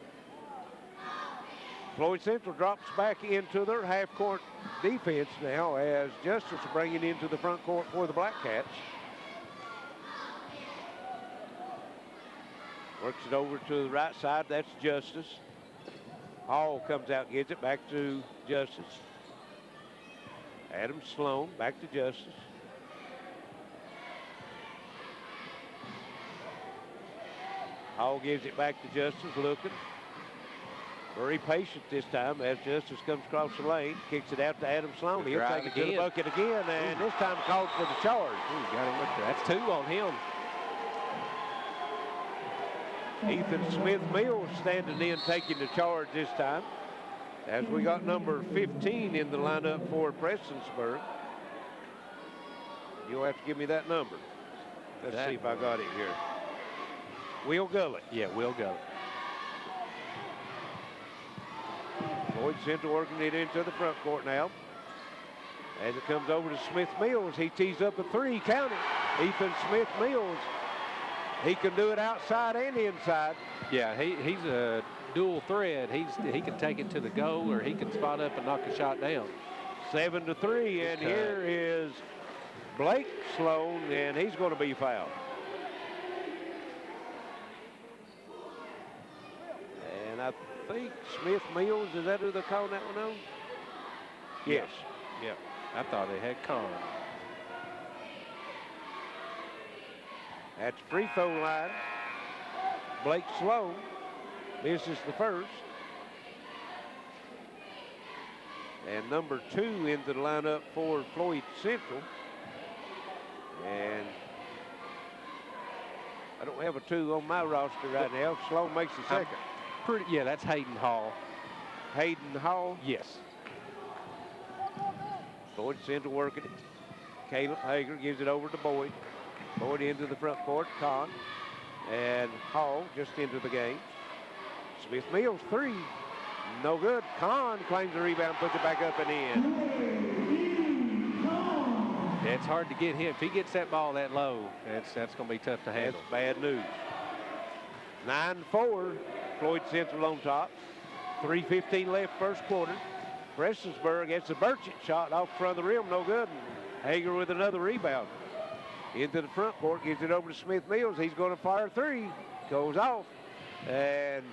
Floyd Central drops back into their half-court defense now as Justice is bringing into the front court for the Blackcats. Works it over to the right side. That's Justice. Hall comes out, gets it back to Justice. Adam Sloan back to Justice. Hall gives it back to Justice, looking. Very patient this time as Justice comes across the lane, kicks it out to Adam Sloan. He'll take it to the bucket again, and this time called for the charge. Got him with that. That's 2 on him. Ethan Smith Mills standing in, taking the charge this time. As we got number 15 in the lineup for Prestonsburg. You'll have to give me that number. Let's see if I got it here. Will Gullett. Yeah, Will Gullett. Floyd Central working it into the front court now. As it comes over to Smith Mills, he tees up a 3, count it. Ethan Smith Mills, he can do it outside and inside. Yeah, he's a dual threat. He can take it to the goal, or he can spot up and knock a shot down. 7-3, and here is Blake Sloan, and he's going to be fouled. And I think Smith Mills, is that who they're calling that one on? Yes. Yeah. I thought they had Kahn. That's free throw line. Blake Sloan misses the first. And number 2 into the lineup for Floyd Central. And I don't have a 2 on my roster right now. Sloan makes the second. Yeah, that's Hayden Hall. Hayden Hall? Yes. Floyd Central working it. Caleb Hager gives it over to Boyd. Boyd into the front court, Kahn. And Hall just into the game. Smith Mills 3, no good. Kahn claims the rebound, puts it back up and in. Yeah, it's hard to get him. If he gets that ball that low, that's going to be tough to handle. That's bad news. 9-4, Floyd Central on top. 3:15 left first quarter. Prestonsburg gets a Burchett shot off front of the rim, no good. And Hager with another rebound. Into the front court, gives it over to Smith Mills. He's going to fire 3, goes off, and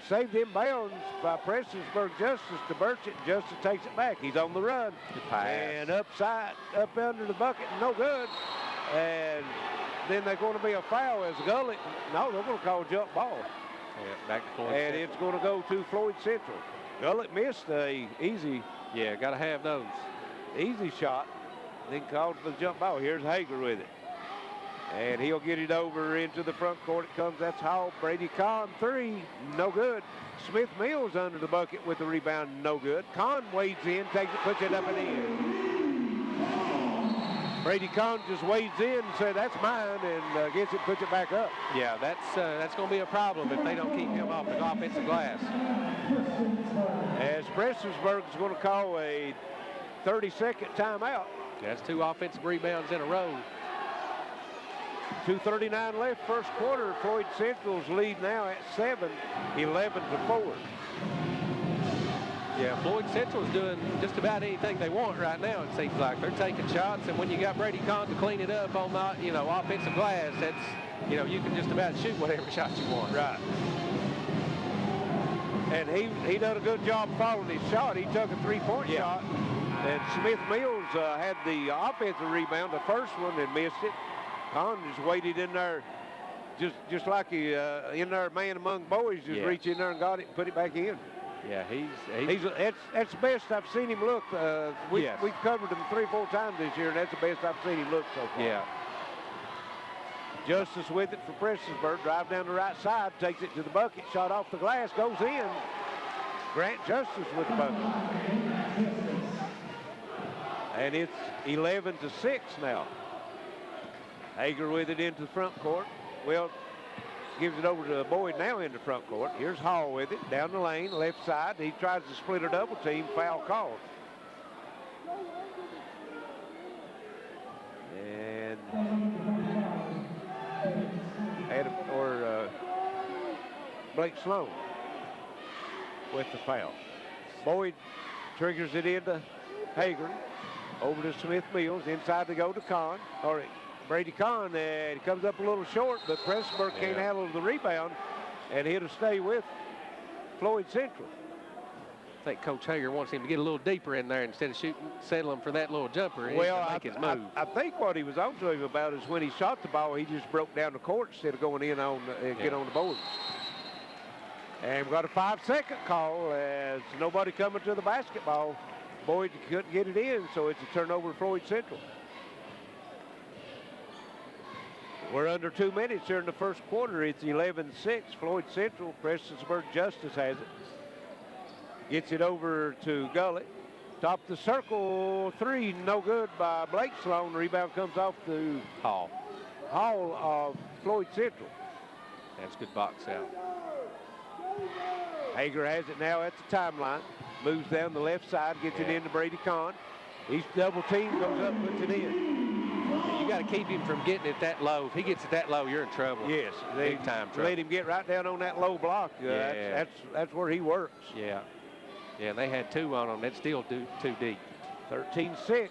saved in bounds by Prestonsburg Justice to Burchett. Justice takes it back. He's on the run. And upside, up under the bucket, no good. And then they're going to be a foul as Gullett. No, they're going to call a jump ball. Yeah, back to Floyd and Central. it's going to go to Floyd Central. Gullet missed a easy. Yeah, got to have those. Easy shot. Then called for the jump ball. Here's Hager with it. And he'll get it over into the front court. It comes. That's Hall. Brady Kahn, 3. No good. Smith Mills under the bucket with the rebound. No good. Kahn wades in, takes it, puts it up and in. Brady Kahn just wades in and says, that's mine, and gets it, puts it back up. Yeah, that's going to be a problem if they don't keep him off the offensive glass. As Prestonsburg is going to call a 30-second timeout. That's 2 offensive rebounds in a row. 2:39 left first quarter. Floyd Central's lead now at 7, 11-4. Yeah, Floyd Central's doing just about anything they want right now, it seems like. They're taking shots, and when you got Brady Kahn to clean it up on the, offensive glass, that's, you can just about shoot whatever shot you want. Right. And he done a good job following his shot. He took a 3-point shot, and Smith Mills had the offensive rebound, the first one, and missed it. Kahn just waited in there, just like he in there, man among boys, just reached in there and got it and put it back in. Yeah, that's the best I've seen him look. We've covered him 3 or 4 times this year, and that's the best I've seen him look so far. Yeah. Justice with it for Prestonsburg. Drive down the right side, takes it to the bucket, shot off the glass, goes in. Grant Justice with the bucket. And it's 11-6 now. Hager with it into the front court. Well, gives it over to Boyd now into front court. Here's Hall with it, down the lane, left side. He tries to split a double team, foul called. And Blake Sloan with the foul. Boyd triggers it into Hager, over to Smith Mills, inside to go to Kahn, or Brady Kahn, and he comes up a little short, but Prestonsburg can't handle the rebound, and he'll stay with Floyd Central. I think Coach Hager wants him to get a little deeper in there instead of settling for that little jumper. Well, I think what he was on to him about is when he shot the ball, he just broke down the court instead of going in on get on the boards. And we've got a 5-second call as nobody coming to the basketball. Boyd couldn't get it in, so it's a turnover to Floyd Central. We're under 2 minutes here in the first quarter. It's 11-6. Floyd Central. Prestonsburg Justice has it. Gets it over to Gullet. Top of the circle, 3, no good by Blake Sloan. Rebound comes off to Hall. Hall of Floyd Central. That's good box out. Hager has it now at the timeline. Moves down the left side, gets it into Brady Kahn. He's double team, goes up, puts it in. You got to keep him from getting it that low. If he gets it that low, you're in trouble. Yes, big time trouble. Let him get right down on that low block. That's where he works. Yeah. Yeah, they had 2 on him. That's still too deep. 13-6.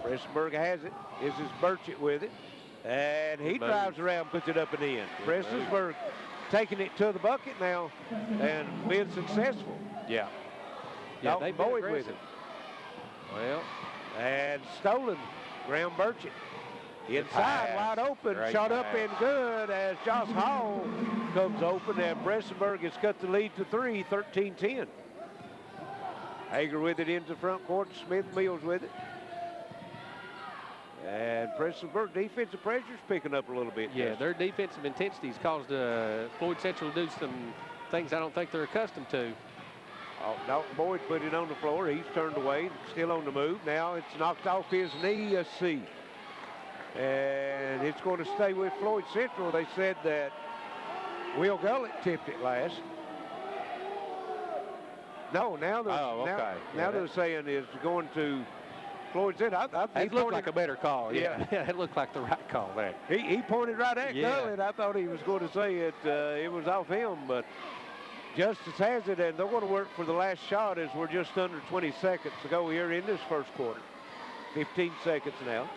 Prestonsburg has it. This is Burchett with it. And he drives around, puts it up and in. Prestonsburg taking it to the bucket now and being successful. Yeah. Yeah, they Boyd with it. Well. And stolen. Graham Burchett. Inside, wide open, great shot pass. Up and good as Josh Hall comes open, and Prestonsburg has cut the lead to 3, 13-10. Hager with it into the front court, Smith Mills with it. And Prestonsburg defensive pressure's picking up a little bit. Yeah, their defensive intensity's caused Floyd Central to do some things I don't think they're accustomed to. Dalton Boyd put it on the floor. He's turned away, still on the move. Now it's knocked off his knee, a C. And it's going to stay with Floyd Central. They said that Will Gullet tipped it last. No, now they're saying it's going to Floyd Central. It looked like a better call. Yeah, it looked like the right call there. He pointed right at Gullet. I thought he was going to say it was off him, but Justice has it, and they're going to work for the last shot as we're just under 20 seconds to go here in this first quarter. 15 seconds now.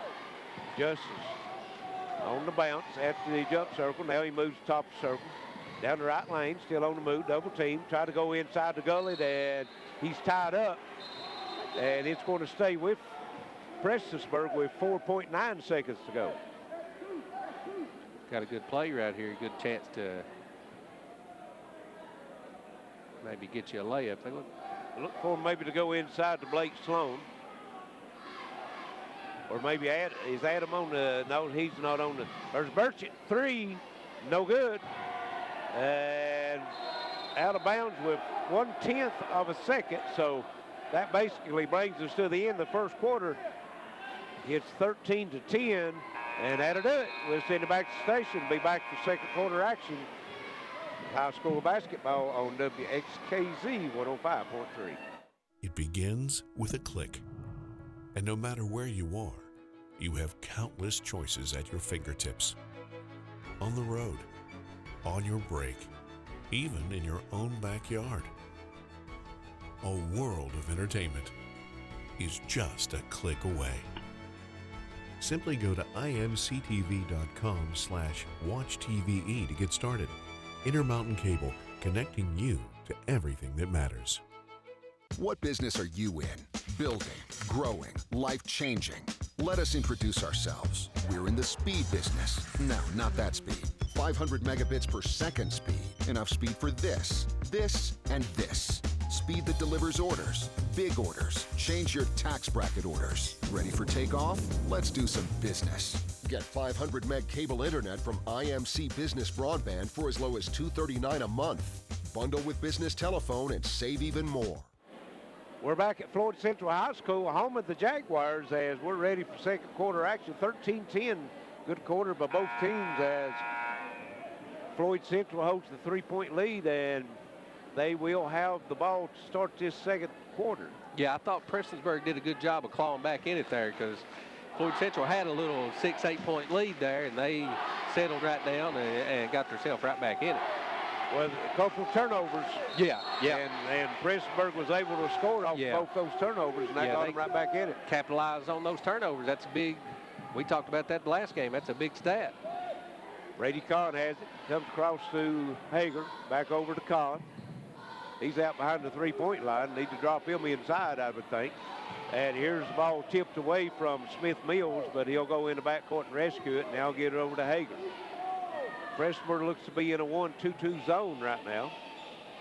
Justice on the bounce after the jump circle. Now he moves top of the circle. Down the right lane, still on the move, double team. Try to go inside the Gullet, and he's tied up. And it's going to stay with Prestonsburg with 4.9 seconds to go. Got a good play right here, good chance to maybe get you a layup. They look for him maybe to go inside to Blake Sloan. Or maybe is Adam on the, no, he's not on the, there's Burchett, 3, no good. And out of bounds with 1/10 of a second. So that basically brings us to the end of the first quarter. It's 13-10, and that'll do it. We'll send it back to the station. Be back for second quarter action. High school basketball on WXKZ 105.3. It begins with a click. And no matter where you are, you have countless choices at your fingertips. On the road, on your break, even in your own backyard. A world of entertainment is just a click away. Simply go to imctv.com/watchtve to get started. Intermountain Cable, connecting you to everything that matters. What business are you in? Building, growing, life-changing. Let us introduce ourselves. We're in the speed business. No, not that speed. 500 megabits per second speed. Enough speed for this, and this. Speed that delivers orders, big orders. Change your tax bracket orders. Ready for takeoff? Let's do some business. Get 500 meg cable internet from IMC Business Broadband for as low as $239 a month. Bundle with business telephone and save even more. We're back at Floyd Central High School, home of the Jaguars, as we're ready for second quarter action. 13-10, good quarter by both teams as Floyd Central holds the 3-point lead, and they will have the ball to start this second quarter. Yeah, I thought Prestonsburg did a good job of clawing back in it there, because Floyd Central had a little 6-8 point lead there, and they settled right down and got themselves right back in it. Well, a couple of turnovers. Yeah. And Prestonsburg was able to score off both those turnovers, and that got them right back in it. Capitalized on those turnovers. That's big. We talked about that the last game. That's a big stat. Brady Kahn has it. Comes across to Hager. Back over to Kahn. He's out behind the three-point line. Need to drop him inside, I would think. And here's the ball tipped away from Smith Mills, but he'll go in the backcourt and rescue it. Now get it over to Hager. Prestonsburg looks to be in a 1-2-2 zone right now.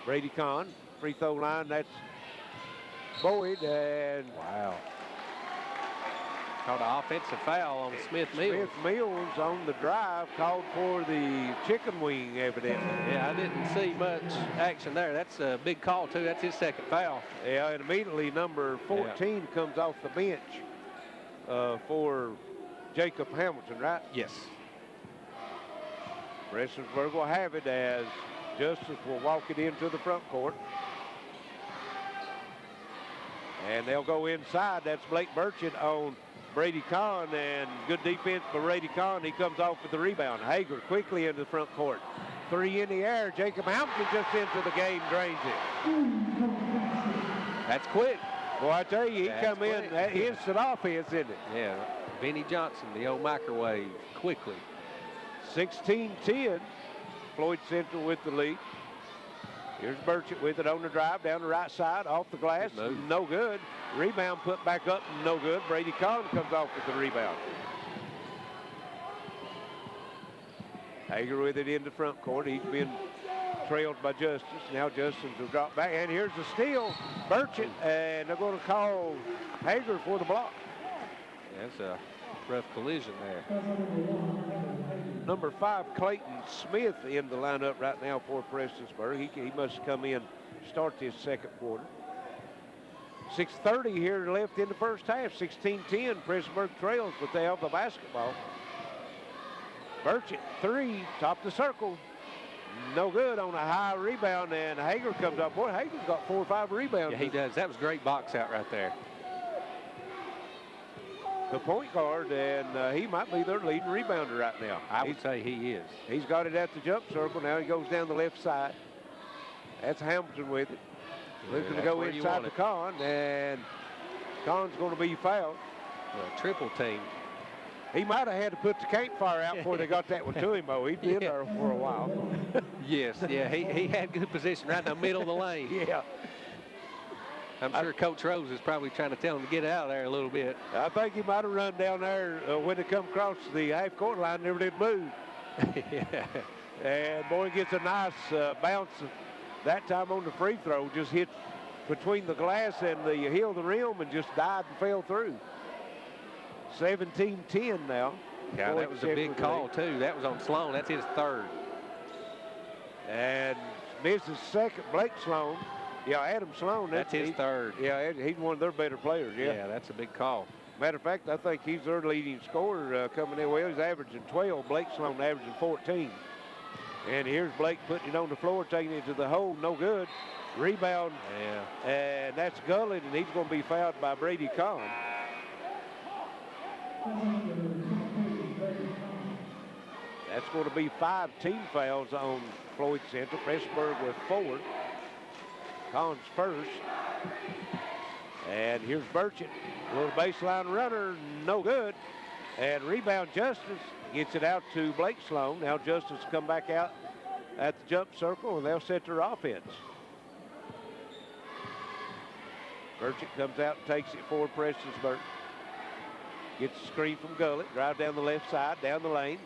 Brady Kahn, free throw line, that's Boyd, and wow. Called an offensive foul on Smith Mills. Smith Mills on the drive called for the chicken wing, evidently. Yeah, I didn't see much action there. That's a big call, too. That's his second foul. Yeah, and immediately number 14 comes off the bench for Jacob Hamilton, right? Yes. Prestonsburg will have it as Justice will walk it into the front court. And they'll go inside. That's Blake Burchett on Brady Kahn, and good defense by Brady Kahn. He comes off with the rebound. Hager quickly into the front court. 3 in the air. Jacob Hamilton just into the game, drains it. That's quick. Boy, I tell you, he come in, instant offense, isn't it? Yeah, Vinnie Johnson, the old microwave, quickly. 16-10, Floyd Central with the lead. Here's Burchett with it on the drive, down the right side, off the glass, no good. Rebound put back up, no good. Brady Kahn comes off with the rebound. Hager with it in the front court. He's been trailed by Justice. Now Justice will drop back, and here's the steal. Burchett, and they're going to call Hager for the block. That's a rough collision there. Number 5, Clayton Smith in the lineup right now for Prestonsburg. He must come in, start this second quarter. 6:30 here left in the first half. 16-10, Prestonsburg trails, but they have the basketball. Burchett, 3, top the circle. No good on a high rebound, and Hager comes up. Boy, Hager's got 4 or 5 rebounds. Yeah, he does. That was great box out right there. The point guard, and he might be their leading rebounder right now. I would say he is. He's got it at the jump circle. Now he goes down the left side. That's Hamilton with it. Looking to go inside to Kahn, and Kahn's going to be fouled. Triple team. He might have had to put the campfire out before they got that one to him, though. He'd been there for a while. Yes, yeah, he had good position right in the middle of the lane. Yeah. I'm sure Coach Rose is probably trying to tell him to get out of there a little bit. I think he might have run down there when they come across the half-court line, never did move. Yeah. And boy, gets a nice bounce that time on the free throw, just hit between the glass and the heel of the rim and just died and fell through. 17-10 now. Yeah, that was a big call, too. That was on Sloan. That's his third. And misses second. Blake Sloan. Yeah, Adam Sloan. That's his third. Yeah, he's one of their better players. Yeah, that's a big call. Matter of fact, I think he's their leading scorer coming in. Well, he's averaging 12. Blake Sloan averaging 14. And here's Blake putting it on the floor, taking it to the hole. No good. Rebound. Yeah. And that's Gullet, and he's going to be fouled by Brady Kahn. That's going to be 5 team fouls on Floyd Central. Prestonsburg with 4. Kahn's first. And here's Burchett. A little baseline runner, no good. And rebound Justice gets it out to Blake Sloan. Now Justice come back out at the jump circle, and they'll set their offense. Burchett comes out and takes it for Prestonsburg. Gets a screen from Gullet. Drive down the left side, down the lane.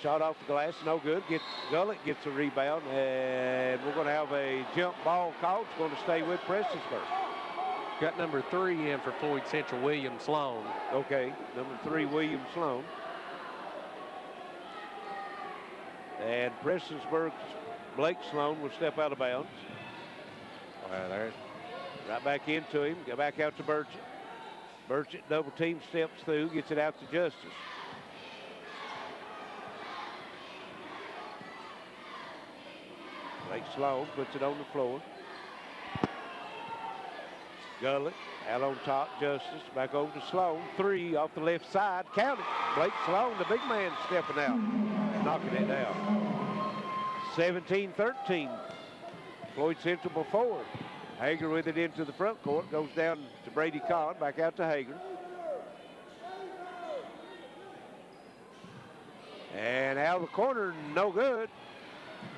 Shot off the glass, no good. Gullet gets a rebound, and we're going to have a jump ball call. It's going to stay with Prestonsburg. Got number 3 in for Floyd Central, William Sloan. Okay, number 3, William Sloan. And Prestonsburg's Blake Sloan will step out of bounds. Wow, there. Right back into him. Go back out to Burchett. Burchett double team, steps through, gets it out to Justice. Blake Sloan puts it on the floor. Gullet out on top, Justice back over to Sloan. 3 off the left side, count it. Blake Sloan, the big man, stepping out, knocking it down. 17-13. Floyd Central before. Hager with it into the front court, goes down to Brady Kahn, back out to Hager. And out of the corner, no good.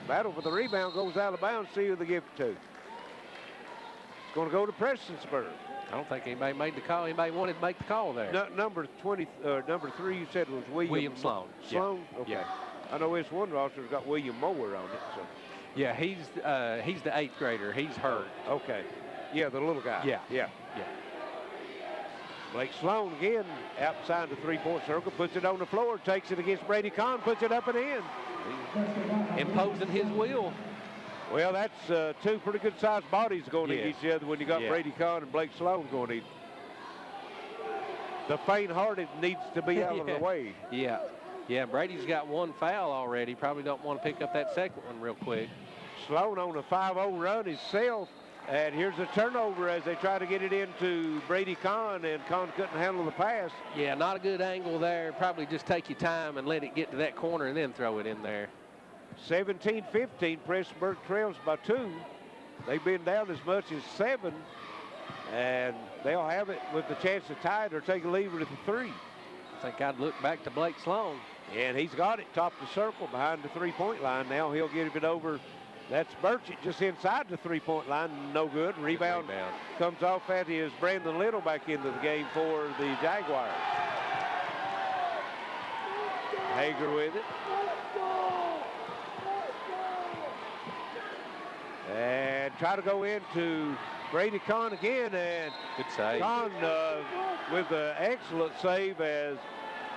Battle for the rebound, goes out of bounds. See who they give it to. It's going to go to Prestonsburg. I don't think anybody made the call. Anybody wanted to make the call there. No, number 3 you said was William Sloan. Sloan? Yeah. Okay. Yeah. I know this one roster's got William Mower on it. So. Yeah, he's the 8th grader. He's hurt. Okay. Yeah, the little guy. Yeah. Blake Sloan again outside the 3-point circle, puts it on the floor, takes it against Brady Kahn, puts it up and in. Imposing his will. Well, that's 2 pretty good sized bodies going at each other when you got Brady Kahn and Blake Sloan going at. The faint-hearted needs to be out of the way. Yeah, Brady's got 1 foul already. Probably don't want to pick up that second one real quick. Sloan on a 5-0 run himself. And here's a turnover as they try to get it into Brady Kahn, and Kahn couldn't handle the pass. Yeah, not a good angle there. Probably just take your time and let it get to that corner and then throw it in there. 17-15, Prestonsburg trails by 2. They've been down as much as 7, and they'll have it with the chance to tie it or take a lead at the 3. I think I'd look back to Blake Sloan. And he's got it, top of the circle behind the 3-point line. Now he'll get it over. That's Burchett just inside the 3-point line. No good. Rebound comes off at his Brandon Little back into the game for the Jaguars. Hager with it. And try to go into Brady Kahn again. And good save. Kahn with an excellent save as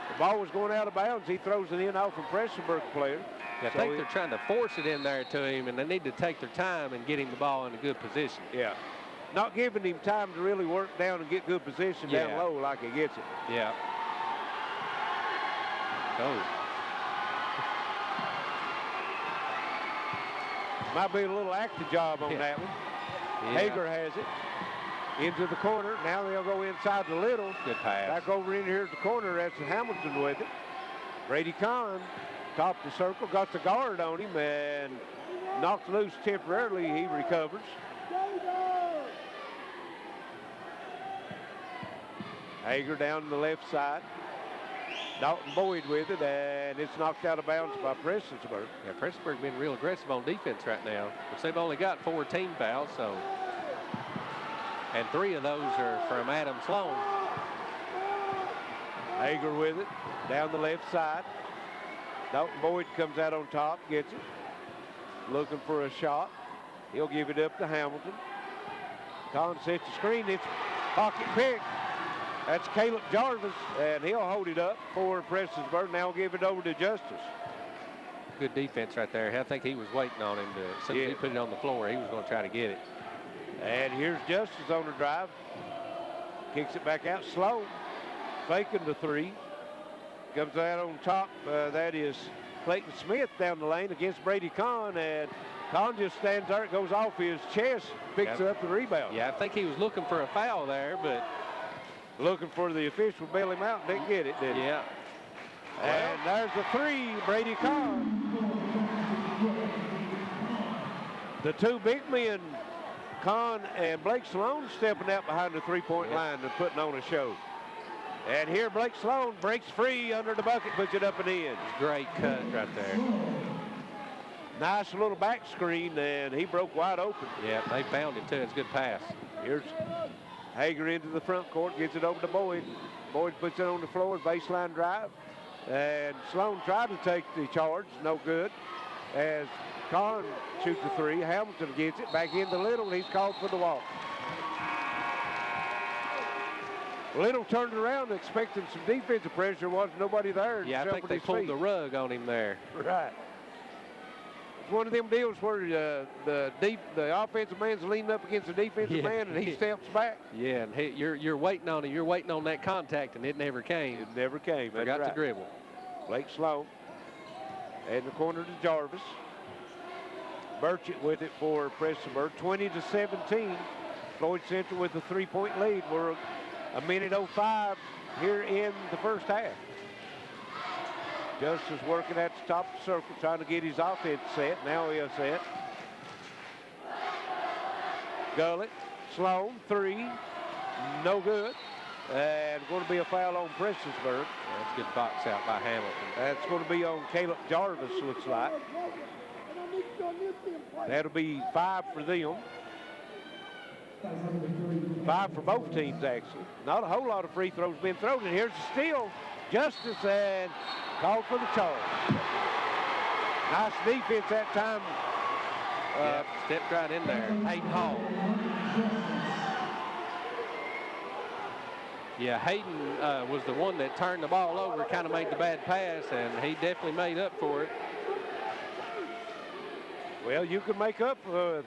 the ball was going out of bounds. He throws it in off a Prestonsburg player. I think they're trying to force it in there to him, and they need to take their time and get him the ball in a good position. Yeah. Not giving him time to really work down and get good position down low like he gets it. Yeah. Oh. Might be a little active job on that one. Yeah. Hager has it into the corner. Now they'll go inside the Little. Good pass. Back over in here at the corner. That's Hamilton with it. Brady Kahn. Top of the circle, got the guard on him and knocked loose temporarily. He recovers. Hager down the left side. Dalton Boyd with it, and it's knocked out of bounds by Prestonsburg. Yeah, Prestonsburg been real aggressive on defense right now, but they've only got 4 team fouls, so. And 3 of those are from Adam Sloan. Hager with it, down the left side. Dalton Boyd comes out on top, gets it. Looking for a shot. He'll give it up to Hamilton. Collins sets the screen. It's pocket pick. That's Caleb Jarvis, and he'll hold it up for Prestonsburg. Now give it over to Justice. Good defense right there. I think he was waiting on him to, as soon as he put it on the floor, he was going to try to get it. And here's Justice on the drive. Kicks it back out slow. Faking the three. Comes out on top. That is Clayton Smith down the lane against Brady Kahn. And Kahn just stands there. It goes off his chest. Picks up the rebound. Yeah, I think he was looking for a foul there, but looking for the official to bail him out. Didn't get it, did he? Yeah. And there's the three, Brady Kahn. The two big men, Kahn and Blake Sloan, stepping out behind the three-point line and putting on a show. And here Blake Sloan breaks free under the bucket, puts it up and in. Great cut right there. Nice little back screen, and he broke wide open. Yeah, they found him too. It's a good pass. Here's Hager into the front court, gets it over to Boyd. Boyd puts it on the floor, baseline drive. And Sloan tried to take the charge, no good. As Kahn shoots the three, Hamilton gets it back into Little, and he's called for the walk. Little turned around expecting some defensive pressure. Wasn't nobody there. Yeah, I think they pulled the rug on him there. Right. It's one of them deals where the offensive man's leaning up against the defensive man, and he steps back. Yeah, and you're waiting on it. You're waiting on that contact, and it never came. It never came. Forgot to dribble. Blake Sloan in the corner to Jarvis. Burchett with it for Prestonsburg. 20-17. Floyd Central with a three-point lead. We're a minute 05 here in the first half. Justice working at the top of the circle, trying to get his offense set. Now he'll set. Gullett, Sloan, three, no good. And going to be a foul on Prestonsburg. That's a good box out by Hamilton. That's going to be on Caleb Jarvis, looks like. That'll be 5 for them. 5 for both teams, actually. Not a whole lot of free throws being thrown. And here's the steal. Justice and called for the charge. Nice defense that time. Stepped right in there. Hayden Hall. Yeah, Hayden was the one that turned the ball over, kind of made the bad pass, and he definitely made up for it. Well, you can make up on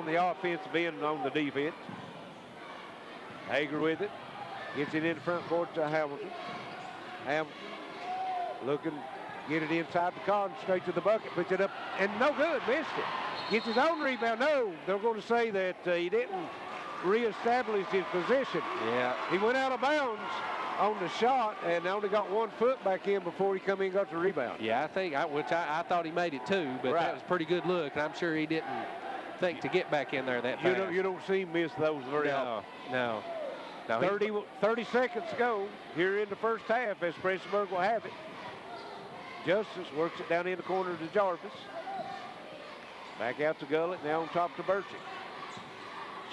the offense being on the defense. Hager with it. Gets it in the front court to Hamilton. Hamilton looking, get it inside the con, straight to the bucket, puts it up, and no good, missed it. Gets his own rebound. No, they're going to say that he didn't reestablish his position. Yeah. He went out of bounds on the shot and only got 1 foot back in before he come in and got the rebound. Yeah, I thought he made it too, but that was a pretty good look, and I'm sure he didn't think to get back in there that fast. You don't see him miss those very often. No. 30 seconds to go here in the first half as Prestonsburg will have it. Justice works it down in the corner to Jarvis. Back out to Gullett, now on top to Burchett.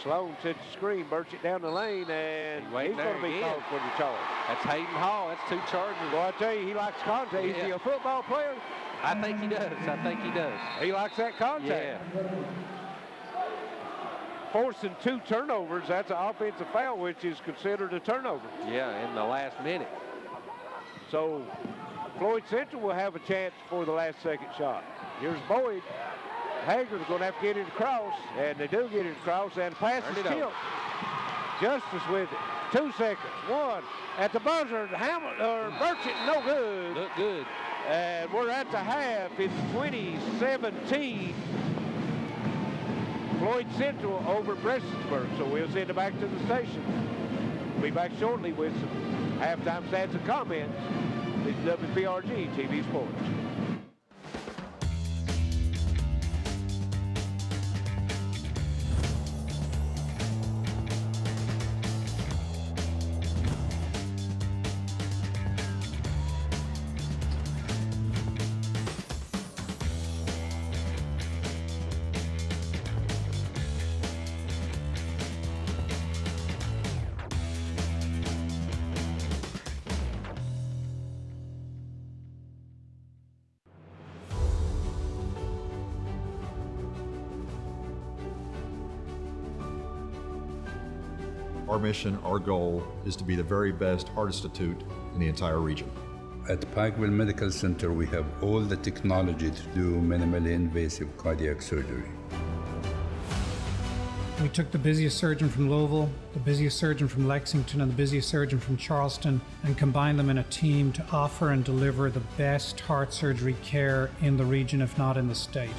Sloan sets the screen, Burchett down the lane, and he's going to be called for the charge. That's Hayden Hall. That's 2 charges. Well, I tell you, he likes contact. Is he a football player? I think he does. He likes that contact. Yeah. Forcing 2 turnovers, that's an offensive foul, which is considered a turnover. Yeah, in the last minute. So Floyd Central will have a chance for the last second shot. Here's Boyd. Hager's going to have to get it across, and they do get it across, and pass is killed. Justice with it. 2 seconds. 1 at the buzzer. Burchett, no good. Look good. And we're at the half. It's 2017. Floyd Central over Prestonsburg. So we'll send it back to the station. We'll be back shortly with some halftime stats and comments. This is WPRG TV Sports. Our mission, our goal is to be the very best heart institute in the entire region. At Pikeville Medical Center, we have all the technology to do minimally invasive cardiac surgery. We took the busiest surgeon from Louisville, the busiest surgeon from Lexington, and the busiest surgeon from Charleston, and combined them in a team to offer and deliver the best heart surgery care in the region, if not in the state.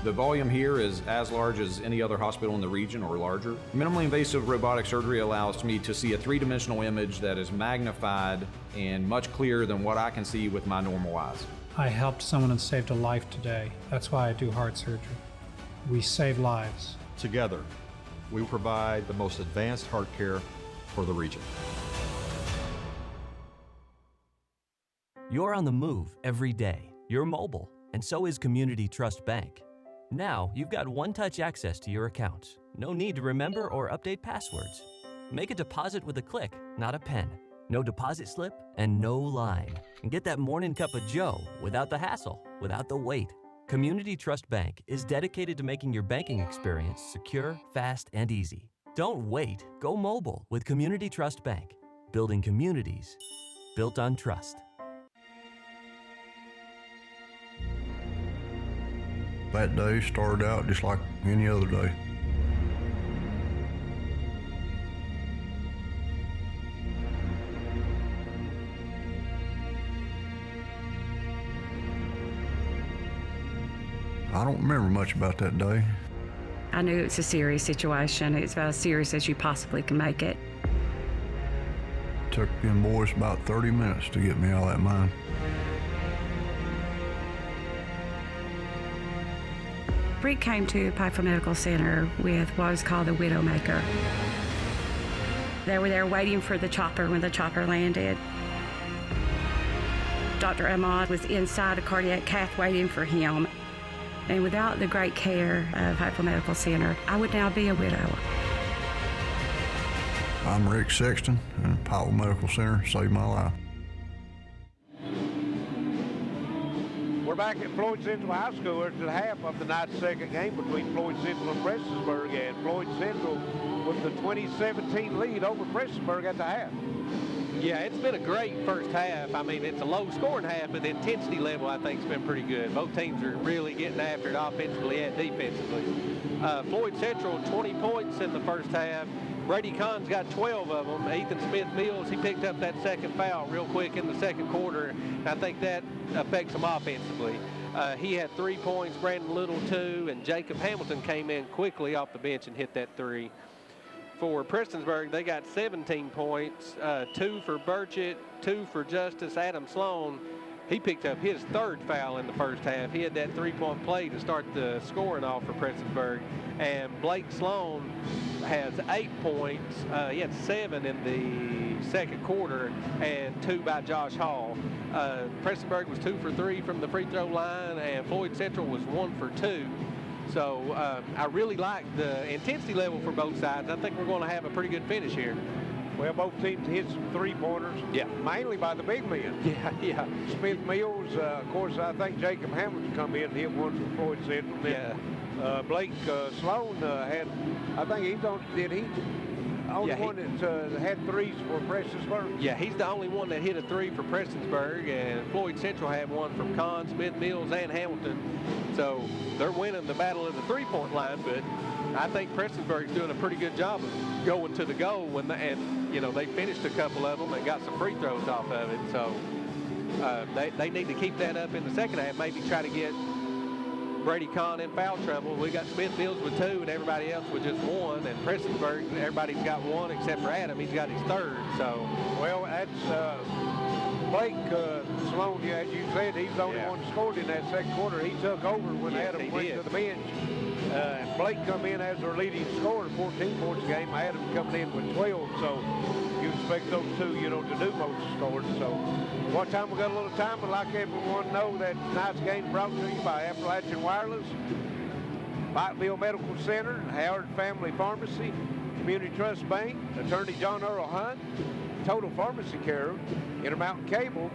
The volume here is as large as any other hospital in the region or larger. Minimally invasive robotic surgery allows me to see a three-dimensional image that is magnified and much clearer than what I can see with my normal eyes. I helped someone and saved a life today. That's why I do heart surgery. We save lives. Together, we provide the most advanced heart care for the region. You're on the move every day. You're mobile, and so is Community Trust Bank. Now, you've got one-touch access to your accounts. No need to remember or update passwords. Make a deposit with a click, not a pen. No deposit slip and no line. And get that morning cup of joe without the hassle, without the wait. Community Trust Bank is dedicated to making your banking experience secure, fast, and easy. Don't wait. Go mobile with Community Trust Bank. Building communities built on trust. That day started out just like any other day. I don't remember much about that day. I knew it was a serious situation. It's about as serious as you possibly can make it. It took them boys about 30 minutes to get me out of that mine. Bree came to Pikeville Medical Center with what was called the Widowmaker. They were there waiting for the chopper when the chopper landed. Dr. Ahmad was inside a cardiac cath waiting for him. And without the great care of Pikeville Medical Center, I would now be a widow. I'm Rick Sexton, and Pikeville Medical Center saved my life. We're back at Floyd Central High School. It's the half of the night's second game between Floyd Central and Prestonsburg, and Floyd Central with the 2017 lead over Prestonsburg at the half. Yeah, it's been a great first half. I mean, it's a low-scoring half, but the intensity level, I think, has been pretty good. Both teams are really getting after it offensively and defensively. Floyd Central, 20 points in the first half. Brady Kahn's got 12 of them. Ethan Smith-Mills, he picked up that second foul real quick in the second quarter. And I think that affects them offensively. He had 3 points, Brandon Little 2, and Jacob Hamilton came in quickly off the bench and hit that 3. For Prestonsburg, they got 17 points, 2 for Burchett, 2 for Justice. Adam Sloan, he picked up his third foul in the first half. He had that 3-point play to start the scoring off for Prestonsburg. And Blake Sloan has 8 points. He had 7 in the second quarter and 2 by Josh Hall. Prestonsburg was 2 for 3 from the free throw line, and Floyd Central was 1 for 2. So I really like the intensity level for both sides. I think we're going to have a pretty good finish here. Well, both teams hit some three-pointers, yeah, mainly by the big men. Yeah. Smith-Mills, of course, I think Jacob Hamilton come in and hit one for Floyd Central. Yeah. Blake Sloan had, I think he's on, did he? Only one that had threes for Prestonsburg. Yeah, he's the only one that hit a 3 for Prestonsburg, and Floyd Central had one from Kahn, Smith-Mills, and Hamilton. So they're winning the battle of the three-point line, but I think Prestonsburg's doing a pretty good job of going to the goal and you know, they finished a couple of them and got some free throws off of it. So they need to keep that up in the second half, maybe try to get Brady Kahn in foul trouble. We got Smith-Mills with 2 and everybody else with just 1, and Prestonsburg, everybody's got 1 except for Adam. He's got his 3rd. So, well, that's Blake Sloan, as you said, he's the only one that scored in that second quarter. He took over when Adam went to the bench. And Blake come in as their leading scorer, 14 points a game. Adam coming in with 12, so you expect those two, you know, to do most scoring. So what time we got a little time, I'd like everyone to know that tonight's game brought to you by Appalachian Wireless, Pikeville Medical Center, Howard Family Pharmacy, Community Trust Bank, Attorney John Earl Hunt, Total Pharmacy Care, Intermountain Cable,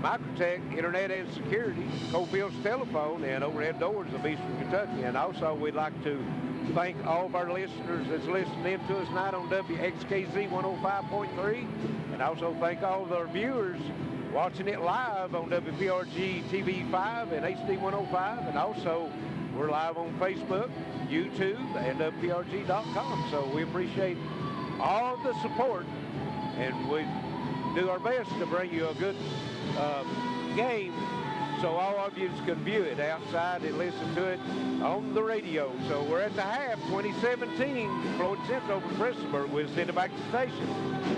Microtech, Internet and Security, Coalfields Telephone, and Overhead Doors of Eastern Kentucky. And also, we'd like to thank all of our listeners that's listening in to us tonight on WXKZ 105.3. And also thank all of our viewers watching it live on WPRG TV 5 and HD 105. And also, we're live on Facebook, YouTube, and WPRG.com. So we appreciate all the support, and we do our best to bring you a good game so all of you can view it outside and listen to it on the radio. So we're at the half, 2017, Floyd Central over Prestonsburg. We'll send it back to the station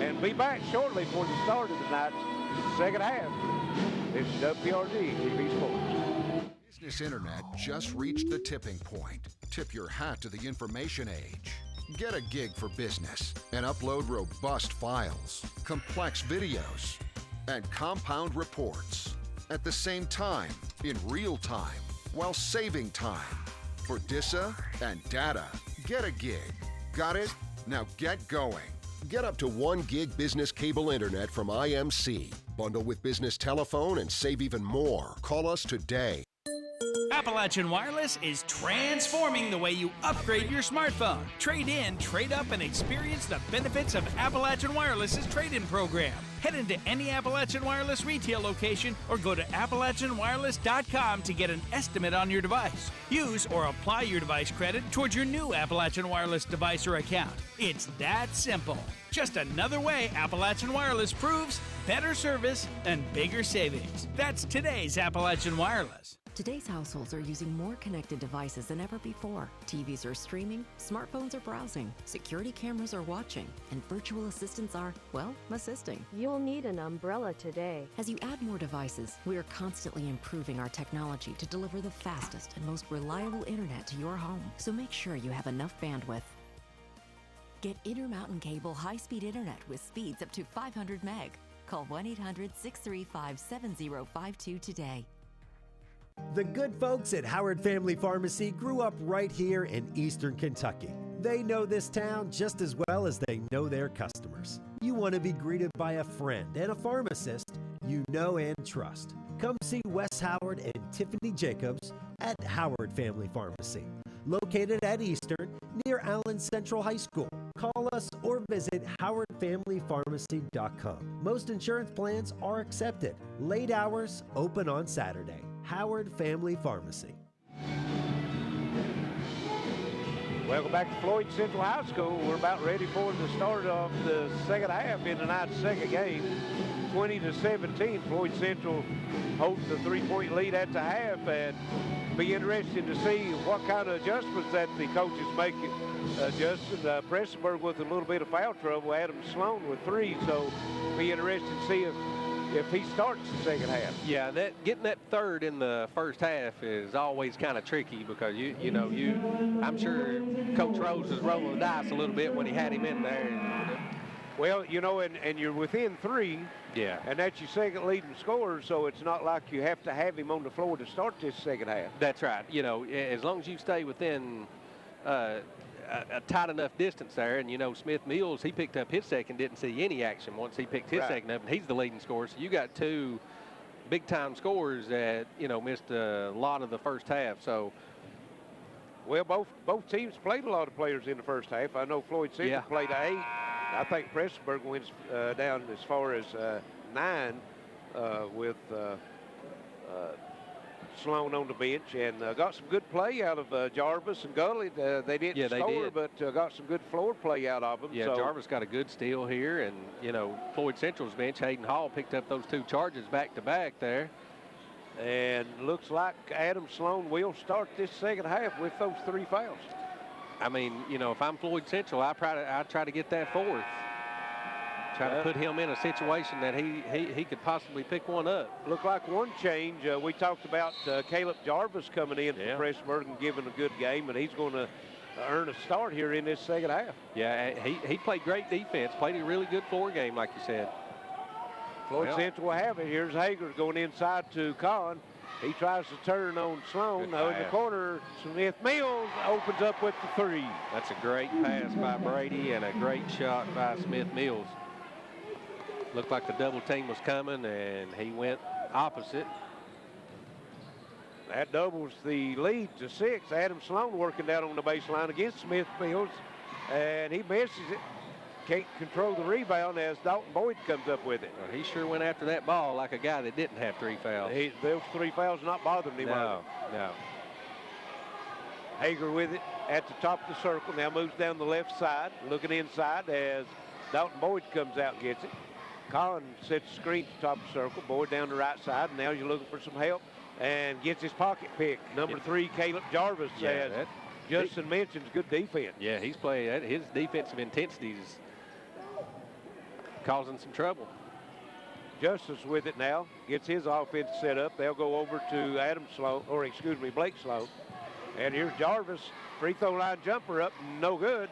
and be back shortly for the start of tonight's second half. This is WPRG TV Sports. Business Internet just reached the tipping point. Tip your hat to the information age. Get a gig for business and upload robust files, complex videos, and compound reports at the same time, in real time, while saving time. For DISA and data, get a gig. Got it? Now get going. Get up to 1 gig business cable internet from IMC. Bundle with business telephone and save even more. Call us today. Appalachian Wireless is transforming the way you upgrade your smartphone. Trade in, trade up, and experience the benefits of Appalachian Wireless's trade-in program. Head into any Appalachian Wireless retail location or go to AppalachianWireless.com to get an estimate on your device. Use or apply your device credit towards your new Appalachian Wireless device or account. It's that simple. Just another way Appalachian Wireless proves better service and bigger savings. That's today's Appalachian Wireless. Today's households are using more connected devices than ever before. TVs are streaming, smartphones are browsing, security cameras are watching, and virtual assistants are, well, assisting. You'll need an umbrella today. As you add more devices, we are constantly improving our technology to deliver the fastest and most reliable internet to your home. So make sure you have enough bandwidth. Get Intermountain Cable high-speed internet with speeds up to 500 meg. Call 1-800-635-7052 today. The good folks at Howard Family Pharmacy grew up right here in Eastern Kentucky. They know this town just as well as they know their customers. You want to be greeted by a friend and a pharmacist you know and trust. Come see Wes Howard and Tiffany Jacobs at Howard Family Pharmacy, located at Eastern near Allen Central High School. Call us or visit howardfamilypharmacy.com. Most insurance plans are accepted. Late hours, open on Saturday. Howard Family Pharmacy. Welcome back to Floyd Central High School. We're about ready for the start of the second half in tonight's second game. 20-17, Floyd Central holds the 3-point lead at the half, and be interesting to see what kind of adjustments that the coaches make. Justin Prestonsburg with a little bit of foul trouble, Adam Sloan with 3, so be interesting to see if he starts the second half. Yeah, getting that third in the first half is always kind of tricky because I'm sure Coach Rose was rolling the dice a little bit when he had him in there. Well, and you're within 3. Yeah. And that's your second leading scorer, so it's not like you have to have him on the floor to start this second half. That's right. As long as you stay within a tight enough distance there, and Smith Mills, he picked up his second, didn't see any action once he picked his second up, and he's the leading scorer. So you got 2 big-time scorers that missed a lot of the first half. So, well, both teams played a lot of players in the first half. I know Floyd Central played 8. I think Prestonsburg went down as far as 9 with Sloan on the bench, and got some good play out of Jarvis and Gully. They didn't score, but got some good floor play out of them. Yeah, so Jarvis got a good steal here, and Floyd Central's bench, Hayden Hall picked up those 2 charges back-to-back there. And looks like Adam Sloan will start this second half with those 3 fouls. I mean, if I'm Floyd Central, I try to get that 4th. Try to put him in a situation that he could possibly pick one up. Look like one change. We talked about Caleb Jarvis coming in from Prestonsburg and giving a good game, and he's going to earn a start here in this second half. Yeah, he played great defense, played a really good floor game, like you said. Floyd Central will have it. Here's Hager going inside to Kahn. He tries to turn on Sloan. Now in the corner, Smith Mills opens up with the 3. That's a great pass by Brady and a great shot by Smith Mills. Looked like the double team was coming, and he went opposite. That doubles the lead to 6. Adam Sloan working down on the baseline against Smith Mills, and he misses it. Can't control the rebound as Dalton Boyd comes up with it. Well, he sure went after that ball like a guy that didn't have 3 fouls. Those 3 fouls not bothering him. No. Hager with it at the top of the circle. Now moves down the left side, looking inside as Dalton Boyd comes out and gets it. Collin sets the screen at the top of the circle. Boyd down the right side, and now you're looking for some help and gets his pocket picked. Number 3, Caleb Jarvis, as Justin mentions, good defense. Yeah, he's playing. His defensive intensity is causing some trouble. Justice with it now, gets his offense set up. They'll go over to Blake Sloan. And here's Jarvis, free throw line jumper up, no good.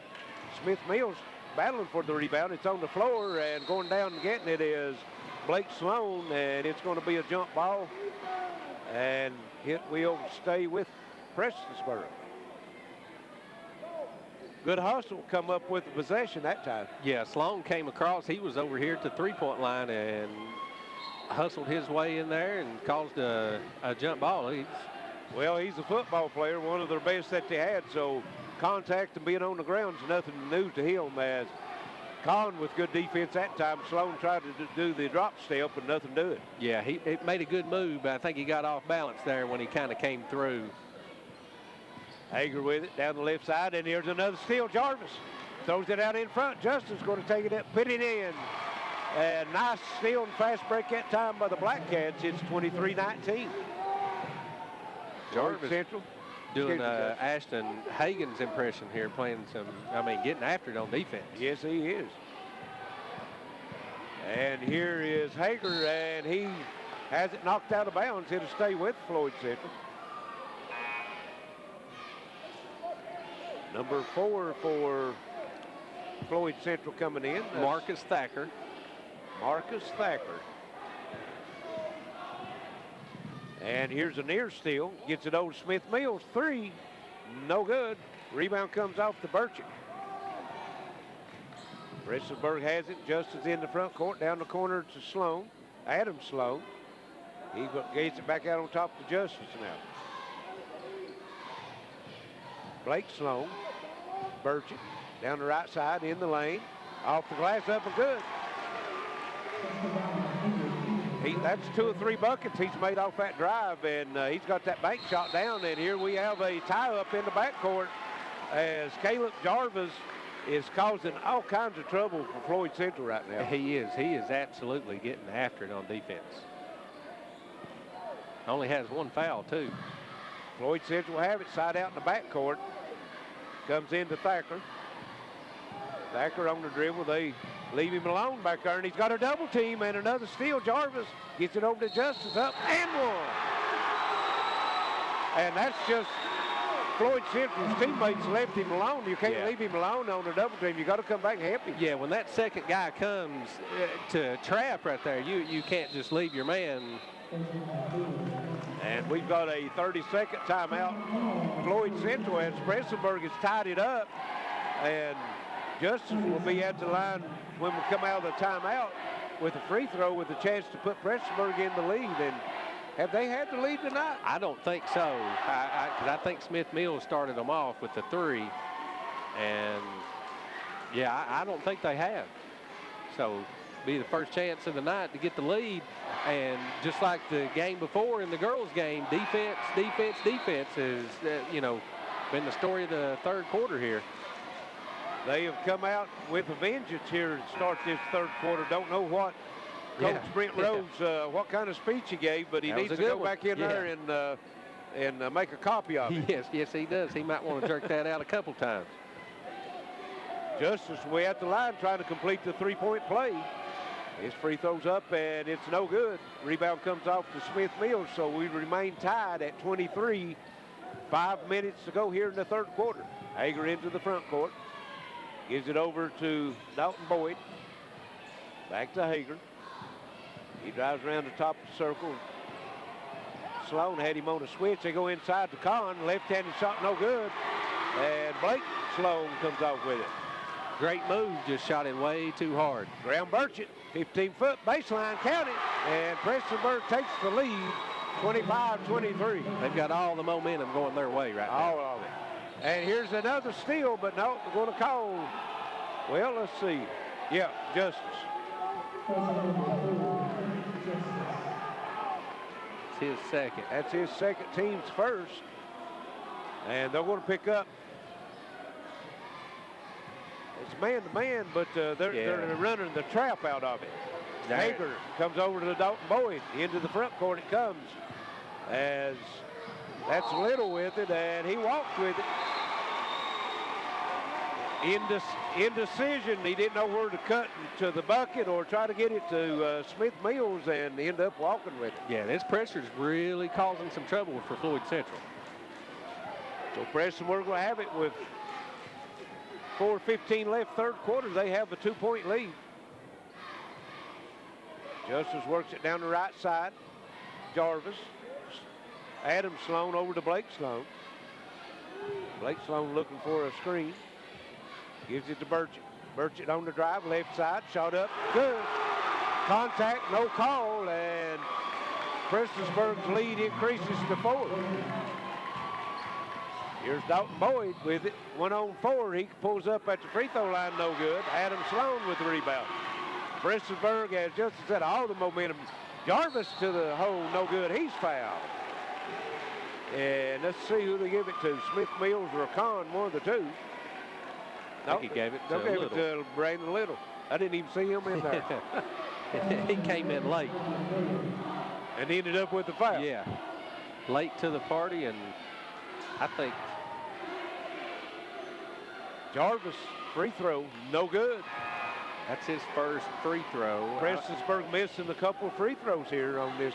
Smith Mills battling for the rebound. It's on the floor, and going down and getting it is Blake Sloan, and it's going to be a jump ball. And it will stay with Prestonsburg. Good hustle come up with the possession that time. Yeah, Sloan came across. He was over here at the three-point line and hustled his way in there and caused a jump ball. He's a football player, one of their best that they had, so contact and being on the ground is nothing new to him, as Collin with good defense that time. Sloan tried to do the drop step, but nothing to it. Yeah, he made a good move, but I think he got off balance there when he kind of came through. Hager with it down the left side, and here's another steal. Jarvis throws it out in front. Justin's going to take it up, put it in. And nice steal and fast break that time by the Blackcats. It's 23-19. Jarvis Central doing Ashton Hagen's impression here, getting after it on defense. Yes, he is. And here is Hager, and he has it knocked out of bounds. It'll stay with Floyd Central. Number 4 for Floyd Central coming in. Marcus Thacker. And here's a near steal. Gets it over to Smith Mills. 3, no good. Rebound comes off to Burchett. Prestonsburg has it. Justin's in the front court. Down the corner to Sloan. Adam Sloan. He gets it back out on top to Justice now. Blake Sloan. Burchett down the right side in the lane. Off the glass, up and good. That's 2 or 3 buckets he's made off that drive, and he's got that bank shot down, and here we have a tie-up in the backcourt as Caleb Jarvis is causing all kinds of trouble for Floyd Central right now. He is absolutely getting after it on defense. Only has 1 foul, too. Floyd Central will have it side out in the backcourt. Comes into Thacker. Thacker on the dribble. They leave him alone back there, and he's got a double team and another steal. Jarvis gets it over to Justice, up and 1. And that's just Floyd Central's teammates left him alone. You can't leave him alone on a double team. You got to come back and help him. Yeah, when that second guy comes to trap right there, you can't just leave your man. And we've got a 30-second timeout. Floyd Central, as Prestonsburg has tied it up, and Justice will be at the line when we come out of the timeout with a free throw with a chance to put Prestonsburg in the lead. And have they had the lead tonight? I don't think so. Because I think Smith Mills started them off with the 3. And, yeah, I don't think they have. So, be the first chance of the night to get the lead. And just like the game before in the girls' game, defense has, been the story of the third quarter here. They have come out with a vengeance here to start this third quarter. Don't know what Coach Brent Rose, what kind of speech he gave, but he needs to go back in there and make a copy of it. Yes, he does. He might want to jerk that out a couple times. Justice way at the line trying to complete the three-point play. His free throws up, and it's no good. Rebound comes off to Smith Mills, so we remain tied at 23. 5 minutes to go here in the third quarter. Hager into the front court. Gives it over to Dalton Boyd. Back to Hager. He drives around the top of the circle. Sloan had him on a switch. They go inside to Collin. Left-handed shot, no good. And Blake Sloan comes off with it. Great move, just shot it way too hard. Graham Burchett, 15-foot baseline, count it. And Prestonsburg takes the lead 25-23. They've got all the momentum going their way right now. All of it. And here's another steal, but no, they're going to call. Well, let's see. Yeah, justice. It's his second. That's his second, team's first. And they're going to pick up. It's man-to-man, but they're running the trap out of it. Hager comes over to the Dalton Boyd. Into the front court it comes. As that's Little with it, and he walked with it. Indecision. He didn't know where to cut to the bucket or try to get it to Smith Mills, and end up walking with it. Yeah, this pressure's really causing some trouble for Floyd Central. So Prestonsburg will have it with 4:15 left, third quarter. They have a 2-point lead. Justice works it down the right side. Jarvis. Adam Sloan over to Blake Sloan. Blake Sloan looking for a screen. Gives it to Burchett. Burchett on the drive, left side, shot up, good. Contact, no call, and Prestonsburg's lead increases to 4. Here's Dalton Boyd with it, 1-on-4. He pulls up at the free throw line, no good. Adam Sloan with the rebound. Prestonsburg, as Justin said, all the momentum. Jarvis to the hole, no good. He's fouled. And let's see who they give it to. Smith Mills or Khan, one of the two. I think he gave it to Little. It to Brandon Little. I didn't even see him in there. He came in late. And ended up with the foul. Yeah. Late to the party, and I think Jarvis, free throw, no good. That's his first free throw. Prestonsburg missing a couple of free throws here on this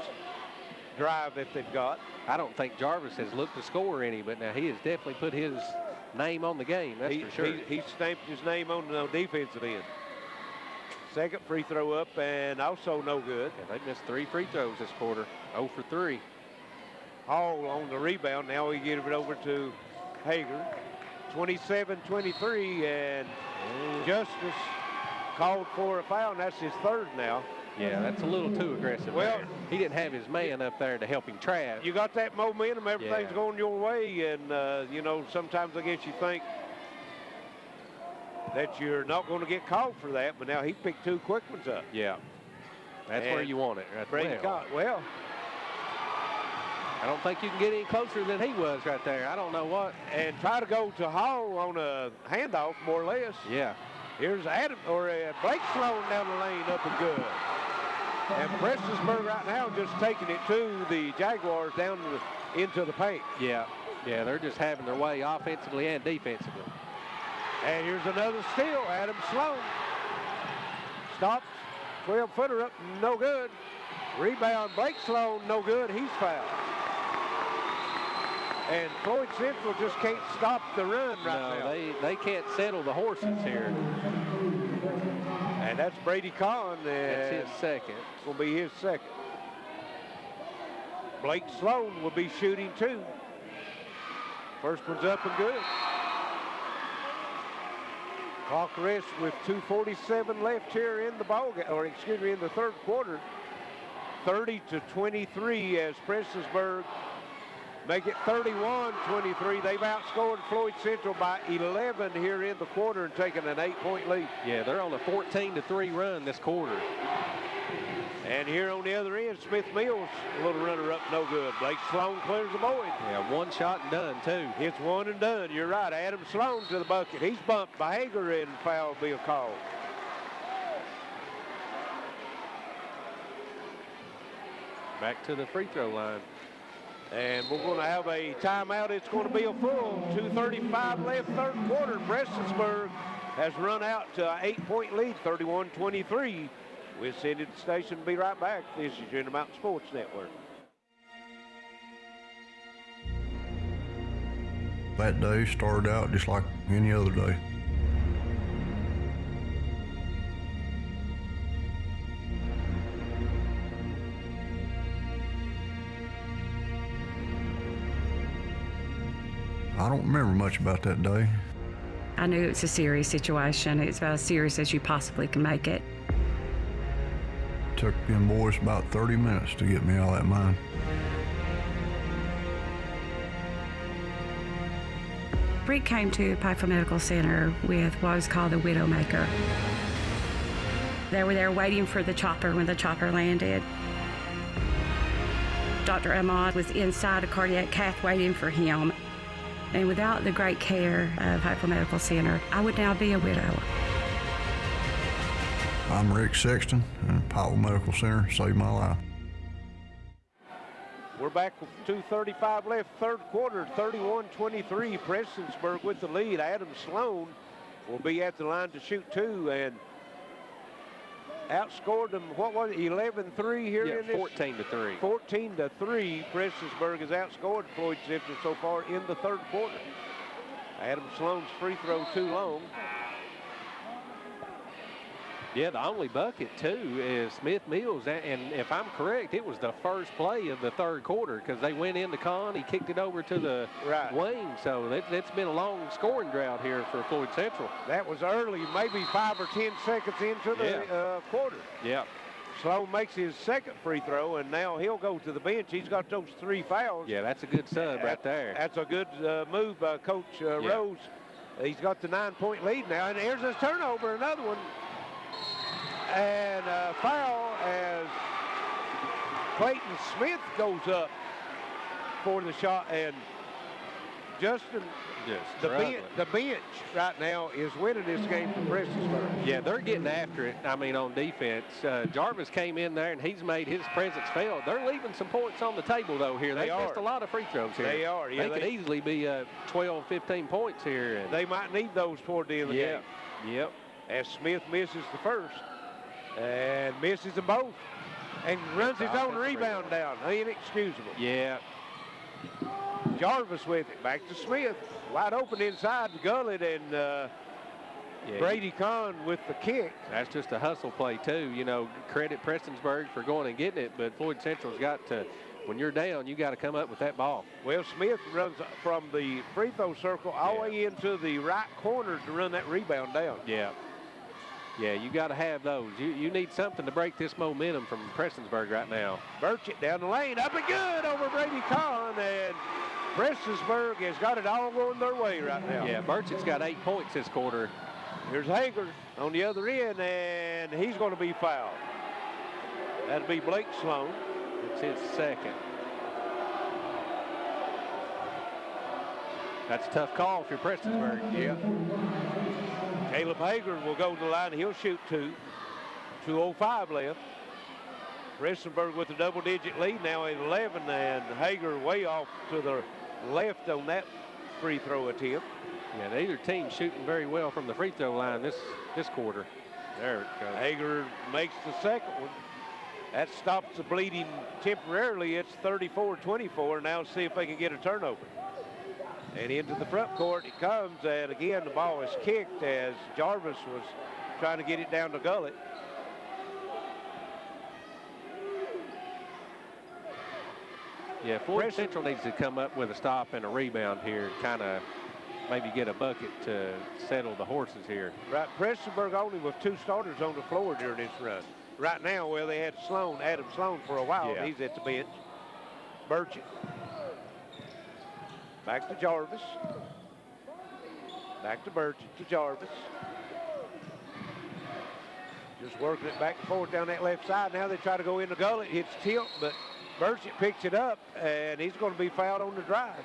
drive that they've got. I don't think Jarvis has looked to score any, but now he has definitely put his name on the game, that's for sure. He stamped his name on the defensive end. Second free throw up, and also no good. Yeah, they missed 3 free throws this quarter, 0 for 3. Hall on the rebound. Now we give it over to Hager. 27-23, and Justice called for a foul, and that's his third now. Yeah, that's a little too aggressive. Well, there. He didn't have his man up there to help him trav. You got that momentum, everything's going your way, and you know, sometimes I guess you think that you're not going to get called for that, but now he picked 2 quick ones up. Yeah, that's where you want it. Well, I don't think you can get any closer than he was right there. I don't know what. And try to go to Hall on a handoff, more or less. Yeah. Here's Blake Sloan down the lane, up and good. And Prestonsburg right now just taking it to the Jaguars down into the paint. Yeah, they're just having their way offensively and defensively. And here's another steal, Adam Sloan. Stops, 12-footer up, no good. Rebound, Blake Sloan, no good, he's fouled. And Floyd Central just can't stop the run right now. They can't settle the horses here. And that's Brady Kahn. That's his second. Will be his second. Blake Sloan will be shooting 2. First one's up and good. Clock rest with 2:47 left here in the ball game, or excuse me, in the third quarter. 30-23 as Prestonsburg make it 31-23. They've outscored Floyd Central by 11 here in the quarter and taken an 8-point lead. Yeah, they're on a 14-3 run this quarter. And here on the other end, Smith Mills, a little runner up, no good. Blake Sloan clears the void. Yeah, 1 shot and done, too. It's 1 and done. You're right. Adam Sloan to the bucket. He's bumped by Hager, and foul will be called. Back to the free throw line. And we're going to have a timeout. It's going to be a full 2:35 left, third quarter. Prestonsburg has run out to an 8-point lead, 31-23. We'll send it to the station and be right back. This is your Intermountain Sports Network. That day started out just like any other day. I don't remember much about that day. I knew it was a serious situation. It's about as serious as you possibly can make it. Took them boys about 30 minutes to get me out of that mine. Bree came to Pikeville Medical Center with what was called the Widowmaker. They were there waiting for the chopper when the chopper landed. Dr. Ahmad was inside a cardiac cath waiting for him. And without the great care of Pikeville Medical Center, I would now be a widow. I'm Rick Sexton, and Pikeville Medical Center saved my life. We're back with 2:35 left, third quarter, 31-23. Prestonsburg with the lead. Adam Sloan will be at the line to shoot two and outscored them. What was it, 11-3 here in this? 14-3. 14-3. Prestonsburg has outscored Floyd Central so far in the third quarter. Adam Sloan's free throw too long. Yeah, the only bucket, too, is Smith Mills. And if I'm correct, it was the first play of the third quarter because they went into Con. He kicked it over to the wing. So that's been a long scoring drought here for Floyd Central. That was early, maybe 5 or 10 seconds into the quarter. Yeah. Sloan makes his second free throw, and now he'll go to the bench. He's got those 3 fouls. Yeah, that's a good sub right there. That's a good move by Coach Rose. He's got the 9-point lead now, and here's his turnover, another one. And a foul as Clayton Smith goes up for the shot, and Justin, the bench right now is winning this game for Prestonsburg. Yeah, they're getting after it, I mean, on defense. Jarvis came in there, and he's made his presence felt. They're leaving some points on the table, though, here. They missed a lot of free throws here. They are. Yeah, they could easily be 12, 15 points here. And they might need those toward the end of the game. Yep. As Smith misses the first. And misses them both. And runs his own rebound down. Inexcusable. Yeah. Jarvis with it. Back to Smith. Wide open inside the gullet. And Brady Kahn with the kick. That's just a hustle play, too. You know, credit Prestonsburg for going and getting it. But Floyd Central's got to, when you're down, you got to come up with that ball. Well, Smith runs from the free throw circle all the way into the right corner to run that rebound down. Yeah. Yeah, you got to have those. You need something to break this momentum from Prestonsburg right now. Burchett down the lane, up and good over Brady Kahn, and Prestonsburg has got it all going their way right now. Yeah, Burchett's got 8 points this quarter. Here's Hager on the other end, and he's going to be fouled. That'll be Blake Sloan. It's his second. That's a tough call if you're Prestonsburg. Yeah. Caleb Hager will go to the line. He'll shoot 2. 2:05 left. Prestonsburg with a double-digit lead now at 11, and Hager way off to the left on that free throw attempt. Yeah, neither team shooting very well from the free throw line this quarter. There it goes. Hager makes the second one. That stops the bleeding temporarily. It's 34-24. Now see if they can get a turnover. And into the front court it comes, and again the ball is kicked as Jarvis was trying to get it down the gullet. Yeah, Floyd Central needs to come up with a stop and a rebound here, kind of maybe get a bucket to settle the horses here. Right, Prestonsburg only with 2 starters on the floor during this run. Right now, well, they had Adam Sloan for a while. Yeah. He's at the bench. Burchett. Back to Jarvis. Back to Burchett to Jarvis. Just working it back and forth down that left side. Now they try to go in the gullet. Hits tilt, but Burchett picks it up, and he's going to be fouled on the drive.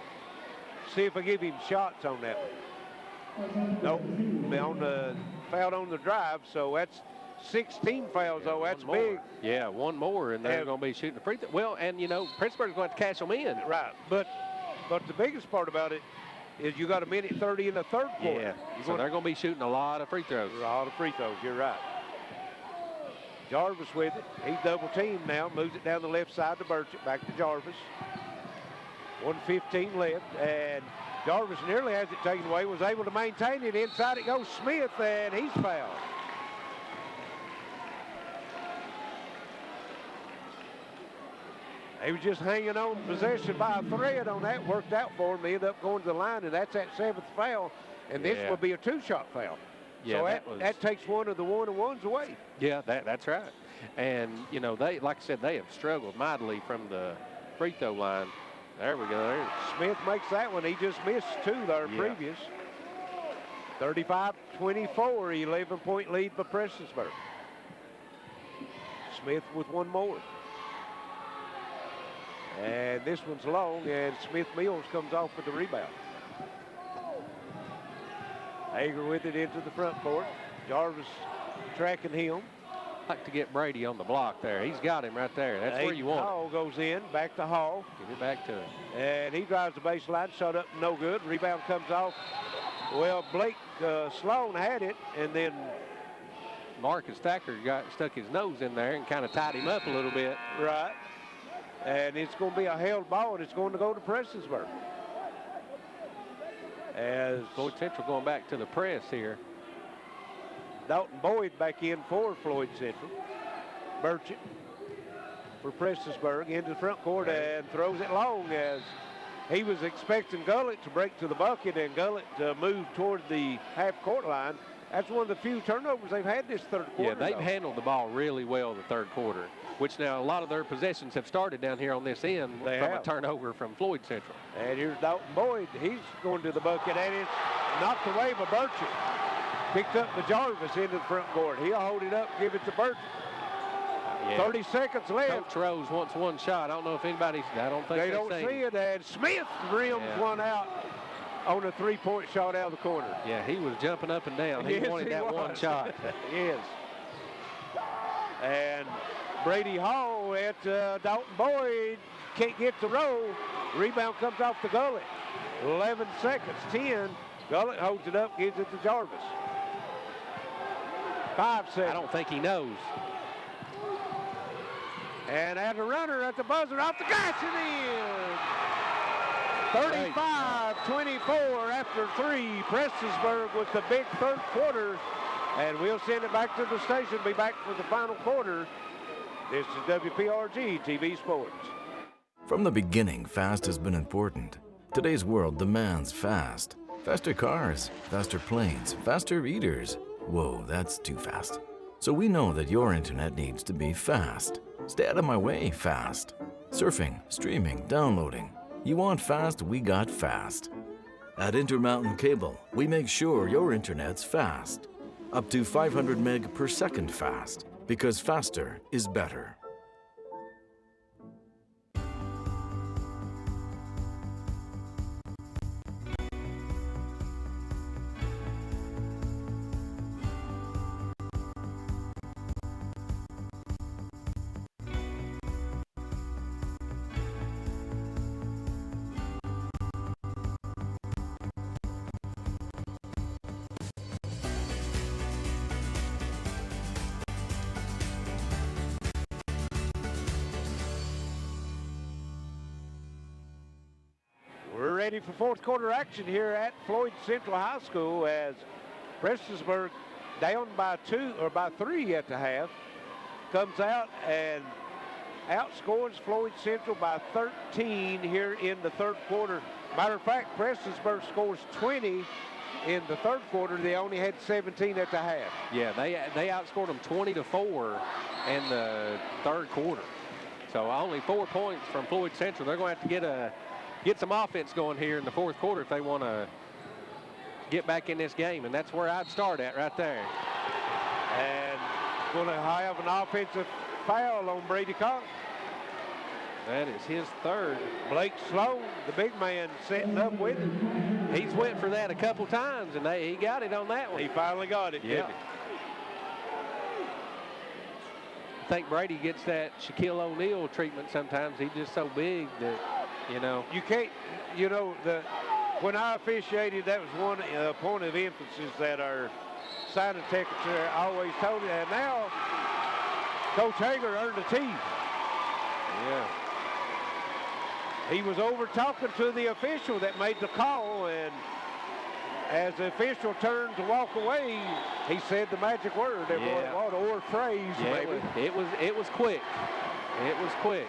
See if I give him shots on that one. Nope. Fouled on the drive, so that's 16 fouls, though. That's big. Yeah, one more, and they're going to be shooting the free throw. Well, and, you know, Prestonsburg's going to cash them in. Right. But the biggest part about it is you got a minute 30 in the third quarter. Yeah, so they're going to be shooting a lot of free throws. A lot of free throws, you're right. Jarvis with it. He's double teamed now. Moves it down the left side to Burchett. Back to Jarvis. 1:15 left, and Jarvis nearly has it taken away. Was able to maintain it. Inside it goes Smith, and he's fouled. He was just hanging on possession by a thread on that. Worked out for him. He ended up going to the line, and that's that 7th foul. And this will be a 2-shot foul. Yeah, so that takes one of the 1-and-1s away. Yeah, that's right. And, you know, they, like I said, they have struggled mightily from the free throw line. There we go. There. Smith makes that one. He just missed 2 there previous. 35-24, 11-point lead by Prestonsburg. Smith with one more. And this one's long, and Smith Mills comes off with the rebound. Hager with it into the front court. Jarvis tracking him. Like to get Brady on the block there. He's got him right there. That's where you want Hall goes in, back to Hall. Give it back to him. And he drives the baseline, shot up, no good. Rebound comes off. Well, Blake Sloan had it, and then Marcus Thacker stuck his nose in there and kind of tied him up a little bit. Right. And it's going to be a held ball, and it's going to go to Prestonsburg. As Floyd Central going back to the press here. Dalton Boyd back in for Floyd Central. Burchett for Prestonsburg into the front court and throws it long as he was expecting Gullett to break to the bucket and Gullett moved toward the half-court line. That's one of the few turnovers they've had this third quarter. Yeah, they've handled the ball really well the third quarter, which now a lot of their possessions have started down here on this end from a turnover from Floyd Central. And here's Dalton Boyd. He's going to the bucket, and it's knocked away by Burchett. Picked up the Jarvis into the front court. He'll hold it up, give it to Burchett. Yeah. 30 seconds left. Coach Rose wants one shot. I don't know if anybody's, I don't think they don't see it. And Smith rims one out on a three-point shot out of the corner. Yeah, he was jumping up and down. He wanted that one shot. Yes. And Brady Hall at Dalton Boyd can't get the roll. Rebound comes off to Gullett. 11 seconds, 10. Gullett holds it up, gives it to Jarvis. 5 seconds. I don't think he knows. And as a runner at the buzzer, off the glass and in. 35-24 after 3. Prestonsburg with the big third quarter. And we'll send it back to the station. Be back for the final quarter. This is WPRG TV Sports. From the beginning, fast has been important. Today's world demands fast. Faster cars, faster planes, faster eaters. Whoa, that's too fast. So we know that your internet needs to be fast. Stay out of my way, fast. Surfing, streaming, downloading. You want fast, we got fast. At Intermountain Cable, we make sure your internet's fast. Up to 500 meg per second fast, because faster is better. Ready for fourth quarter action here at Floyd Central High School as Prestonsburg down by 3 at the half comes out and outscores Floyd Central by 13 here in the third quarter. Matter of fact, Prestonsburg scores 20 in the third quarter. They only had 17 at the half. Yeah, they outscored them 20-4 in the third quarter. So only 4 points from Floyd Central. They're going to have to get some offense going here in the fourth quarter if they want to get back in this game, and that's where I'd start at right there. And going to have an offensive foul on Brady Collins. That is his third. Blake Sloan, the big man, setting up with it. He's went for that a couple times, and he got it on that one. He finally got it, yeah. I think Brady gets that Shaquille O'Neal treatment sometimes. He's just so big that, you know. You can't, when I officiated, that was one point of emphasis that our signing secretary always told me. And now, Coach Hager earned a tee. Yeah. He was over talking to the official that made the call, and as the official turned to walk away, he said the magic word, or phrase, yeah, maybe. It was quick. It was quick.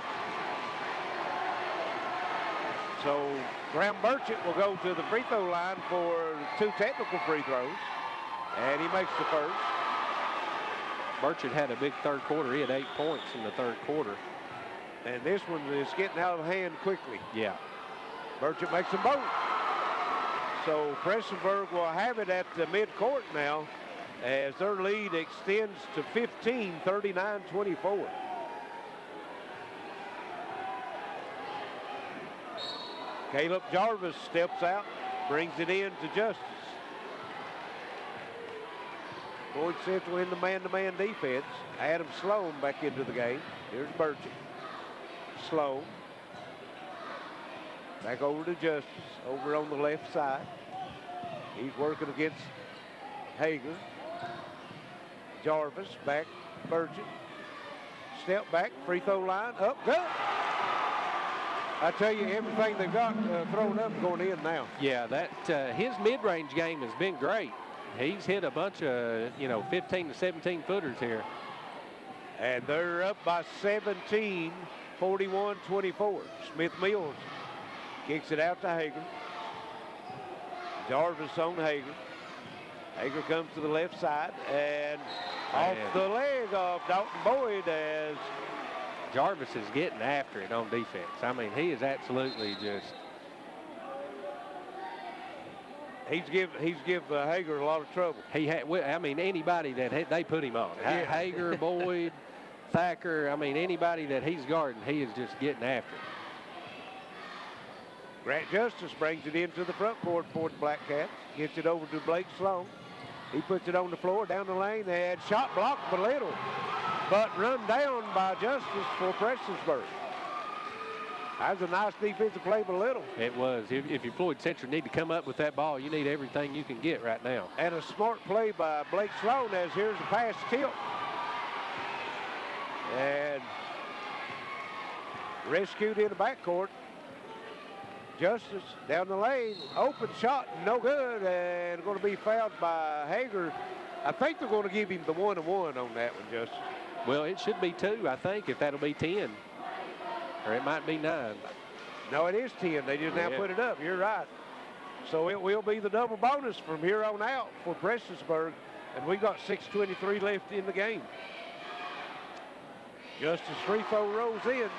So Graham Burchett will go to the free throw line for 2 technical free throws, and he makes the first. Burchett had a big third quarter. He had 8 points in the third quarter. And this one is getting out of hand quickly. Yeah. Burchett makes them both. So Prestonsburg will have it at the midcourt now as their lead extends to 15, 39-24. Caleb Jarvis steps out, brings it in to Justice. Floyd Central in the man-to-man defense. Adam Sloan back into the game. Here's Burchett. Sloan. Back over to Justice, over on the left side. He's working against Hager. Jarvis back, Burchett. Step back, free throw line, up, good. I tell you, everything they've got thrown up going in now. Yeah, that his mid-range game has been great. He's hit a bunch of, 15 to 17 footers here. And they're up by 17, 41-24. Smith Mills kicks it out to Hager. Jarvis on Hager. Hager comes to the left side and off the leg of Dalton Boyd as Jarvis is getting after it on defense. I mean, he is absolutely just. He's give Hager a lot of trouble. Anybody that they put him on. Yeah. Hager, Boyd, Thacker. I mean, anybody that he's guarding, he is just getting after it. Grant Justice brings it into the front court for the Blackcats. Gets it over to Blake Sloan. He puts it on the floor, down the lane, and shot blocked by Little, but run down by Justice for Prestonsburg. That was a nice defensive play by Little. It was. If you're Floyd Central, need to come up with that ball, you need everything you can get right now. And a smart play by Blake Sloan as here's a pass tilt. And rescued in the backcourt. Justice down the lane, open shot, no good, and going to be fouled by Hager. I think they're going to give him the 1-and-1 on that one, Justice. Well, it should be 2, I think, if that'll be 10. Or it might be 9. No, it is 10. They just now put it up. You're right. So it will be the double bonus from here on out for Prestonsburg, and we've got 6:23 left in the game. Justice free throw rolls in.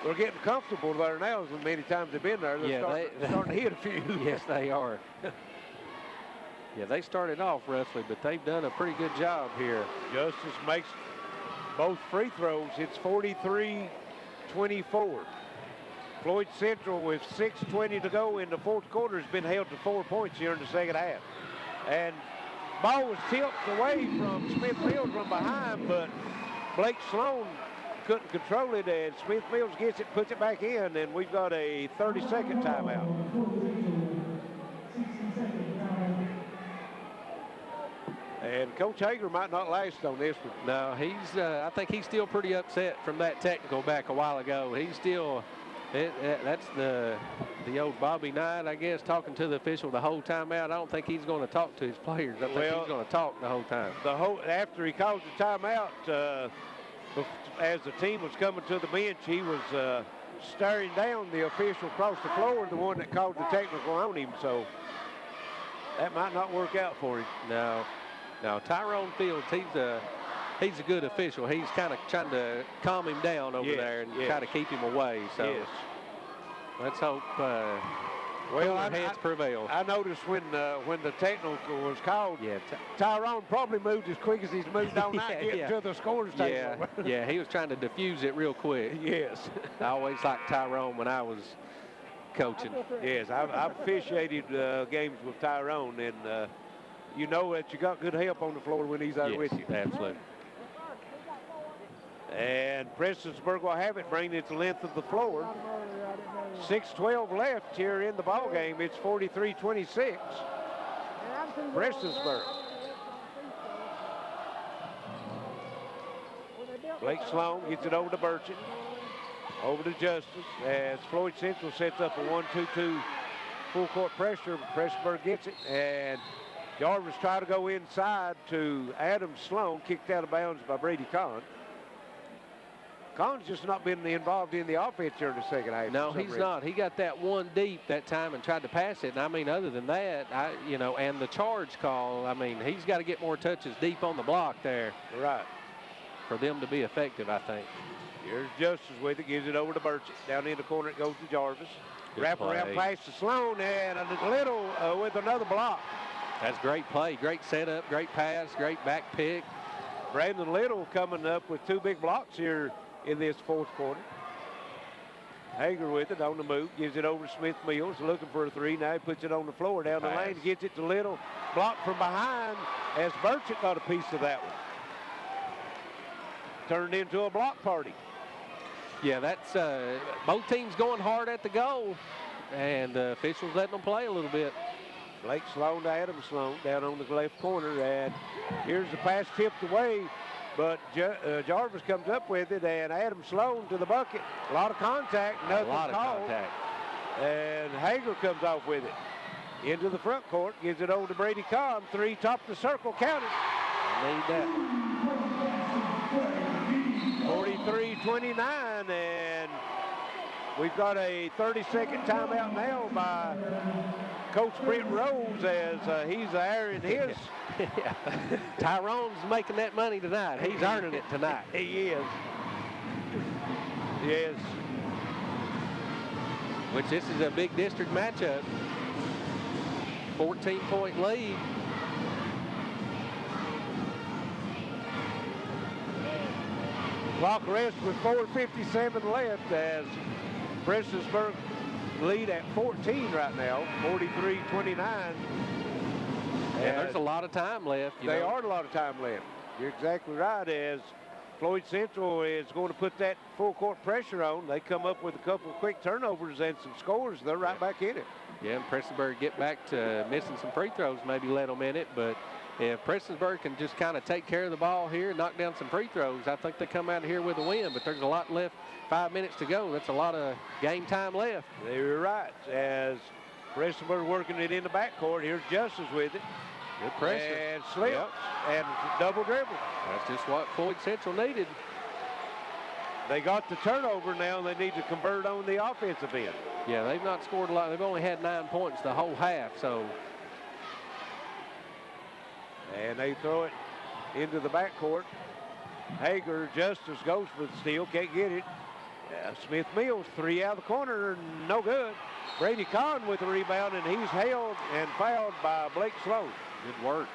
They're getting comfortable there now, as many times they've been there. They're starting to hit a few. Yes, they are. Yeah, they started off roughly, but they've done a pretty good job here. Justice makes both free throws. It's 43-24. Floyd Central, with 6:20 to go in the fourth quarter, has been held to 4 points here in the second half. And ball was tilted away from Smith Mills from behind, but Blake Sloan couldn't control it, and Smith Mills gets it, puts it back in, and we've got a 30-second timeout. And Coach Hager might not last on this one. No, I think he's still pretty upset from that technical back a while ago. He's still, that's the old Bobby Knight, I guess, talking to the official the whole time out. I don't think he's going to talk to his players. I think he's going to talk the whole time. After he calls the timeout, as the team was coming to the bench, he was staring down the official across the floor, the one that called the technical on him. So that might not work out for him. No, Tyrone Fields, he's a good official. He's kind of trying to calm him down over there and try to keep him away. So let's hope heads prevail. I noticed when the technical was called, Tyrone probably moved as quick as he's moved on out getting to the scores table. Yeah, he was trying to diffuse it real quick. Yes. I always liked Tyrone when I was coaching. Yes, I've officiated games with Tyrone, and you know that you got good help on the floor when he's out with you. Absolutely. And Prestonsburg will have it, bringing it to the length of the floor. 6:12 left here in the ball game. It's 43-26. Prestonsburg. Blake Sloan gets it over to Burchett. Over to Justice as Floyd Central sets up a 1-2-2 full court pressure. Prestonsburg gets it, and Jarvis tried to go inside to Adam Sloan, kicked out of bounds by Brady Kahn. Kahn's just not been involved in the offense here in the second half. No, he's not. He got that one deep that time and tried to pass it. And I mean, other than that, and the charge call, I mean, he's got to get more touches deep on the block there. Right. For them to be effective, I think. Here's Justice with it, gives it over to Burchett. Down in the corner it goes to Jarvis. Good Wrap play. around pass to Sloan, and a Little with another block. That's great play, great setup, great pass, great back pick. Brandon Little coming up with 2 big blocks here in this 4th quarter. Hager with it on the move, gives it over to Smith Mills, looking for a 3. Now he puts it on the floor down the lane, gets it to Little. Blocked from behind as Burchett got a piece of that one. Turned into a block party. Yeah, that's both teams going hard at the goal, and the officials letting them play a little bit. Blake Sloan to Adam Sloan down on the left corner, and here's the pass tipped away, but Jarvis comes up with it, and Adam Sloan to the bucket. A lot of contact, nothing called. A lot of contact. And Hager comes off with it. Into the front court, gives it over to Brady Cobb. 3, top the circle, count it. Need that. 43-29, and we've got a 30-second timeout now by Coach Brent Rose as he's airing his. Yeah. Tyrone's making that money tonight. He's earning it tonight. He is. Yes. Which this is a big district matchup. 14-point lead. Clock rest with 4:57 left as Prestonsburg lead at 14 right now, 43-29. And there's a lot of time left. They are a lot of time left. You're exactly right, as Floyd Central is going to put that full court pressure on. They come up with a couple of quick turnovers and some scores. They're right back in it. Yeah, and Prestonsburg get back to missing some free throws, maybe let them in it, but if Prestonsburg can just kind of take care of the ball here, knock down some free throws, I think they come out of here with a win, but there's a lot left. 5 minutes to go. That's a lot of game time left. They're right. As Prestonsburg working it in the backcourt, here's Justice with it. Good pressure. And slips. Yep. And double dribble. That's just what Floyd Central needed. They got the turnover now, and they need to convert on the offensive end. Yeah, they've not scored a lot. They've only had 9 points the whole half, so. And they throw it into the backcourt. Hager, Justice goes for the steal, can't get it. Smith Mills, 3 out of the corner, no good. Brady Kahn with the rebound, and he's held and fouled by Blake Sloan. Good work.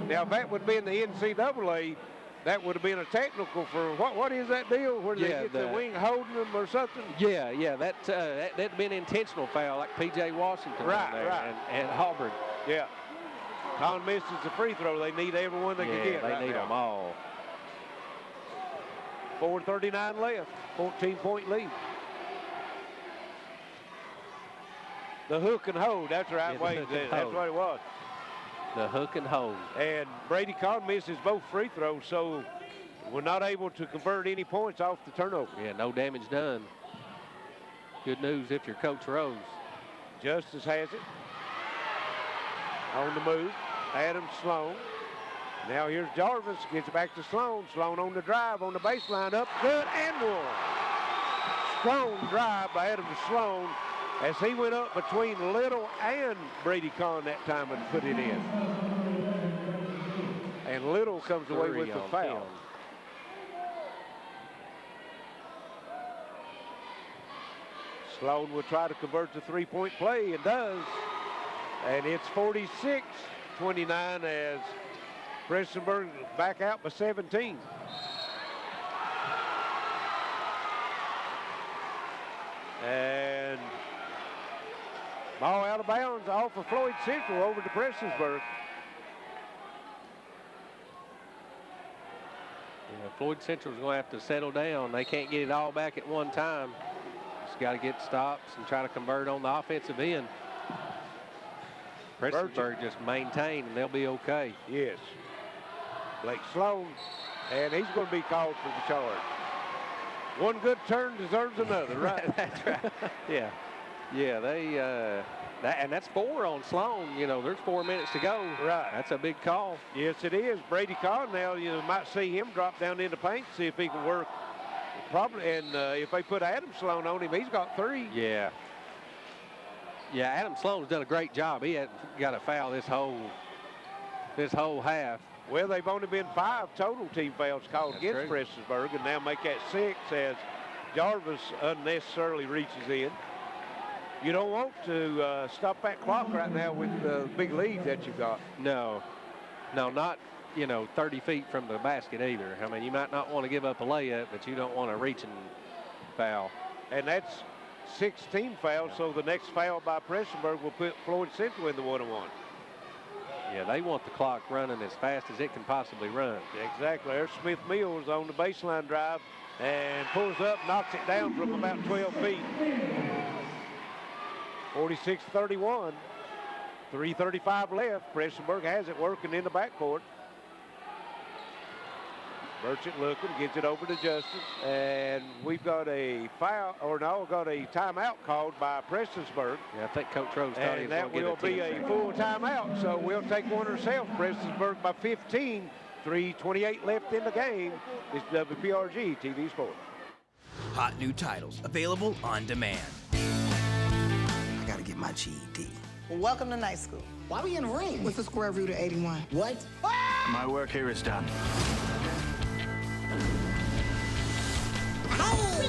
Now, if that would have been the NCAA, that would have been a technical for, what is that deal? Where they get the wing holding them or something? Yeah, that'd been an intentional foul, like P.J. Washington right. And Auburn. Yeah. Kahn misses the free throw. They need everyone they can get they need them all. 4:39 left, 14-point lead. The hook and hold, that's the right way. That's what it was. The hook and hold. And Brady Kahn misses both free throws, so we're not able to convert any points off the turnover. Yeah, no damage done. Good news if you're Coach Rose. Justice has it. On the move, Adam Sloan. Now here's Jarvis, gets it back to Sloan. Sloan on the drive, on the baseline, up, good, and one. Strong drive by Adam Sloan as he went up between Little and Brady Kahn that time and put it in. And Little comes away with the foul. Sloan will try to convert the three-point play and does. And it's 46-29 as Prestonsburg back out by 17. And ball out of bounds off of Floyd Central over to Prestonsburg. Yeah, Floyd Central's going to have to settle down. They can't get it all back at one time. Just got to get stops and try to convert on the offensive end. Prestonsburg just maintain and they'll be okay. Yes. Blake Sloan, and he's going to be called for the charge. One good turn deserves another, right? That's right. Yeah. Yeah, and that's 4 on Sloan. You know, there's 4 minutes to go. Right. That's a big call. Yes, it is. Brady Kahn now, you might see him drop down in the paint, see if he can work. Probably, and if they put Adam Sloan on him, he's got 3. Yeah. Yeah, Adam Sloan's done a great job. He hadn't got a foul this whole half. Well, they've only been 5 total team fouls called That's against true. Prestonsburg, and now make that 6 as Jarvis unnecessarily reaches in. You don't want to stop that clock right now with the big lead that you've got. No, not, 30 feet from the basket either. I mean, you might not want to give up a layup, but you don't want to reach and foul. And that's 16 fouls, so the next foul by Prestonsburg will put Floyd Central in the 1-on-1. Yeah, they want the clock running as fast as it can possibly run. Exactly. There's Smith Mills on the baseline drive and pulls up, knocks it down from about 12 feet. 46-31. 3:35 left. Prestonsburg has it working in the backcourt. Merchant looking, gets it over to Justice, and we've got a foul, got a timeout called by Prestonsburg. Yeah, I think Coach Rose thought he was that will be a full timeout, so we'll take one ourselves. Prestonsburg by 15, 3:28 left in the game. It's WPRG TV Sports. Hot new titles available on demand. I gotta get my GED. Well, welcome to night school. Why we in the ring? What's the square root of 81? What? My work here is done.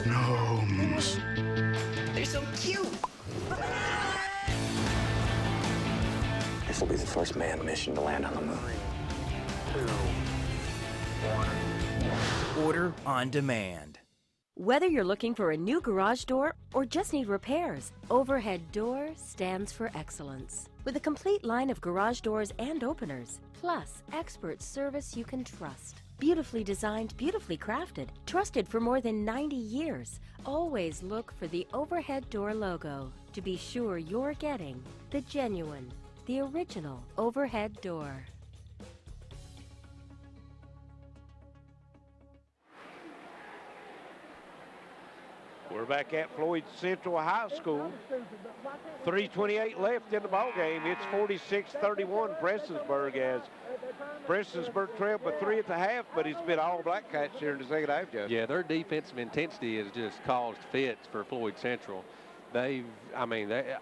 Gnomes. They're so cute. This will be the first manned mission to land on the moon. 2, 1. Order on demand. Whether you're looking for a new garage door or just need repairs, Overhead Door stands for excellence. With a complete line of garage doors and openers, plus expert service you can trust. Beautifully designed, beautifully crafted, trusted for more than 90 years. Always look for the Overhead Door logo to be sure you're getting the genuine, the original Overhead Door. We're back at Floyd Central High School. 3:28 left in the ball game. It's 46-31 Prestonsburg, as Prestonsburg trailed by 3 at the half, but it's been all Blackcats here in the second half, Justin. Yeah, their defensive intensity has just caused fits for Floyd Central.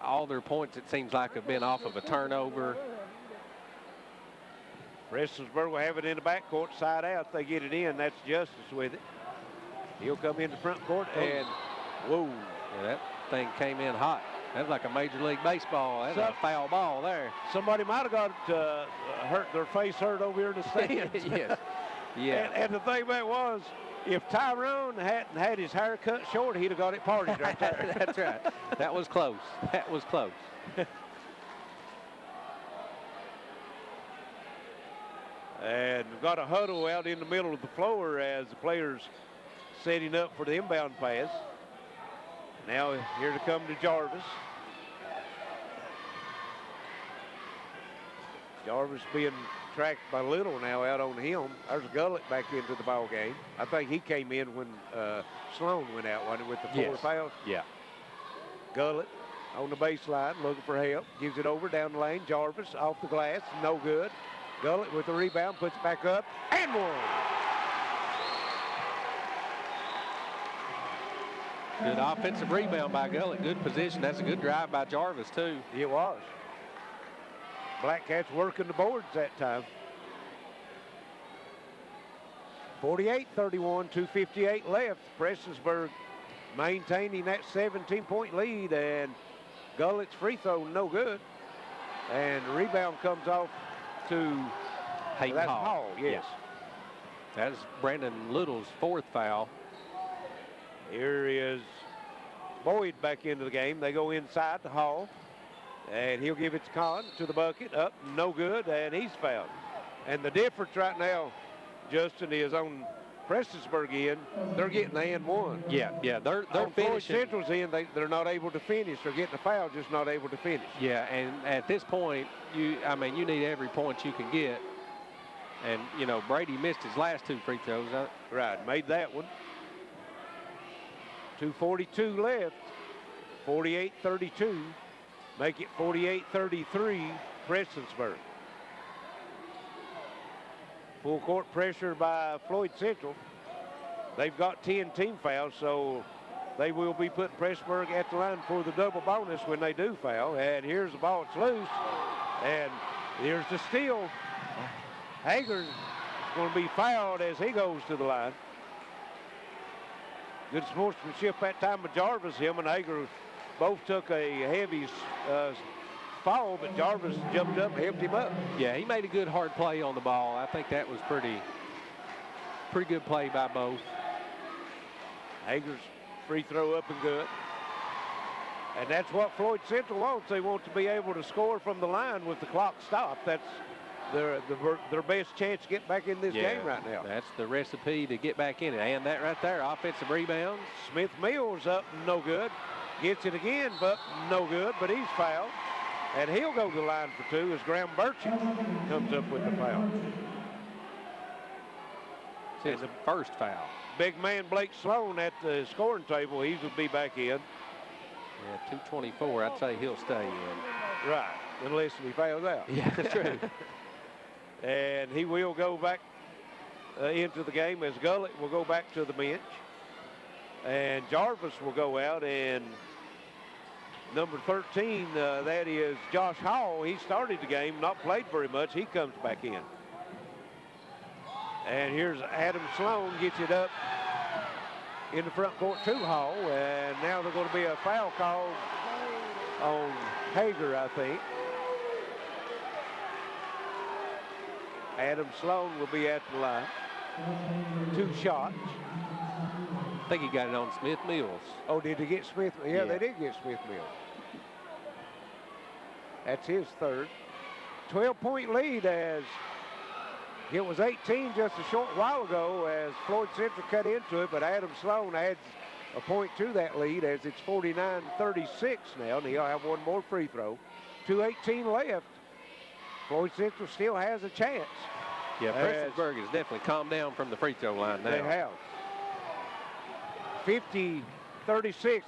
All their points, it seems like, have been off of a turnover. Prestonsburg will have it in the backcourt, side out. They get it in. That's Justice with it. He'll come in the front court and whoa. Yeah, that thing came in hot. That's like a Major League Baseball. That's a foul ball there. Somebody might have got their face hurt over here in the stands. Yes. Yeah. And the thing about it was, if Tyrone hadn't had his hair cut short, he'd have got it partied right there. That's right. That was close. That was close. And we've got a huddle out in the middle of the floor as the players setting up for the inbound pass. Now here to come to Jarvis. Jarvis being tracked by Little now out on him. There's Gullett back into the ball game. I think he came in when Sloan went out, wasn't he, with the 4 fouls? Yeah. Gullett on the baseline looking for help. Gives it over down the lane. Jarvis off the glass, no good. Gullett with the rebound, puts it back up, and one. Good offensive rebound by Gullett. Good position. That's a good drive by Jarvis, too. It was. Blackcats working the boards that time. 48-31, 2:58 left. Prestonsburg maintaining that 17-point lead, and Gullett's free throw no good. And the rebound comes off to Hayden Hall. Yes. That is Brandon Little's 4th foul. Here is Boyd back into the game. They go inside to Hall, and he'll give it to Kahn to the bucket. Up, no good, and he's fouled. And the difference right now, Justin, is on Prestonsburg end, they're getting the and one. Yeah, they're on finishing. Floyd Central's end, they're not able to finish. They're getting a foul, just not able to finish. Yeah, and at this point, you need every point you can get. And, Brady missed his last 2 free throws. Right, made that one. 2:42 left. 48-32. Make it 48-33, Prestonsburg. Full court pressure by Floyd Central. They've got 10 team fouls, so they will be putting Prestonsburg at the line for the double bonus when they do foul. And here's the ball, it's loose. And here's the steal. Hager's going to be fouled as he goes to the line. Good sportsmanship that time with Jarvis. Him and Hager both took a heavy foul, but Jarvis jumped up and helped him up. Yeah, he made a good hard play on the ball. I think that was pretty good play by both. Hager's free throw up and good. And that's what Floyd Central wants. They want to be able to score from the line with the clock stopped. That's their best chance to get back in this game right now. That's the recipe to get back in it. And that right there, offensive rebound. Smith Mills up, no good. Gets it again, but no good, but he's fouled. And he'll go to the line for two as Graham Burchett comes up with the foul. It's his first foul. Big man Blake Sloan at the scoring table, he will be back in. Yeah, 224, I'd say he'll stay in. Right, unless he fouls out. Yeah, that's true. And he will go back into the game as Gullett will go back to the bench. And Jarvis will go out, and number 13, that is Josh Hall. He started the game, not played very much. He comes back in. And here's Adam Sloan, gets it up in the front court to Hall. And now there's going to be a foul call on Hager, I think. Adam Sloan will be at the line. 2 shots. I think he got it on Smith Mills. Oh, did he get Smith? Yeah, they did get Smith Mills. That's his third. 12-point lead as it was 18 just a short while ago as Floyd Central cut into it, but Adam Sloan adds a point to that lead as it's 49-36 now, and he'll have one more free throw. 2:18 left. Floyd Central still has a chance. Yeah, Prestonsburg has definitely calmed down from the free throw line now. They have. 50-36,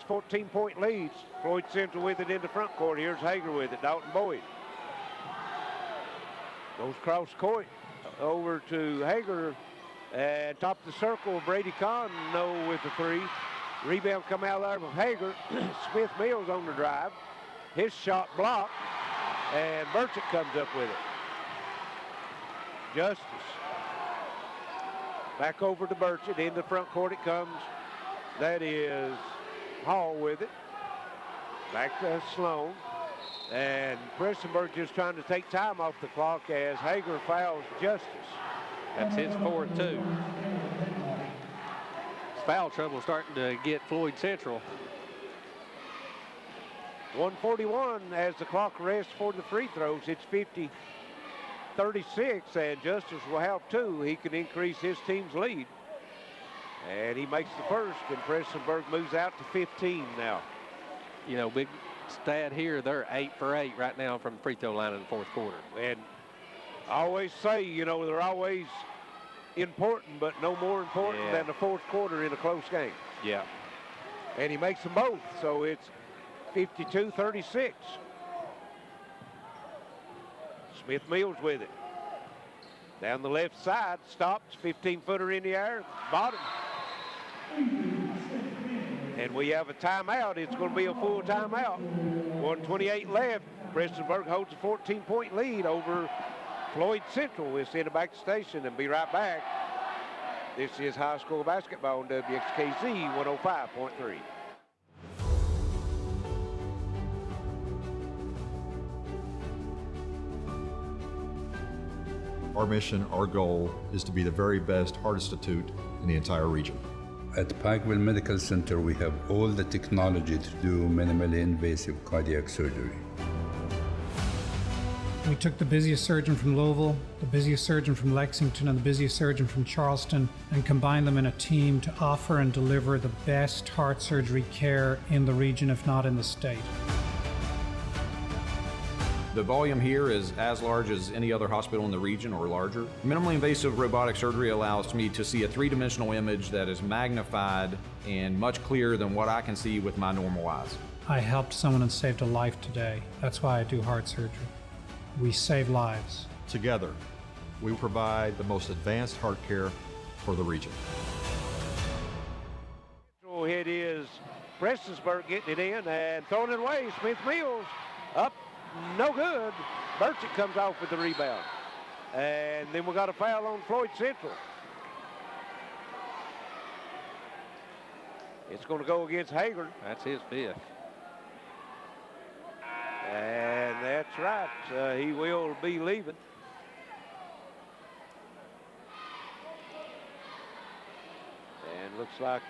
14-point leads. Floyd Central with it in the front court. Here's Hager with it, Dalton Boyd. Goes cross court over to Hager. And top of the circle, Brady Kahn, no with the three. Rebound come out there from Hager. Smith Mills on the drive. His shot blocked. And Burchett comes up with it. Justice. Back over to Burchett. In the front court it comes. That is Hall with it. Back to Sloan. And Prestonsburg just trying to take time off the clock as Hager fouls Justice. That's his fourth, too. Foul trouble starting to get Floyd Central. 1:41 as the clock rests for the free throws. It's 50-36, and Justice will have 2. He can increase his team's lead. And he makes the first, and Prestonsburg moves out to 15 now. You know, big stat here, they're 8 for 8 right now from the free throw line in the fourth quarter. And I always say, you know, they're always important, but no more important than the fourth quarter in a close game. Yeah. And he makes them both, so it's 52-36. Smith Mills with it. Down the left side, stops, 15-footer in the air, bottom. And we have a timeout. It's going to be a full timeout. 1:28 left. Prestonsburg holds a 14-point lead over Floyd Central. We'll send it back to station and be right back. This is high school basketball on WXKZ 105.3. Our mission, our goal, is to be the very best heart institute in the entire region. At Pikeville Medical Center, we have all the technology to do minimally invasive cardiac surgery. We took the busiest surgeon from Louisville, the busiest surgeon from Lexington, and the busiest surgeon from Charleston and combined them in a team to offer and deliver the best heart surgery care in the region, if not in the state. The volume here is as large as any other hospital in the region or larger. Minimally invasive robotic surgery allows me to see a three-dimensional image that is magnified and much clearer than what I can see with my normal eyes. I helped someone and saved a life today. That's why I do heart surgery. We save lives. Together, we provide the most advanced heart care for the region. It is Prestonsburg getting it in and throwing it away. Smith Mills up, no good. Burchett comes off with the rebound. And then we got a foul on Floyd Central. It's going to go against Hager. That's his fifth. And that's right. He will be leaving. And looks like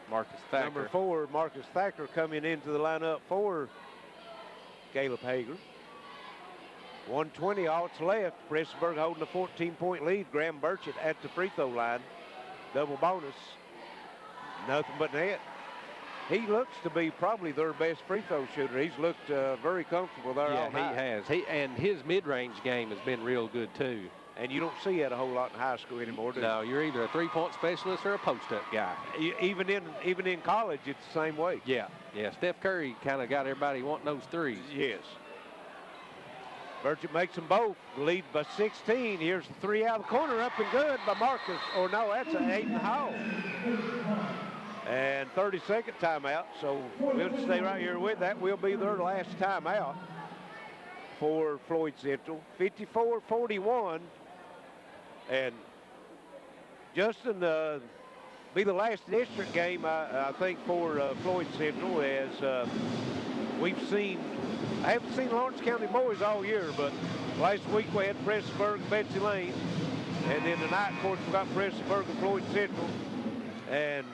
Marcus Thacker. number 4, Marcus Thacker, coming into the lineup for Caleb Hager. 1:20 outs left. Prestonsburg holding a 14-point lead. Graham Burchett at the free throw line. Double bonus. Nothing but net. He looks to be probably their best free throw shooter. He's looked very comfortable there all night. He has. And his mid-range game has been real good too. And you don't see that a whole lot in high school anymore, do you? No, you're either a three-point specialist or a post-up guy. Even in college, it's the same way. Yeah. Steph Curry kind of got everybody wanting those threes. Yes. Burchett makes them both. Lead by 16. Here's the three out of the corner, up and good by Marcus. Or no, that's an Aiden Hall. And 30-second timeout. So we'll stay right here with that. Will be their last timeout for Floyd Central. 54-41. And Justin, be the last district game, I think, for Floyd Central, as we've seen. I haven't seen Lawrence County boys all year, but last week we had Prestonsburg and Betsy Lane. And then tonight, of course, we got Prestonsburg and Floyd Central. And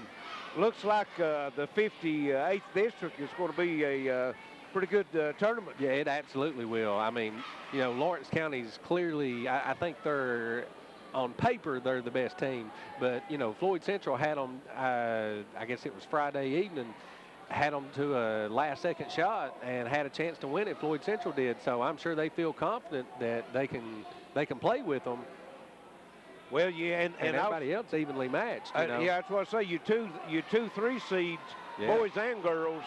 looks like the 58th district is going to be a pretty good tournament. Yeah, it absolutely will. I mean, Lawrence County's clearly, I think they're, on paper, they're the best team. But, Floyd Central had them, I guess it was Friday evening, had them to a last-second shot and had a chance to win it. Floyd Central did. So I'm sure they feel confident that they can play with them. Well, yeah, and everybody else evenly matched. Yeah, that's what I say. You two 3 seeds, boys and girls.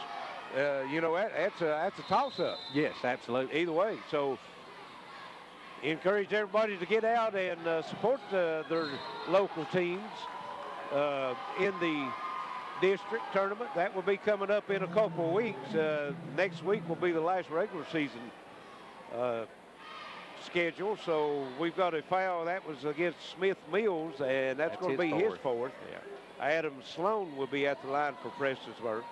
That's a toss-up. Yes, absolutely. Either way. So encourage everybody to get out and support their local teams in the district tournament. That will be coming up in a couple of weeks. Next week will be the last regular season schedule. So we've got a foul that was against Smith Mills, and that's going to be his fourth. Yeah. Adam Sloan will be at the line for Prestonsburg.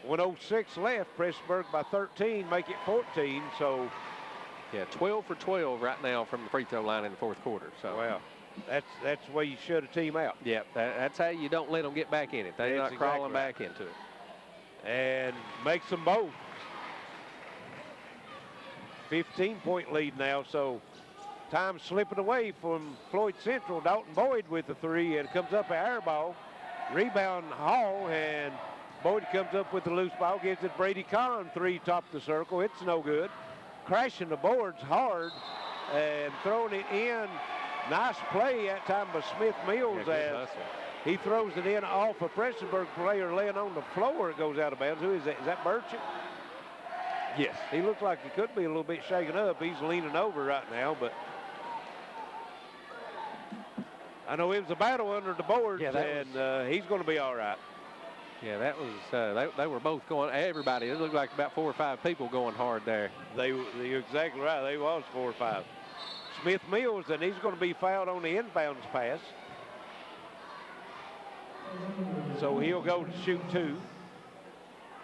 1:06 left. Prestonsburg by 13, make it 14. So, yeah, 12 for 12 right now from the free throw line in the fourth quarter. So, well, that's the way you shut a team out. Yeah, that's how you don't let them get back in it. They're not crawling back into it. And makes them both. 15-point lead now, so time slipping away from Floyd Central. Dalton Boyd with the three, and it comes up an air ball. Rebound Hall, and Boyd comes up with the loose ball, gives it Brady Kahn, three top of the circle. It's no good. Crashing the boards hard and throwing it in. Nice play that time by Smith Mills, as he throws it in off a Prestonsburg player laying on the floor. It goes out of bounds. Who is that? Is that Burchett? Yes. He looks like he could be a little bit shaken up. He's leaning over right now, but I know it was a battle under the boards, and he's going to be all right. Yeah, that was, they were both going, everybody, it looked like about 4 or 5 people going hard there. You're exactly right. They was 4 or 5. Smith Mills, and he's going to be fouled on the inbounds pass. So he'll go to shoot 2.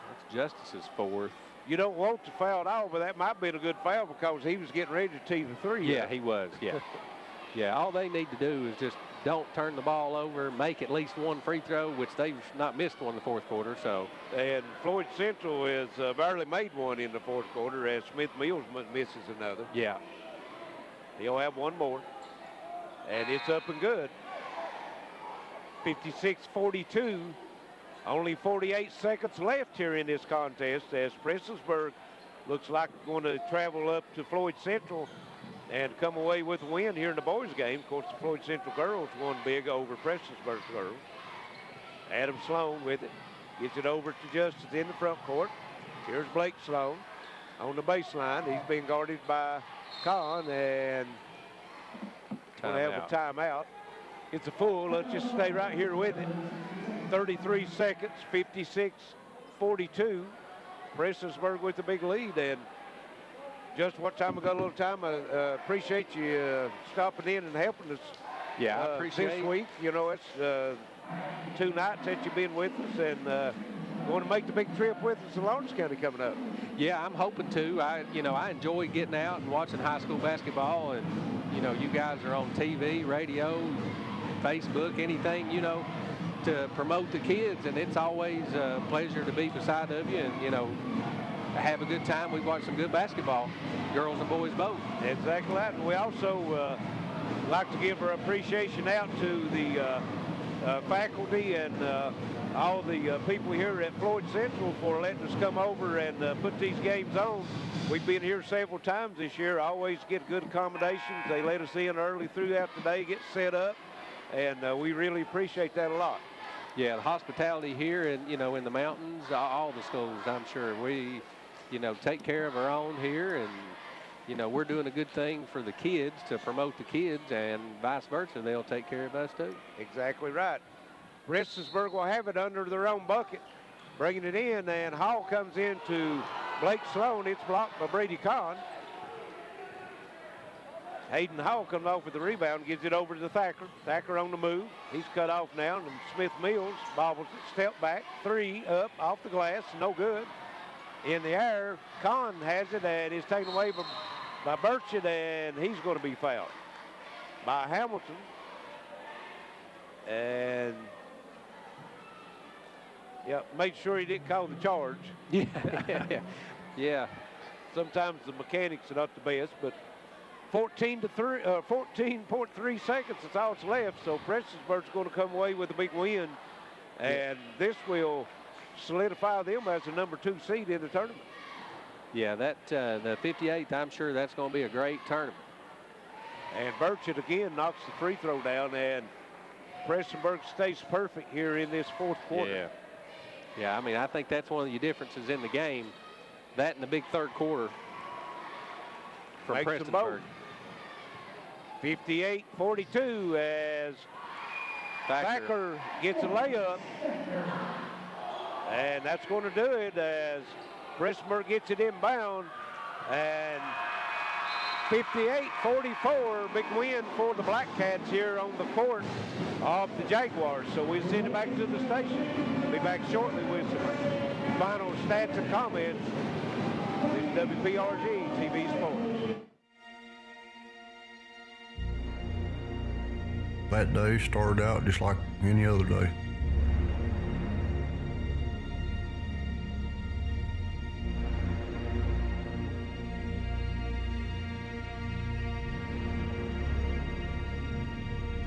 That's Justice's 4th. You don't want to foul at all, but that might be a good foul because he was getting ready to tee the 3. Yeah, he was, yeah. Yeah, all they need to do is just don't turn the ball over, make at least 1 free throw, which they've not missed one in the fourth quarter. So, and Floyd Central has barely made one in the fourth quarter, as Smith Mills misses another. Yeah. He'll have 1 more. And it's up and good. 56-42. Only 48 seconds left here in this contest, as Prestonsburg looks like going to travel up to Floyd Central and come away with a win here in the boys' game. Of course, the Floyd Central girls won big over Prestonsburg girls. Adam Sloan with it. Gets it over to Justice in the front court. Here's Blake Sloan on the baseline. He's being guarded by Kahn, and going to have a timeout. It's a full. Let's just stay right here with it. 33 seconds, 56-42. Prestonsburg with the big lead, and Just what time we got a little time. I appreciate you stopping in and helping us. Yeah, I appreciate this it. week. You know, it's 2 nights that you've been with us, and going to make the big trip with us in Lawrence County coming up. Yeah, I'm hoping to. I enjoy getting out and watching high school basketball, and you guys are on TV, radio, Facebook, anything to promote the kids, and it's always a pleasure to be beside of you and have a good time. We watch some good basketball, girls and boys both. Exactly that. And we also like to give our appreciation out to the faculty and all the people here at Floyd Central for letting us come over and put these games on. We've been here several times this year, always get good accommodations. They let us in early throughout the day, get set up, and we really appreciate that a lot. Yeah, the hospitality here and in the mountains, all the schools, I'm sure we take care of our own here, and we're doing a good thing for the kids to promote the kids, and vice versa, they'll take care of us too. Exactly right. Prestonsburg will have it under their own bucket, bringing it in, and Hall comes in to Blake Sloan. It's blocked by Brady Kahn. Hayden Hall comes off with the rebound, gives it over to Thacker. Thacker on the move. He's cut off now, and Smith Mills bobbles it, step back, 3 up, off the glass, no good. In the air, Kahn has it, and is taken away by Burchett, and he's going to be fouled by Hamilton. And made sure he didn't call the charge. Yeah. Sometimes the mechanics are not the best, but 14.3 seconds, that's all that's left. So Prestonsburg's going to come away with a big win, and this will solidify them as the number 2 seed in the tournament. Yeah, that the 58th, I'm sure that's going to be a great tournament. And Burchett again knocks the free throw down, and Prestonsburg stays perfect here in this 4th quarter. Yeah, I mean, I think that's one of the differences in the game. That in the big 3rd quarter from Prestonsburg. 58-42 as Thacker gets a layup. And that's going to do it as Prestonsburg gets it inbound. And 58-44, big win for the Blackcats here on the court of the Jaguars. So we'll send it back to the station. Be back shortly with some final stats and comments. This is WPRG TV Sports. That day started out just like any other day.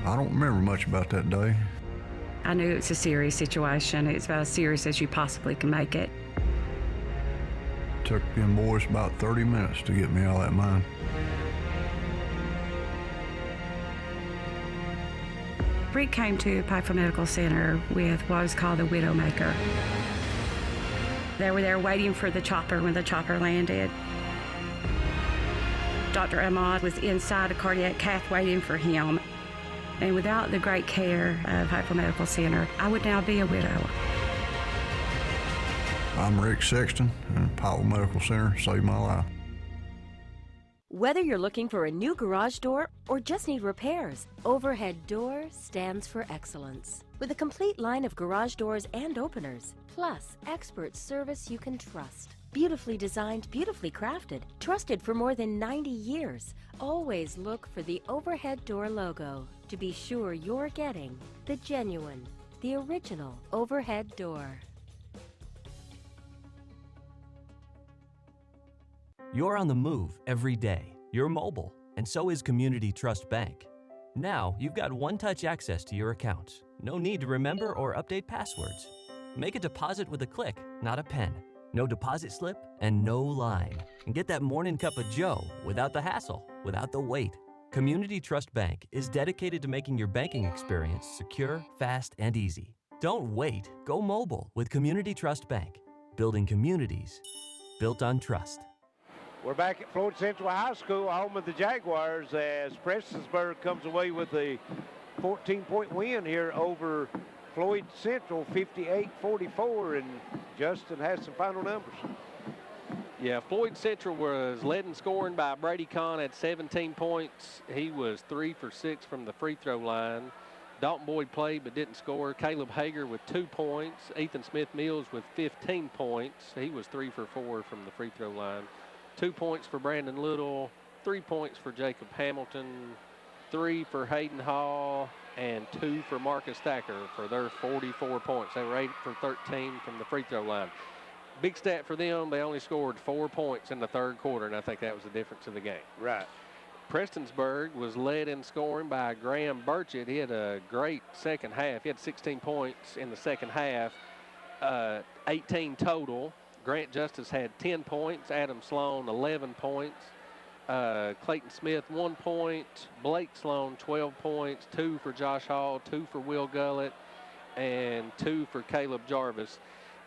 I don't remember much about that day. I knew it's a serious situation. It's about as serious as you possibly can make it. Took them boys about 30 minutes to get me out of that mine. Britt came to Pikeville Medical Center with what was called a widowmaker. They were there waiting for the chopper when the chopper landed. Dr. Ahmad was inside a cardiac cath waiting for him. And without the great care of Pikeville Medical Center, I would now be a widow. I'm Rick Sexton, and Pikeville Medical Center saved my life. Whether you're looking for a new garage door or just need repairs, Overhead Door stands for excellence. With a complete line of garage doors and openers, plus expert service you can trust. Beautifully designed, beautifully crafted, trusted for more than 90 years. Always look for the Overhead Door logo to be sure you're getting the genuine, the original Overhead Door. You're on the move every day. You're mobile, and so is Community Trust Bank. Now, you've got one-touch access to your accounts. No need to remember or update passwords. Make a deposit with a click, not a pen. No deposit slip and no line. And get that morning cup of joe without the hassle, without the wait. Community Trust Bank is dedicated to making your banking experience secure, fast, and easy. Don't wait. Go mobile with Community Trust Bank. Building communities built on trust. We're back at Floyd Central High School, home of the Jaguars, as Prestonsburg comes away with a 14-point win here over Floyd Central, 58-44, and Justin has some final numbers. Yeah, Floyd Central was led in scoring by Brady Kahn at 17 points. He was 3 for 6 from the free throw line. Dalton Boyd played but didn't score. Caleb Hager with 2 points. Ethan Smith-Mills with 15 points. He was 3 for 4 from the free throw line. 2 points for Brandon Little. 3 points for Jacob Hamilton. 3 for Hayden Hall. And 2 for Marcus Thacker for their 44 points. They were 8 for 13 from the free throw line. Big stat for them, they only scored 4 points in the third quarter, and I think that was the difference of the game. Right. Prestonsburg was led in scoring by Graham Burchett. He had a great second half. He had 16 points in the second half, 18 total. Grant Justice had 10 points. Adam Sloan, 11 points. Clayton Smith, 1 point. Blake Sloan, 12 points. 2 for Josh Hall, 2 for Will Gullett, and 2 for Caleb Jarvis.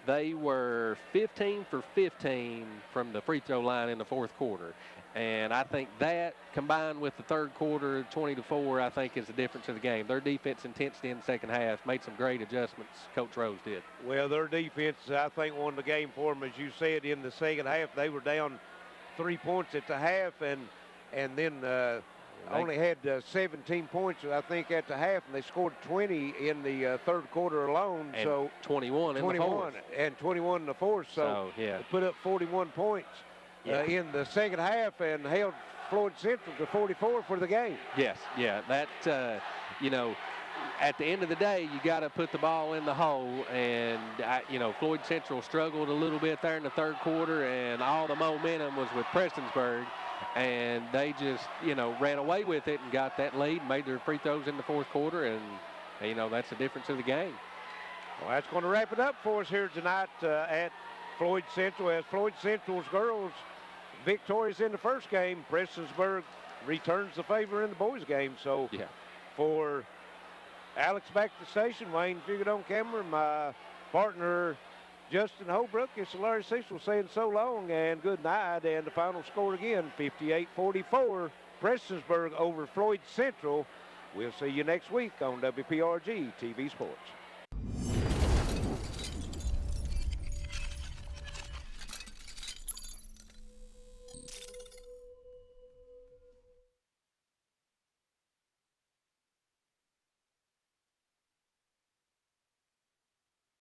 They were 15 for 15 from the free throw line in the fourth quarter. And I think that, combined with the third quarter, 20-4, I think is the difference of the game. Their defense intensity in the second half made some great adjustments. Coach Rose did. Well, their defense, I think, won the game for them. As you said, in the second half, they were down 3 points at the half, and then only had 17 points, I think, at the half, and they scored 20 in the third quarter alone. And so 21 in the fourth. And 21 in the fourth. So yeah, they put up 41 points in the second half and held Floyd Central to 44 for the game. Yes, yeah. That, you know, at the end of the day, you got to put the ball in the hole. And, you know, Floyd Central struggled a little bit there in the third quarter, and all the momentum was with Prestonsburg. And they just, you know, ran away with it and got that lead and made their free throws in the fourth quarter. And, you know, that's the difference of the game. Well, that's going to wrap it up for us here tonight at Floyd Central. As Floyd Central's girls victorious in the first game, Prestonsburg returns the favor in the boys' game. So for Alex back at the station, Wayne Figured on camera, my partner Justin Holbrook, it's Larry Cecil saying so long and good night. And the final score again, 58-44, Prestonsburg over Floyd Central. We'll see you next week on WPRG TV Sports.